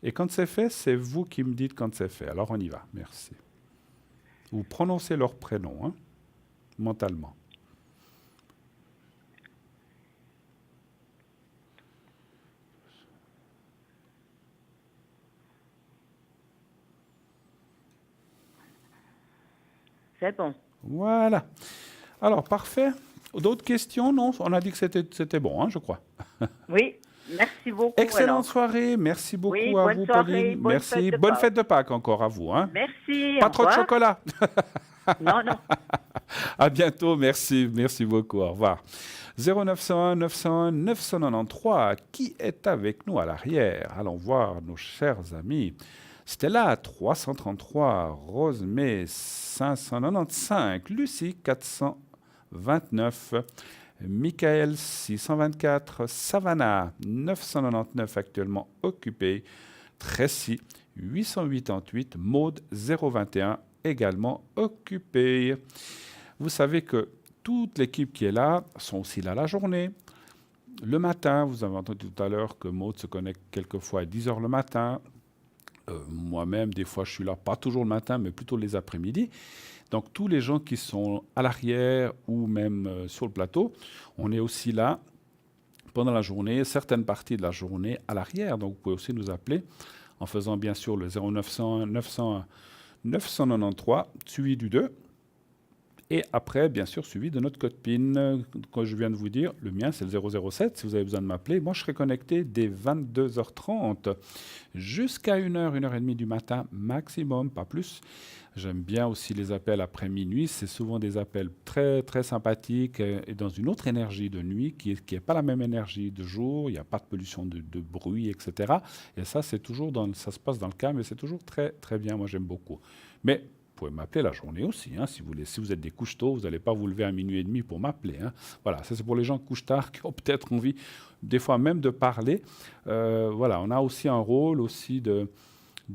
Et quand c'est fait, c'est vous qui me dites quand c'est fait. Alors on y va, merci. Vous prononcez leur prénom, hein, mentalement. C'est bon. Voilà. Alors, parfait. D'autres questions? Non, on a dit que c'était bon, hein, je crois. Oui, merci beaucoup. Excellente soirée. Merci beaucoup à vous, Pauline. Merci. Bonne fête de Pâques encore à vous. Hein. Merci. Pas trop de chocolat. Non, non. À bientôt. Merci. Merci beaucoup. Au revoir. 0901 901 993. Qui est avec nous à l'arrière? Allons voir nos chers amis. Stella 333, Rosemée 595, Lucie 429, Michael 624, Savannah 999 actuellement occupé, Tracy 888, Maude 021 également occupé. Vous savez que toute l'équipe qui est là sont aussi là la journée. Le matin, vous avez entendu tout à l'heure que Maude se connecte quelquefois à 10h le matin. Moi-même, des fois, je suis là, pas toujours le matin, mais plutôt les après-midi. Donc, tous les gens qui sont à l'arrière ou même sur le plateau, on est aussi là pendant la journée, certaines parties de la journée à l'arrière. Donc, vous pouvez aussi nous appeler en faisant bien sûr le 0901 901 993, suivi du 2. Et après, bien sûr, suivi de notre code PIN. Comme je viens de vous dire, le mien, c'est le 007. Si vous avez besoin de m'appeler, moi, je serai connecté dès 22h30 jusqu'à 1h, 1h30 du matin maximum, pas plus. J'aime bien aussi les appels après minuit. C'est souvent des appels très, très sympathiques et dans une autre énergie de nuit qui est pas la même énergie de jour. Il n'y a pas de pollution de bruit, etc. Et ça, ça se passe dans le calme et c'est toujours très, très bien. Moi, j'aime beaucoup. Mais vous pouvez m'appeler la journée aussi, hein, si vous voulez. Si vous êtes des couches-tôt, vous n'allez pas vous lever à minuit et demi pour m'appeler. Hein. Voilà, ça c'est pour les gens couches-tard qui ont peut-être envie, des fois même de parler. Voilà, on a aussi un rôle aussi de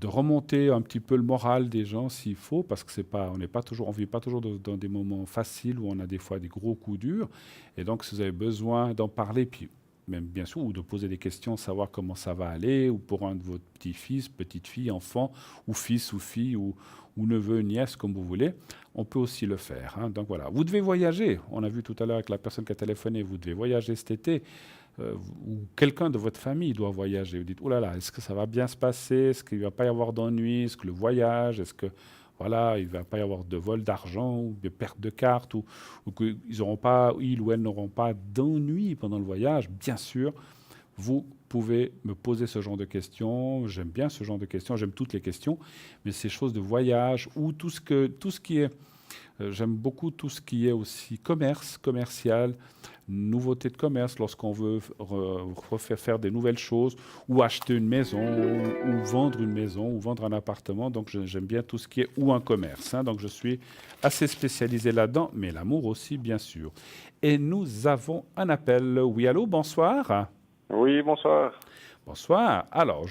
remonter un petit peu le moral des gens s'il faut, parce que on vit pas toujours dans des moments faciles où on a des fois des gros coups durs. Et donc, si vous avez besoin d'en parler, puis même bien sûr, ou de poser des questions, savoir comment ça va aller, ou pour un de vos petits-fils, petites-filles, enfants, ou fils ou filles, ou neveu, nièce, comme vous voulez, on peut aussi le faire. Hein. Donc voilà, vous devez voyager. On a vu tout à l'heure avec la personne qui a téléphoné, vous devez voyager cet été. ou quelqu'un de votre famille doit voyager. Vous dites, oh là là, est-ce que ça va bien se passer? Est-ce qu'il ne va pas y avoir d'ennui? Est-ce que le voyage, est-ce que voilà, il ne va pas y avoir de vol d'argent ou de perte de carte ou qu'ils auront pas, ils ou elles n'auront pas d'ennui pendant le voyage? Bien sûr, vous pouvez me poser ce genre de questions. J'aime bien ce genre de questions, j'aime toutes les questions, mais ces choses de voyage ou tout ce qui est, j'aime beaucoup tout ce qui est aussi commercial, nouveauté de commerce lorsqu'on veut refaire faire des nouvelles choses ou acheter une maison ou vendre une maison ou vendre un appartement. Donc j'aime bien tout ce qui est ou un commerce. Donc je suis assez spécialisé là-dedans, mais l'amour aussi, bien sûr. Et nous avons un appel. Oui, allô, bonsoir. Oui, bonsoir. Bonsoir. Alors,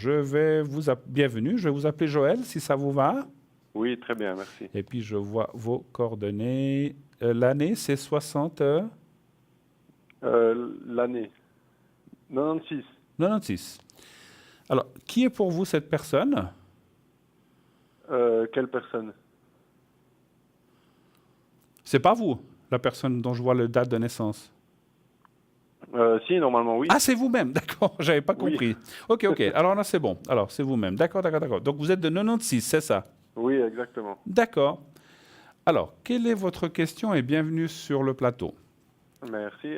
bienvenue. Je vais vous appeler Joël, si ça vous va. Oui, très bien, merci. Et puis, je vois vos coordonnées. L'année, c'est 60... L'année. 96. 96. Alors, qui est pour vous cette personne? Quelle personne? C'est pas vous, la personne dont je vois la date de naissance. Si, normalement, oui. Ah, c'est vous-même, d'accord, j'avais pas compris. Oui. Ok, alors là, c'est bon. Alors, c'est vous-même, d'accord. Donc, vous êtes de 96, c'est ça? Oui, exactement. D'accord. Alors, quelle est votre question et bienvenue sur le plateau? Merci.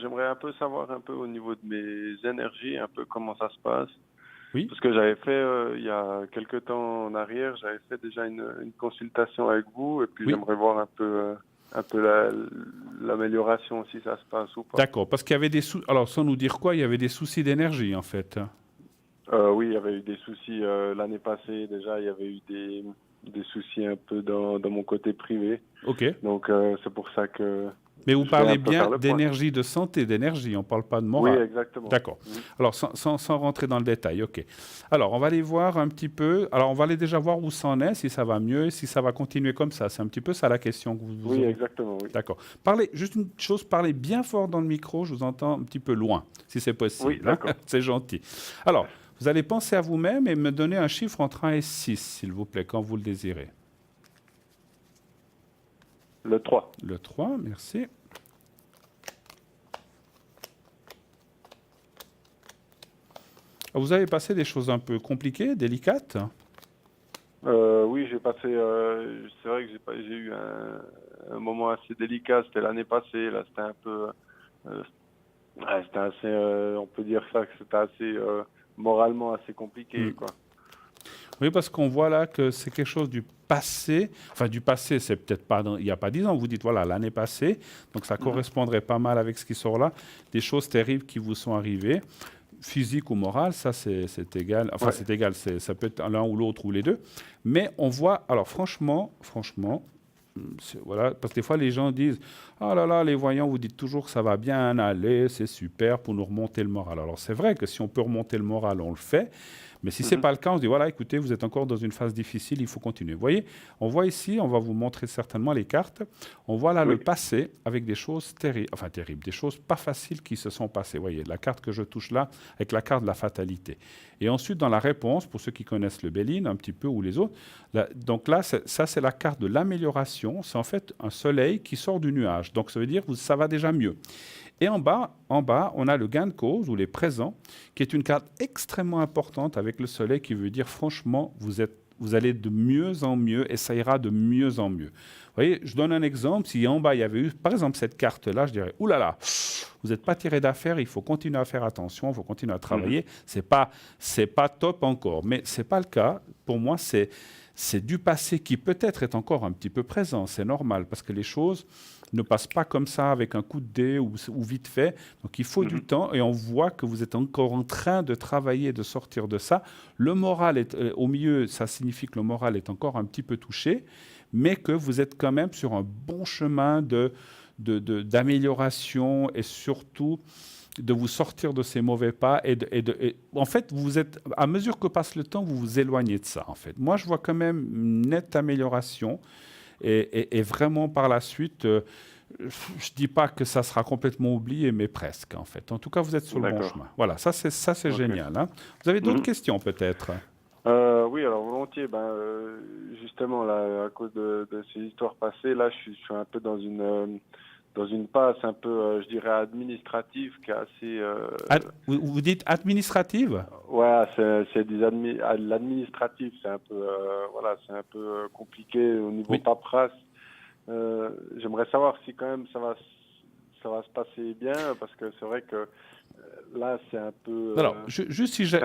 J'aimerais un peu savoir un peu au niveau de mes énergies, un peu comment ça se passe. Oui. Parce que j'avais fait, il y a quelque temps en arrière, j'avais fait déjà une consultation avec vous, et puis j'aimerais voir un peu l'amélioration, si ça se passe ou pas. D'accord, parce qu'il y avait des soucis. Alors, sans nous dire quoi, il y avait des soucis d'énergie, en fait. Oui, il y avait eu des soucis l'année passée. Déjà, il y avait eu des soucis un peu dans mon côté privé. OK. Donc, c'est pour ça que... Mais vous parlez bien d'énergie, de santé, d'énergie, on ne parle pas de morale. Oui, exactement. D'accord. Alors, sans rentrer dans le détail, OK. Alors, on va aller voir un petit peu. Alors, on va aller déjà voir où ça en est, si ça va mieux, si ça va continuer comme ça. C'est un petit peu ça la question que vous Oui, exactement, oui. D'accord. Juste une chose, parlez bien fort dans le micro, je vous entends un petit peu loin, si c'est possible. Oui, d'accord. C'est gentil. Alors, vous allez penser à vous-même et me donner un chiffre entre 1 et 6, s'il vous plaît, quand vous le désirez. Le 3. Le 3, merci. Vous avez passé des choses un peu compliquées, délicates? Oui, j'ai passé... c'est vrai que j'ai eu un moment assez délicat. C'était l'année passée. Là, c'était un peu... c'était assez... on peut dire ça, que c'était assez... moralement assez compliqué, quoi. Oui, parce qu'on voit là que c'est quelque chose du passé. Enfin, du passé, c'est peut-être pas il n'y a pas 10 ans. Vous dites, voilà, l'année passée. Donc, ça correspondrait pas mal avec ce qui sort là. Des choses terribles qui vous sont arrivées. Physique ou morale, ça, c'est égal. Enfin, c'est égal. Ça peut être l'un ou l'autre ou les deux. Mais on voit... Alors, franchement... Voilà, parce que des fois, les gens disent « Ah là là, les voyants, vous dites toujours que ça va bien aller, c'est super pour nous remonter le moral. » Alors, c'est vrai que si on peut remonter le moral, on le fait. Mais si ce n'est pas le cas, on se dit, voilà, écoutez, vous êtes encore dans une phase difficile, il faut continuer. Vous voyez, on voit ici, on va vous montrer certainement les cartes, on voit là le passé avec des choses terribles, des choses pas faciles qui se sont passées. Vous voyez, la carte que je touche là, avec la carte de la fatalité. Et ensuite, dans la réponse, pour ceux qui connaissent le Béline un petit peu, ou les autres, donc là, ça c'est la carte de l'amélioration, c'est en fait un soleil qui sort du nuage. Donc ça veut dire que ça va déjà mieux. Et en bas, on a le gain de cause, ou les présents, qui est une carte extrêmement importante avec le soleil, qui veut dire, franchement, vous allez de mieux en mieux, et ça ira de mieux en mieux. Vous voyez, je donne un exemple. Si en bas, il y avait eu, par exemple, cette carte-là, je dirais, oulala, vous n'êtes pas tiré d'affaire, il faut continuer à faire attention, il faut continuer à travailler. C'est pas top encore, mais ce n'est pas le cas. Pour moi, c'est du passé qui peut-être est encore un petit peu présent. C'est normal, parce que les choses ne passent pas comme ça avec un coup de dé ou vite fait. Donc, il faut du temps et on voit que vous êtes encore en train de travailler, de sortir de ça. Le moral est au milieu, ça signifie que le moral est encore un petit peu touché, mais que vous êtes quand même sur un bon chemin d'amélioration et surtout de vous sortir de ces mauvais pas. Et en fait, vous êtes, à mesure que passe le temps, vous vous éloignez de ça. En fait. Moi, je vois quand même une nette amélioration. Et vraiment, par la suite, je ne dis pas que ça sera complètement oublié, mais presque, en fait. En tout cas, vous êtes sur le bon chemin. Voilà, ça, c'est génial. Hein. Vous avez d'autres questions, peut-être? Oui, alors volontiers. Justement, là, à cause de ces histoires passées, là, je suis un peu dans dans une passe un peu, je dirais, administrative qui est assez... Vous dites administrative? Ouais, c'est l'administratif, c'est un peu, voilà, c'est un peu compliqué au niveau paperasse. J'aimerais savoir si quand même ça va se passer bien, parce que c'est vrai que là, c'est un peu... Alors, juste si je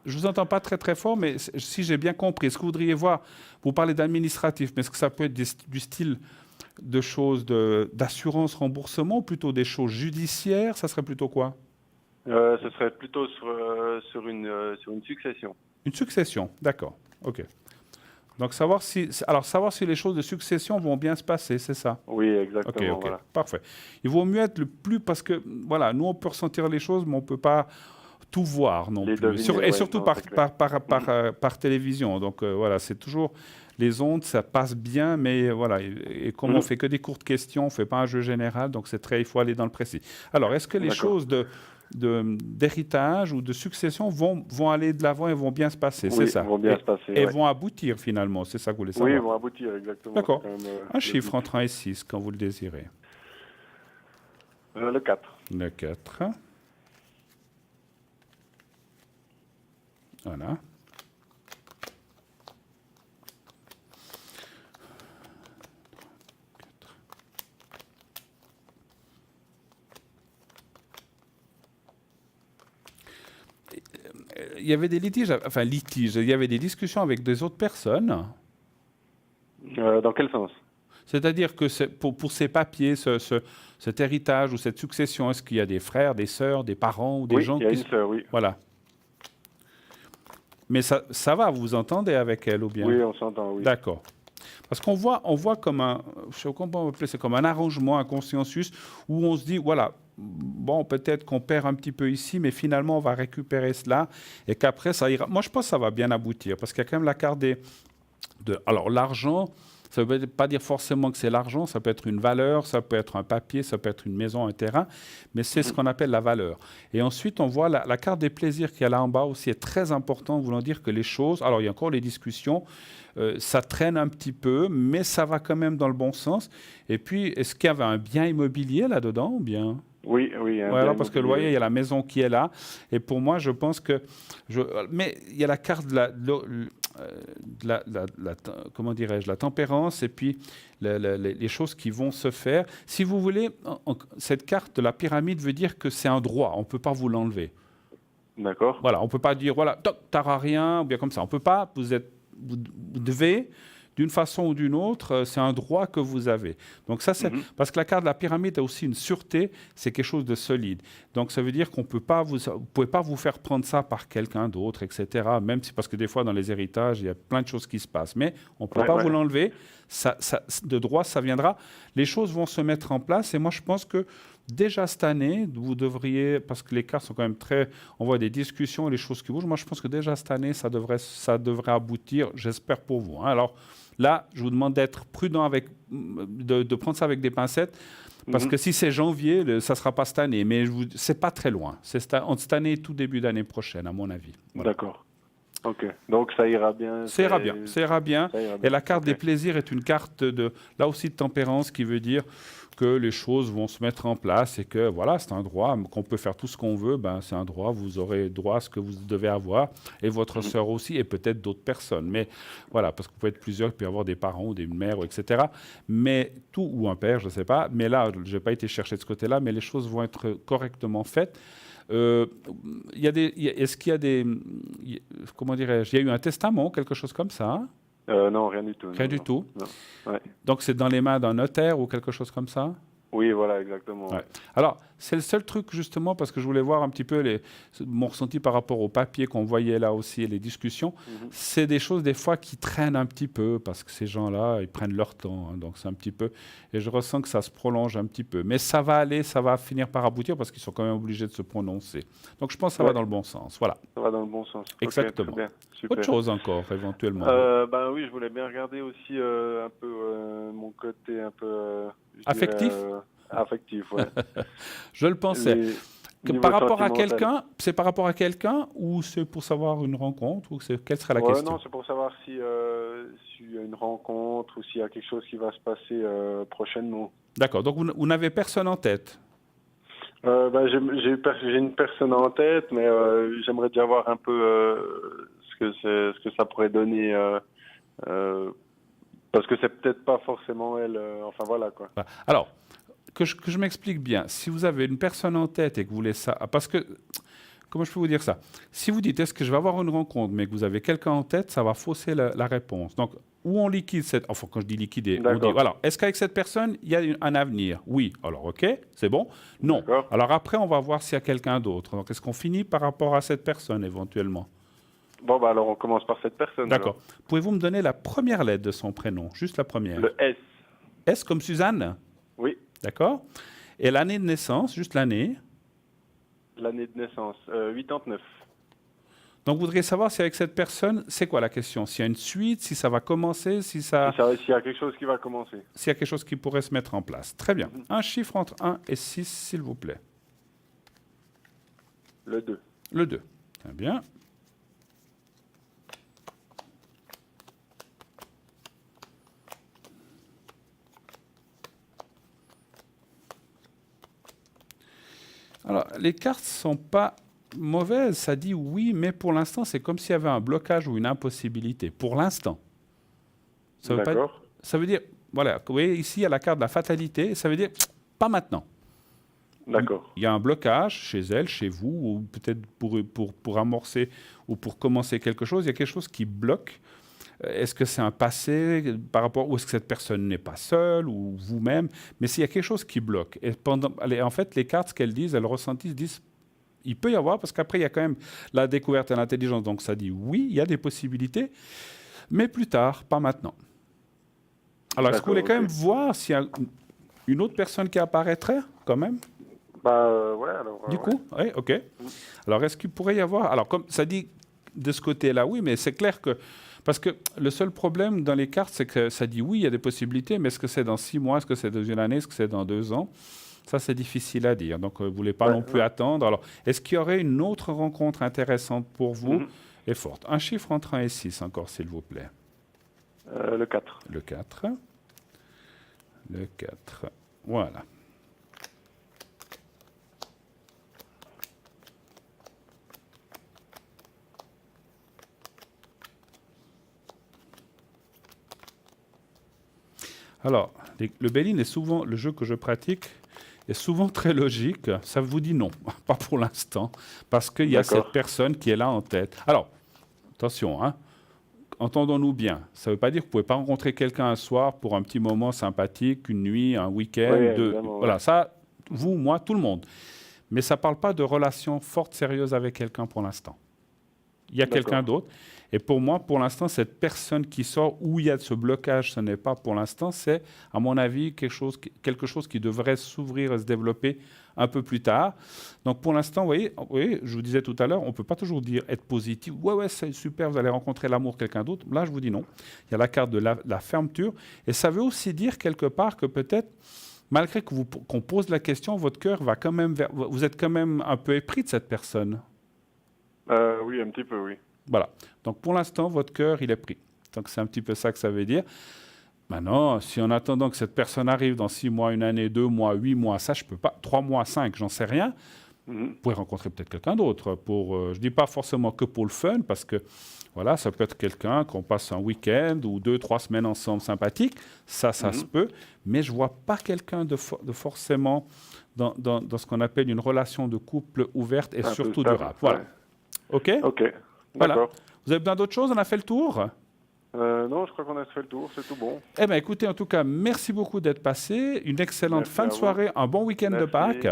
vous entends pas très très fort, mais si j'ai bien compris, est-ce que vous voudriez voir, vous parlez d'administratif, mais est-ce que ça peut être du style de choses d'assurance, remboursement, ou plutôt des choses judiciaires? Ça serait plutôt quoi? Ce serait plutôt sur une succession. Une succession, d'accord, ok. Donc savoir si les choses de succession vont bien se passer, c'est ça? Oui, exactement. Ok, voilà. parfait. Il vaut mieux être le plus, parce que voilà, nous on peut ressentir les choses, mais on peut pas tout voir non plus. Deviner, et surtout par télévision. Donc voilà, c'est toujours les ondes, ça passe bien, mais voilà. Et comme on fait que des courtes questions, on fait pas un jeu général, donc il faut aller dans le précis. Alors, est-ce que les choses d'héritage ou de succession vont aller de l'avant et vont bien se passer, c'est ça? Vont bien se passer. Et vont aboutir finalement, c'est ça que vous voulez savoir? Oui, vont aboutir, exactement. D'accord. Un chiffre entre 1 et 6, quand vous le désirez. Le 4. Le 4. Voilà. Il y avait des litiges, il y avait des discussions avec des autres personnes. Dans quel sens? C'est-à-dire que pour ces papiers, cet héritage ou cette succession, est-ce qu'il y a des frères, des sœurs, des parents ou des gens qui... Oui, il y a une sœur, oui. Voilà. Mais ça va, vous vous entendez avec elle ou bien? Oui, on s'entend, oui. D'accord. Parce qu'on voit comme c'est comme un arrangement, un consensus, où on se dit, voilà, bon, peut-être qu'on perd un petit peu ici, mais finalement, on va récupérer cela, et qu'après, ça ira. Moi, je pense que ça va bien aboutir, parce qu'il y a quand même la carte alors, l'argent, ça ne veut pas dire forcément que c'est l'argent, ça peut être une valeur, ça peut être un papier, ça peut être une maison, un terrain, mais c'est ce qu'on appelle la valeur. Et ensuite, on voit la carte des plaisirs qu'il y a là en bas aussi est très importante, voulant dire que les choses, alors il y a encore les discussions, ça traîne un petit peu, mais ça va quand même dans le bon sens. Et puis, est-ce qu'il y avait un bien immobilier là-dedans ou bien? Oui. Voilà, parce que vous voyez, il y a la maison qui est là. Et pour moi, je pense que... Mais il y a la carte comment dirais-je, la tempérance et puis les choses qui vont se faire. Si vous voulez, cette carte de la pyramide veut dire que c'est un droit. On ne peut pas vous l'enlever. D'accord. Voilà, on ne peut pas dire, voilà, tu n'auras rien, ou bien comme ça. On ne peut pas, vous devez... D'une façon ou d'une autre, c'est un droit que vous avez. Donc ça, c'est parce que la carte de la pyramide a aussi une sûreté, c'est quelque chose de solide. Donc ça veut dire qu'on vous pouvez pas vous faire prendre ça par quelqu'un d'autre, etc. Même si parce que des fois dans les héritages, il y a plein de choses qui se passent, mais on ne peut pas vous l'enlever. De droit, ça viendra. Les choses vont se mettre en place. Et moi, je pense que déjà cette année, vous devriez, parce que les cartes sont quand même on voit des discussions, les choses qui bougent. Moi, je pense que déjà cette année, ça devrait aboutir, j'espère pour vous. Hein. Alors là, je vous demande d'être prudent de prendre ça avec des pincettes, parce que si c'est janvier, ça ne sera pas cette année, mais c'est pas très loin. C'est entre cette année et tout début d'année prochaine, à mon avis. Voilà. D'accord. Ok, donc ça ira bien. Ça ira bien. Et la carte des plaisirs est une carte là aussi de tempérance qui veut dire que les choses vont se mettre en place et que voilà, c'est un droit, qu'on peut faire tout ce qu'on veut, c'est un droit, vous aurez droit à ce que vous devez avoir, et votre sœur aussi, et peut-être d'autres personnes. Mais voilà, parce que vous pouvez être plusieurs, il peut y avoir des parents ou des mères, etc. Mais ou un père, je ne sais pas. Mais là, je n'ai pas été chercher de ce côté-là, mais les choses vont être correctement faites. Est-ce qu'il y a des... Comment dirais-je? Il y a eu un testament, quelque chose comme ça? Non, rien du tout. Rien du tout? Non. Ouais. Donc c'est dans les mains d'un notaire ou quelque chose comme ça? Oui, voilà, exactement. Ouais. Alors, c'est le seul truc, justement, parce que je voulais voir un petit peu mon ressenti par rapport au papier qu'on voyait là aussi et les discussions. C'est des choses, des fois, qui traînent un petit peu, parce que ces gens-là, ils prennent leur temps. Hein, donc, c'est un petit peu... Et je ressens que ça se prolonge un petit peu. Mais ça va finir par aboutir, parce qu'ils sont quand même obligés de se prononcer. Donc, je pense que ça va dans le bon sens. Voilà. Ça va dans le bon sens. Exactement. Okay, super. Autre chose encore, éventuellement. Oui, je voulais bien regarder aussi un peu mon côté un peu... affectif. Affectif, ouais. Je le pensais. Par rapport à quelqu'un, c'est par rapport à quelqu'un ou c'est pour savoir une rencontre ou quelle serait la question? Non, c'est pour savoir s'il y a une rencontre ou s'il y a quelque chose qui va se passer prochainement. D'accord, donc vous n'avez personne en tête? J'ai une personne en tête, mais j'aimerais déjà voir un peu ce que ça pourrait donner, parce que c'est peut-être pas forcément elle. Enfin voilà quoi. Alors, que je m'explique bien. Si vous avez une personne en tête et que vous voulez ça, parce que comment je peux vous dire ça? Si vous dites est-ce que je vais avoir une rencontre, mais que vous avez quelqu'un en tête, ça va fausser la réponse. Donc, où on liquide cette... Enfin, quand je dis liquider, on dit, voilà, est-ce qu'avec cette personne, il y a un avenir? Oui. Alors, OK, c'est bon? Non. Alors après, on va voir s'il y a quelqu'un d'autre. Donc, est-ce qu'on finit par rapport à cette personne, éventuellement? Bon, alors on commence par cette personne. D'accord. Pouvez-vous me donner la première lettre de son prénom? Juste la première. Le S. S comme Suzanne? Oui. D'accord. Et l'année de naissance, juste l'année? L'année de naissance, 89. Donc, vous voudriez savoir si avec cette personne, c'est quoi la question? S'il y a une suite, si ça va commencer, s'il y a quelque chose qui va commencer. S'il y a quelque chose qui pourrait se mettre en place. Très bien. Un chiffre entre 1 et 6, s'il vous plaît. Le 2. Le 2. Très bien. Alors, les cartes ne sont pas mauvaises. Ça dit oui, mais pour l'instant, c'est comme s'il y avait un blocage ou une impossibilité. Pour l'instant. D'accord. Ça veut dire, voilà, vous voyez, ici, il y a la carte de la fatalité. Ça veut dire, pas maintenant. D'accord. Il y a un blocage chez elle, chez vous, ou peut-être pour amorcer ou pour commencer quelque chose. Il y a quelque chose qui bloque. Est-ce que c'est un passé par rapport, ou est-ce que cette personne n'est pas seule, ou vous-même? Mais s'il y a quelque chose qui bloque, et en fait, les cartes, ce qu'elles disent, elles ressentissent, disent, il peut y avoir, parce qu'après, il y a quand même la découverte et l'intelligence. Donc, ça dit, oui, il y a des possibilités, mais plus tard, pas maintenant. Alors, est-ce que vous voulez quand même voir s'il y a une autre personne qui apparaîtrait, quand même? Ouais, alors... Du coup, oui, OK. Alors, est-ce qu'il pourrait y avoir... Alors, comme ça dit de ce côté-là, oui, mais c'est clair que... Parce que le seul problème dans les cartes, c'est que ça dit oui, il y a des possibilités, mais est-ce que c'est dans 6 mois, est-ce que c'est dans une année, est-ce que c'est dans 2 ans? Ça, c'est difficile à dire. Donc, vous ne voulez pas non plus attendre. Alors, est-ce qu'il y aurait une autre rencontre intéressante pour vous et forte? Un chiffre entre 1 et 6 encore, s'il vous plaît. Le 4. Le 4. Le 4. Voilà. Alors, le Béline est souvent, le jeu que je pratique, est souvent très logique. Ça vous dit non, pas pour l'instant, parce qu'il y a cette personne qui est là en tête. Alors, attention, hein, entendons-nous bien. Ça ne veut pas dire que vous ne pouvez pas rencontrer quelqu'un un soir pour un petit moment sympathique, une nuit, un week-end. Voilà, ça, vous, moi, tout le monde. Mais ça ne parle pas de relation forte, sérieuse avec quelqu'un pour l'instant. Il y a quelqu'un d'autre. Et pour moi, pour l'instant, cette personne qui sort, où il y a ce blocage, ce n'est pas pour l'instant, c'est, à mon avis, quelque chose qui devrait s'ouvrir et se développer un peu plus tard. Donc, pour l'instant, vous voyez, je vous disais tout à l'heure, on ne peut pas toujours dire être positif. Ouais, c'est super, vous allez rencontrer l'amour de quelqu'un d'autre. Là, je vous dis non. Il y a la carte de la fermeture. Et ça veut aussi dire, quelque part, que peut-être, malgré qu'on pose la question, votre cœur va quand même vous êtes quand même un peu épris de cette personne. Oui, un petit peu, oui. Voilà. Donc, pour l'instant, votre cœur, il est pris. Donc, c'est un petit peu ça que ça veut dire. Maintenant, si en attendant que cette personne arrive dans 6 mois, 1 année, 2 mois, 8 mois, ça, je ne peux pas. 3 mois, 5, j'en sais rien. Vous pouvez rencontrer peut-être quelqu'un d'autre. Je ne dis pas forcément que pour le fun, parce que, voilà, ça peut être quelqu'un qu'on passe un week-end ou 2, 3 semaines ensemble sympathique. Ça se peut. Mais je ne vois pas quelqu'un de forcément dans ce qu'on appelle une relation de couple ouverte et surtout durable. Voilà. OK? OK. Voilà. Vous avez besoin d'autre chose? On a fait le tour? Non, je crois qu'on a fait le tour, c'est tout bon. Eh bien, écoutez, en tout cas, merci beaucoup d'être passé. Une excellente fin de soirée, un bon week-end de Pâques.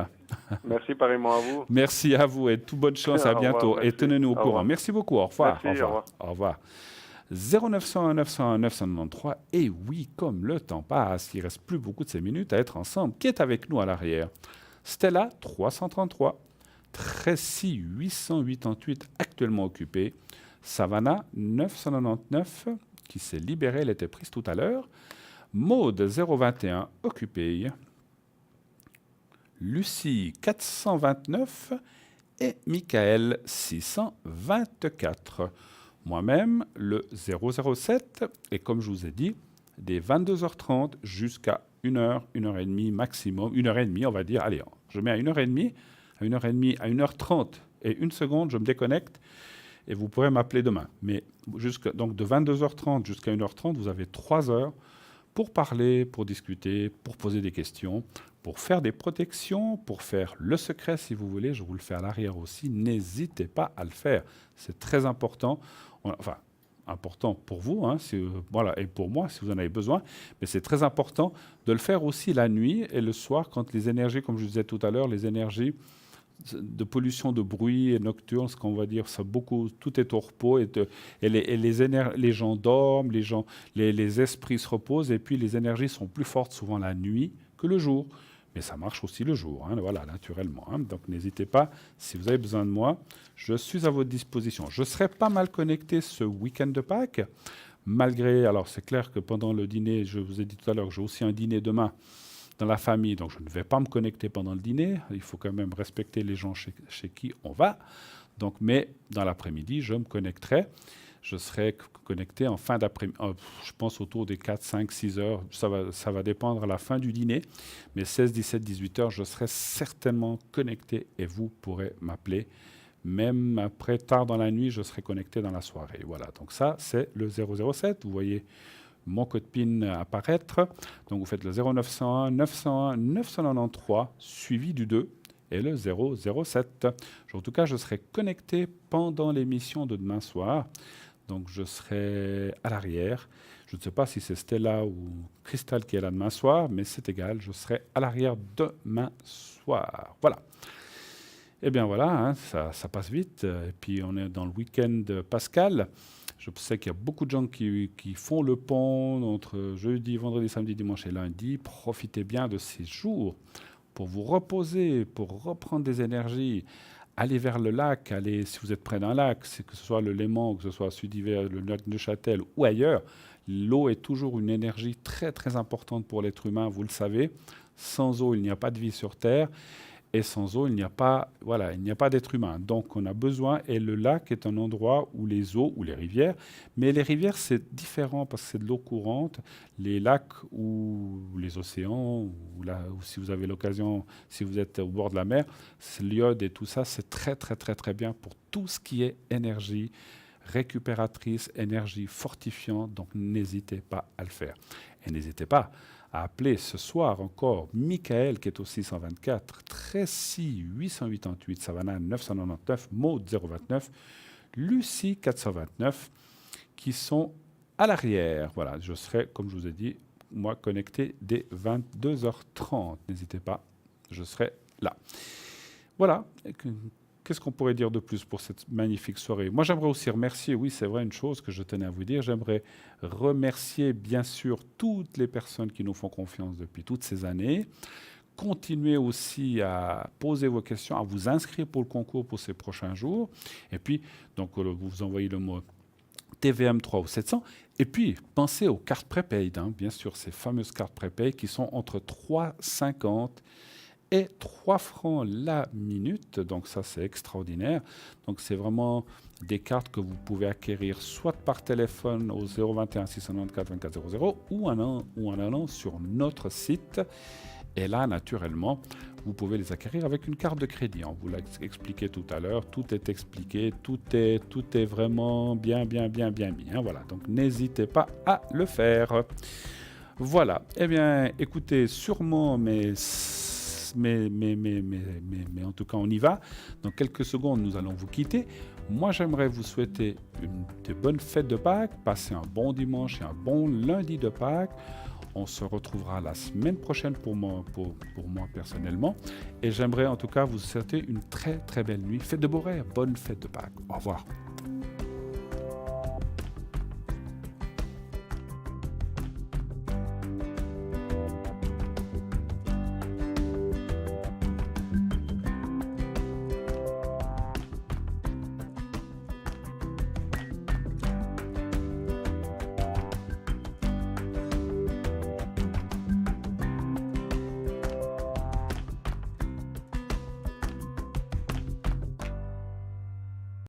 Merci pareillement à vous. Merci à vous et toute bonne chance, à bientôt. Et tenez-nous au courant. Merci beaucoup, au revoir. Merci, au revoir. 0901 901 993. Et oui, comme le temps passe, il ne reste plus beaucoup de ces minutes à être ensemble. Qui est avec nous à l'arrière? Stella, 333. Tracy, 888, actuellement occupée. Savannah, 999, qui s'est libérée, elle était prise tout à l'heure. Maude, 021, occupée. Lucie, 429. Et Michael, 624. Moi-même, le 007. Et comme je vous ai dit, des 22h30 jusqu'à 1 heure et demie maximum, 1 heure et demie, on va dire, allez, je mets à 1 heure et demie, à 1h30 et 1 seconde, je me déconnecte et vous pourrez m'appeler demain. Mais donc de 22h30 jusqu'à 1h30, vous avez 3 heures pour parler, pour discuter, pour poser des questions, pour faire des protections, pour faire le secret si vous voulez. Je vous le fais à l'arrière aussi. N'hésitez pas à le faire. C'est très important. Enfin, important pour vous, hein, voilà, et pour moi, si vous en avez besoin. Mais c'est très important de le faire aussi la nuit et le soir, quand les énergies, comme je disais tout à l'heure, les énergies de pollution de bruit et nocturne, ce qu'on va dire, ça tout est au repos et les gens dorment, les esprits se reposent et puis les énergies sont plus fortes souvent la nuit que le jour. Mais ça marche aussi le jour, hein, voilà, naturellement. Hein. Donc n'hésitez pas, si vous avez besoin de moi, je suis à votre disposition. Je serai pas mal connecté ce week-end de Pâques, malgré, alors c'est clair que pendant le dîner, je vous ai dit tout à l'heure que j'ai aussi un dîner demain dans la famille, donc je ne vais pas me connecter pendant le dîner. Il faut quand même respecter les gens chez qui on va. Donc, mais dans l'après-midi, je me connecterai. Je serai connecté en fin d'après-midi, je pense autour des 4, 5, 6 heures. Ça va dépendre à la fin du dîner. Mais 16, 17, 18 heures, je serai certainement connecté et vous pourrez m'appeler. Même après, tard dans la nuit, je serai connecté dans la soirée. Voilà, donc ça, c'est le 007. Vous voyez mon code PIN apparaître. Donc vous faites le 0901 901 993 suivi du 2 et le 007. En tout cas, je serai connecté pendant l'émission de demain soir. Donc je serai à l'arrière. Je ne sais pas si c'est Stella ou Crystal qui est là demain soir, mais c'est égal, je serai à l'arrière demain soir. Voilà. Eh bien voilà, hein, ça passe vite. Et puis on est dans le week-end pascal. Je sais qu'il y a beaucoup de gens qui font le pont entre jeudi, vendredi, samedi, dimanche et lundi. Profitez bien de ces jours pour vous reposer, pour reprendre des énergies. Allez vers le lac, allez, si vous êtes près d'un lac, que ce soit le Léman, que ce soit Sud-Hiver, le lac de Châtel ou ailleurs, l'eau est toujours une énergie très très importante pour l'être humain, vous le savez. Sans eau, il n'y a pas de vie sur Terre. Et sans eau, il n'y a pas d'être humain. Donc, on a besoin, et le lac est un endroit où les eaux, ou les rivières, mais les rivières, c'est différent parce que c'est de l'eau courante. Les lacs ou les océans, ou si vous avez l'occasion, si vous êtes au bord de la mer, l'iode et tout ça, c'est très, très, très, très bien pour tout ce qui est énergie récupératrice, énergie fortifiante. Donc, n'hésitez pas à le faire. Et n'hésitez pas à appeler ce soir encore Michael qui est au 624 Tracy 888 Savannah 999 Maud 029 Lucie 429 qui sont à l'arrière. Voilà, je serai, comme je vous ai dit, moi connecté dès 22h30. N'hésitez pas, je serai là. Voilà. Qu'est-ce qu'on pourrait dire de plus pour cette magnifique soirée? Moi, j'aimerais aussi remercier, oui, c'est vrai, une chose que je tenais à vous dire, j'aimerais remercier, bien sûr, toutes les personnes qui nous font confiance depuis toutes ces années. Continuez aussi à poser vos questions, à vous inscrire pour le concours pour ces prochains jours. Et puis, donc, vous envoyez le mot TVM 3 ou 700. Et puis, pensez aux cartes prépaid, hein, bien sûr, ces fameuses cartes prépaid qui sont entre 3,50 et 3 francs la minute, donc ça c'est extraordinaire. Donc c'est vraiment des cartes que vous pouvez acquérir soit par téléphone au 021 694 2400 ou en allant sur notre site. Et là, naturellement, vous pouvez les acquérir avec une carte de crédit. On vous l'a expliqué tout à l'heure, tout est expliqué, tout est vraiment bien mis. Hein, voilà, donc n'hésitez pas à le faire. Voilà, eh bien, écoutez, sûrement, mais en tout cas, on y va. Dans quelques secondes, nous allons vous quitter. Moi, j'aimerais vous souhaiter de bonnes fêtes de Pâques, passer un bon dimanche et un bon lundi de Pâques. On se retrouvera la semaine prochaine pour moi personnellement. Et j'aimerais en tout cas vous souhaiter une très très belle nuit. Faites de beaux rêves. Bonne fête de Pâques. Au revoir.